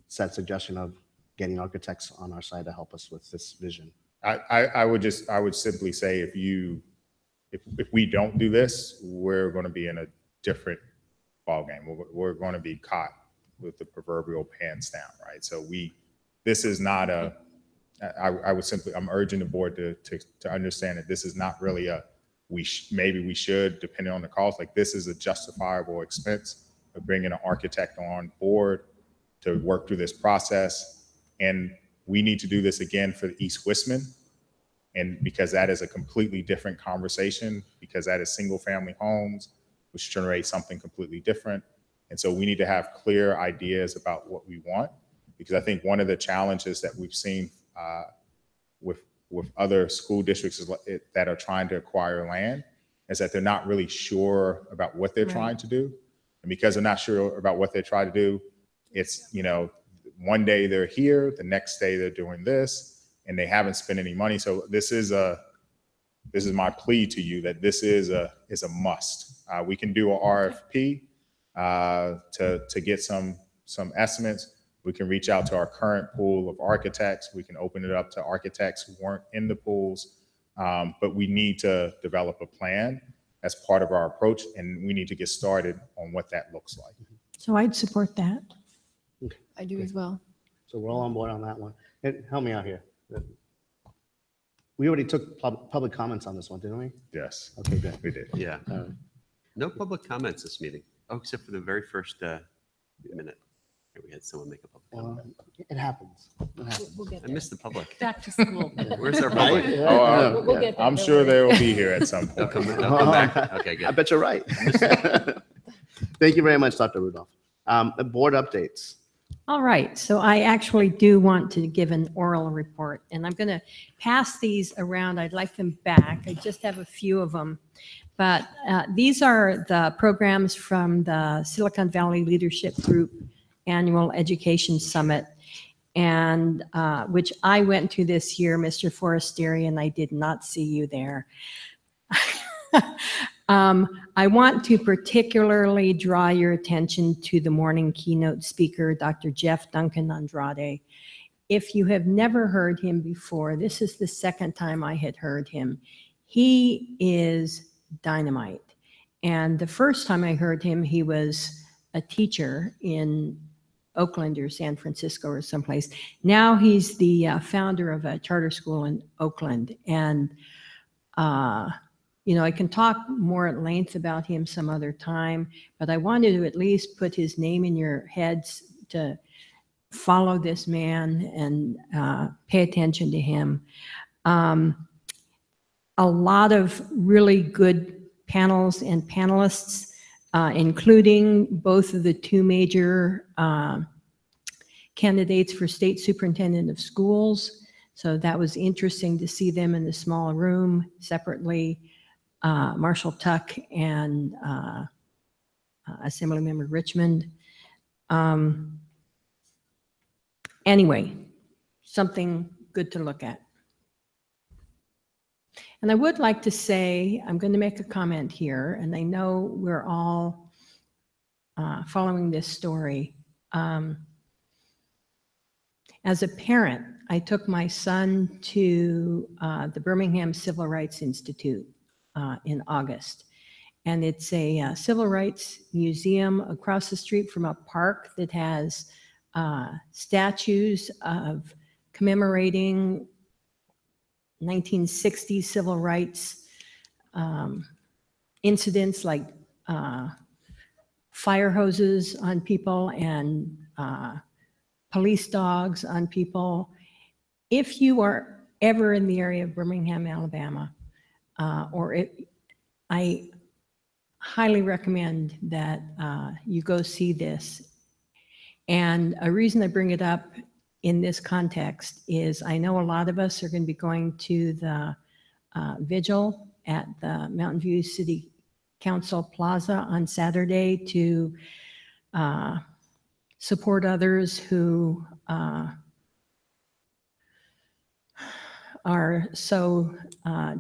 said suggestion of getting architects on our side to help us with this vision. I would simply say if we don't do this, we're going to be in a different ballgame. We're going to be caught with the proverbial pants down, right? So this is not I'm urging the board to understand that this is not really maybe we should, depending on the cost. Like, this is a justifiable expense of bringing an architect on board to work through this process. And we need to do this again for the East Westman. And because that is a completely different conversation, because that is single family homes, which generate something completely different. And so we need to have clear ideas about what we want, because I think one of the challenges that we've seen with other school districts that are trying to acquire land is that they're not really sure about what they're trying to do. And because they're not sure about what they're trying to do, it's, one day they're here, the next day they're doing this, and they haven't spent any money. So this is my plea to you, that this is a must. We can do a RFP to get some estimates. We can reach out to our current pool of architects. We can open it up to architects who weren't in the pools, but we need to develop a plan as part of our approach, and we need to get started on what that looks like. So I'd support that. Okay. I do as well. So we're all on board on that one. And help me out here. We already took public comments on this one, didn't we? Yes. Okay, good. We did. Yeah. No public comments this meeting. Oh, except for the very first minute. We had someone make a public comment. It happens. We'll get I there. missed the public. Back to school. Where's our public? We'll get there, I'm don't sure worry. they will be here at some They'll point. come back. Okay, I good. bet you're right. Thank you very much, Dr. Rudolph. Board updates. All right, so I actually do want to give an oral report, and I'm going to pass these around. I'd like them back. I just have a few of them. But these are the programs from the Silicon Valley Leadership Group Annual Education Summit, and which I went to this year, Mr. Forestieri, and I did not see you there. I want to particularly draw your attention to the morning keynote speaker, Dr. Jeff Duncan Andrade. If you have never heard him before, this is the second time I had heard him. He is dynamite. And the first time I heard him, he was a teacher in Oakland or San Francisco or someplace. Now he's the founder of a charter school in Oakland. And I can talk more at length about him some other time, but I wanted to at least put his name in your heads to follow this man and pay attention to him. A lot of really good panels and panelists, including both of the two major candidates for state superintendent of schools. So that was interesting to see them in the small room separately. Marshall Tuck and Assemblymember Richmond. Anyway, something good to look at. And I would like to say, I'm going to make a comment here, and I know we're all following this story. As a parent, I took my son to the Birmingham Civil Rights Institute in August. And it's a civil rights museum across the street from a park that has statues of commemorating 1960s civil rights incidents like fire hoses on people and police dogs on people. If you are ever in the area of Birmingham, Alabama, I highly recommend that you go see this. And a reason I bring it up in this context is I know a lot of us are going to be going to the vigil at the Mountain View City Council Plaza on Saturday to support others who are so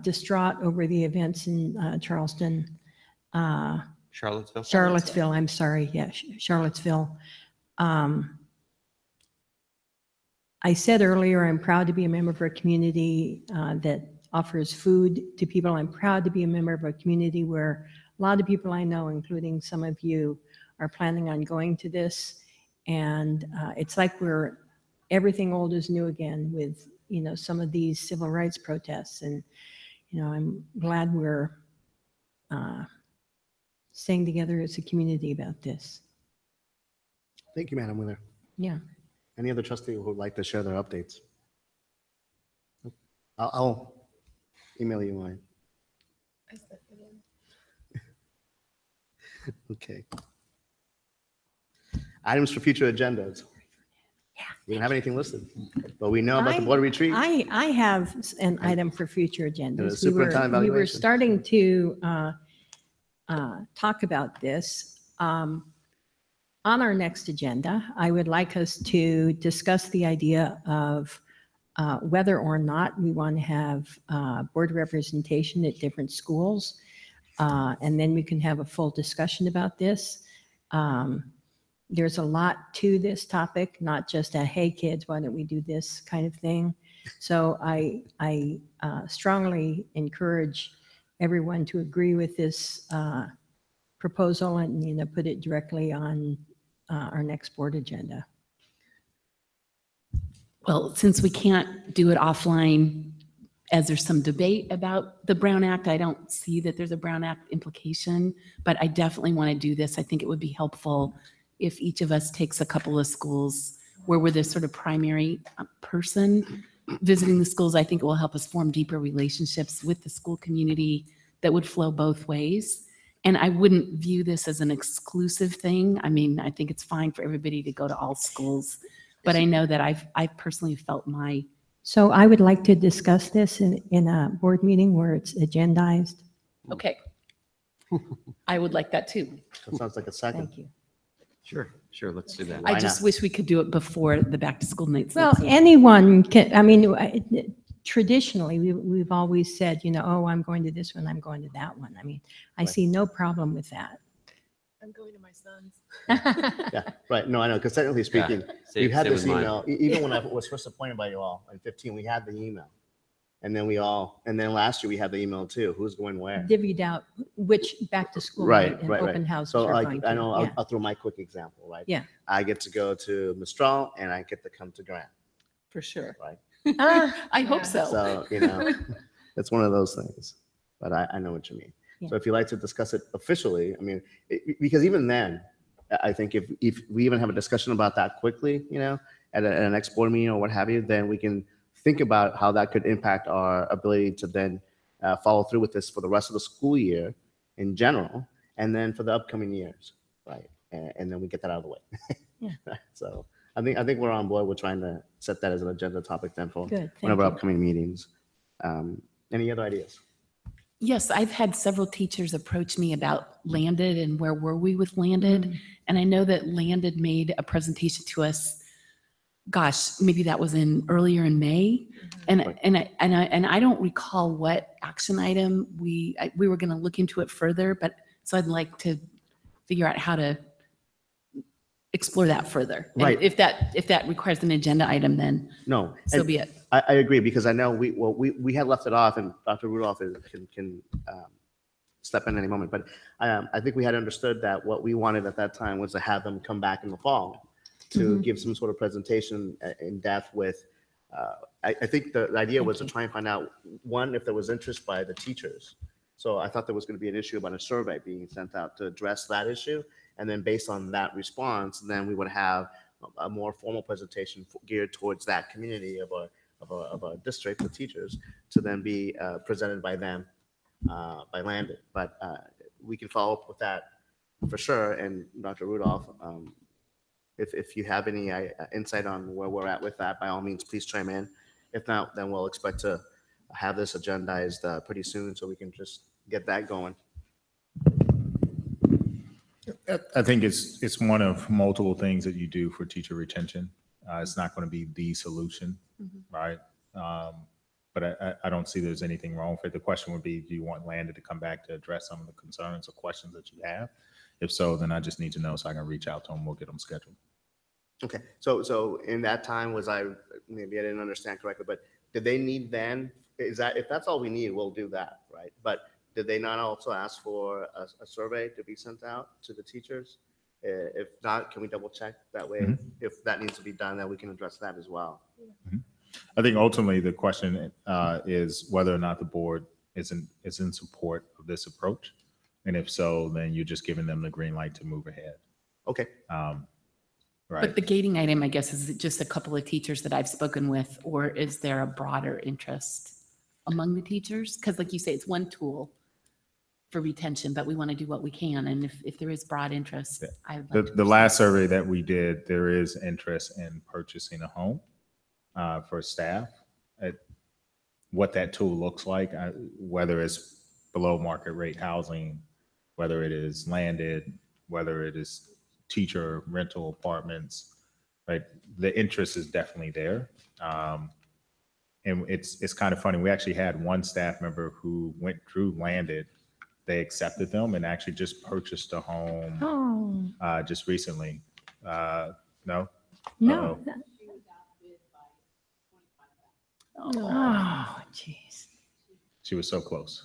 distraught over the events in Charleston, Charlottesville, I'm sorry, yeah, Charlottesville. I said earlier, I'm proud to be a member of a community that offers food to people. I'm proud to be a member of a community where a lot of people I know, including some of you, are planning on going to this. And it's like everything old is new again with, some of these civil rights protests. And, I'm glad we're staying together as a community about this. Thank you, Madam Wheeler. Yeah. Any other trustee who would like to share their updates? I'll email you mine. Okay. Items for future agendas. We don't have anything listed, but we know about the board retreat. I have an item for future agendas. superintendent We were evaluation. starting to talk about this. On our next agenda, I would like us to discuss the idea of whether or not we want to have board representation at different schools. And then we can have a full discussion about this. There's a lot to this topic, not just a, hey kids, why don't we do this kind of thing. So I strongly encourage everyone to agree with this proposal and, put it directly on our next board agenda. Well, since we can't do it offline, as there's some debate about the Brown Act, I don't see that there's a Brown Act implication, but I definitely want to do this. I think it would be helpful if each of us takes a couple of schools where we're the sort of primary person visiting the schools. I think it will help us form deeper relationships with the school community that would flow both ways. And I wouldn't view this as an exclusive thing. I mean, I think it's fine for everybody to go to all schools, but I know that I've personally felt So I would like to discuss this in a board meeting where it's agendized. okay. I would like that too. That sounds like a second. Thank you. Sure, let's do that. Why I just not? wish we could do it before the back to school nights. Well, next week. anyone can, traditionally, we've always said, oh, I'm going to this one, I'm going to that one. I mean, I Right. see no problem with that. I'm going to my son's. Yeah, right. No, I know, because technically speaking, we've had this email, even when I was first appointed by you all in 15, we had the email. And then last year we had the email too, who's going where. Divvied out which back to school Right, night and right, open right. houses So are like, going I to. know, Yeah. I'll throw my quick example, right? Yeah. I get to go to Mistral and I get to come to Grant, For sure. right? I hope Yeah. so. So, it's one of those things, but I know what you mean. Yeah. So if you'd like to discuss it officially, because even then, I think if we even have a discussion about that quickly, at an next board meeting or what have you, then we can think about how that could impact our ability to then follow through with this for the rest of the school year in general, and then for the upcoming years, right? And then we get that out of the way. Yeah. So I think we're on board. We're trying to set that as an agenda topic then for Good, one of thank our you. upcoming meetings. Any other ideas? Yes, I've had several teachers approach me about Landed and where were we with Landed. Mm. And I know that Landed made a presentation to us, gosh, maybe that was earlier in May. Right. And I don't recall what action item we were going to look into it further, but so I'd like to figure out how to explore that further. And Right. if that requires an agenda item, then No. so and be it. I agree, because I know we had left it off, and Dr. Rudolph can step in any moment, but I think we had understood that what we wanted at that time was to have them come back in the fall to give some sort of presentation in depth with, I think the idea was to try and find out, one, if there was interest by the teachers. So I thought there was going to be an issue about a survey being sent out to address that issue. And then based on that response, then we would have a more formal presentation geared towards that community of a district of teachers to then be presented by them, by Landed. But we can follow up with that for sure. And Dr. Rudolph, if you have any insight on where we're at with that, by all means, please chime in. If not, then we'll expect to have this agendized pretty soon so we can just get that going. I think it's one of multiple things that you do for teacher retention. It's not going to be the solution, right? But I don't see there's anything wrong with it. The question would be, do you want Landon to come back to address some of the concerns or questions that you have? If so, then I just need to know so I can reach out to him. We'll get them scheduled. Okay, so in that time, maybe I didn't understand correctly, but did they need then, if that's all we need, we'll do that, right? But did they not also ask for a survey to be sent out to the teachers? If not, can we double check that way? If that needs to be done, then we can address that as well. I think ultimately the question is whether or not the board is in support of this approach. And if so, then you're just giving them the green light to move ahead. Okay. Right. But the gating item, I guess, is it just a couple of teachers that I've spoken with, or is there a broader interest among the teachers? Because like you say, it's one tool for retention, but we want to do what we can. And if there is broad interest, I'd like The last survey that we did, there is interest in purchasing a home for staff. What that tool looks like, whether it's below market rate housing, whether it is landed, whether it is teacher rental apartments, right? The interest is definitely there. And it's kind of funny. We actually had one staff member who went through landed. They accepted them and actually just purchased a home just recently. No? No. Uh-oh. Oh, jeez. She was so close.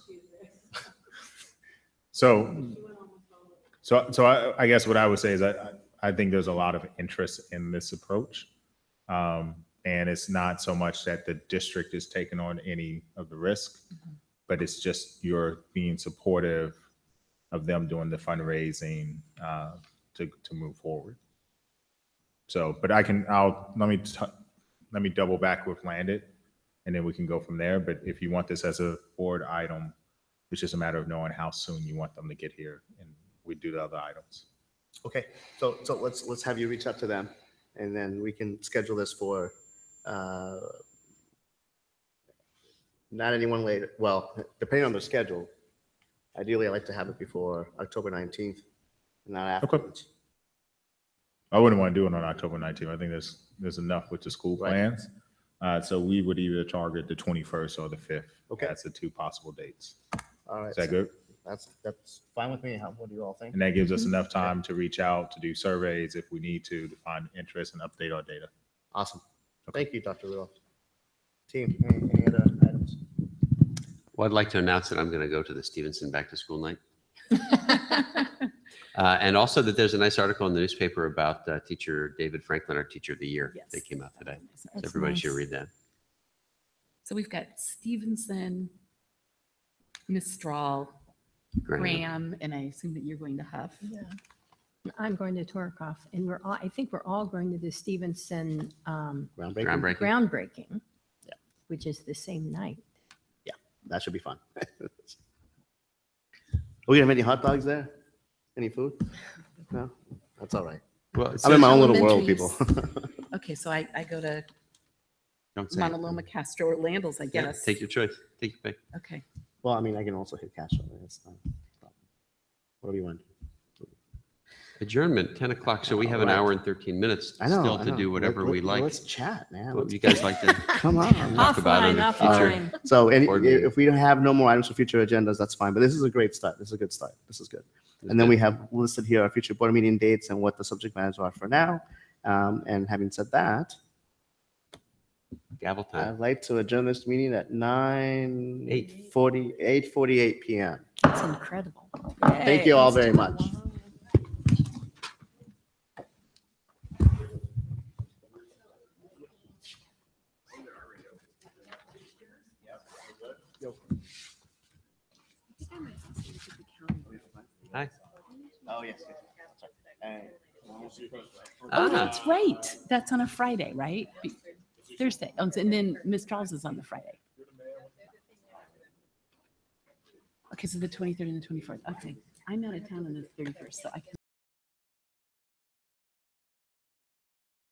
So I guess what I would say is I think there's a lot of interest in this approach. And it's not so much that the district is taking on any of the risk, but it's just you're being supportive of them doing the fundraising to move forward. So, but let me double back with Landed, and then we can go from there. But if you want this as a board item, it's just a matter of knowing how soon you want them to get here, and we do the other items. Okay, so let's have you reach out to them, and then we can schedule this for not anyone later. Well, depending on their schedule, ideally I like to have it before October 19th, not afterwards. I wouldn't want to do it on October 19th. I think there's enough with the school Right. plans. So we would either target the 21st or the 5th. Okay. That's the two possible dates. All right. Is that good? That's fine with me. What do you all think? And that gives us enough time to reach out, to do surveys if we need to find interest and update our data. Awesome. Thank you, Dr. Rudolph. Team, any other items? Well, I'd like to announce that I'm going to go to the Stevenson Back to School Night. And also that there's a nice article in the newspaper about teacher David Franklin, our Teacher of the Year. Yes. They came out today. So That's everybody should nice. read that. So we've got Stevenson, Mistral, Graham. Graham, and I assume that you're going to Huff. I'm going to Torkoff, and I think we're all going to the Stevenson Groundbreaking? Groundbreaking. groundbreaking, Yeah. which is the same night. That should be fun. We have any hot dogs there? Any food? No? That's all right. Well, it I'm in my says- own little world, people. Elementaries. Okay, so I go to Don't say it. Montaloma, Castro, or Landals, I Yeah, guess. take your choice. Take your pick. Okay. Well, I mean, I can also hit cash on it. It's not a problem. What do you want? Adjournment, 10 o'clock. So we have an All right. hour and 13 minutes I know. still I to know. do whatever we like. Let's chat, man. What would you guys like to Come on. talk about in the future? offline. So Board meeting. if we don't have no more items for future agendas, that's fine. But this is a great start. This is a good start. This is good. And then we have listed here our future board meeting dates and what the subject matters are for now. And having said that, Gavel time. I'd like to adjourn this meeting at 8:48 p.m. It's incredible. Thank you all very much. Hi. Oh, yes. Oh, that's right. That's on a Friday, right? Thursday. Oh, and then Miss Charles is on the Friday. Okay, so the 23rd and the 24th. Okay. I'm out of town on the 31st, so I can.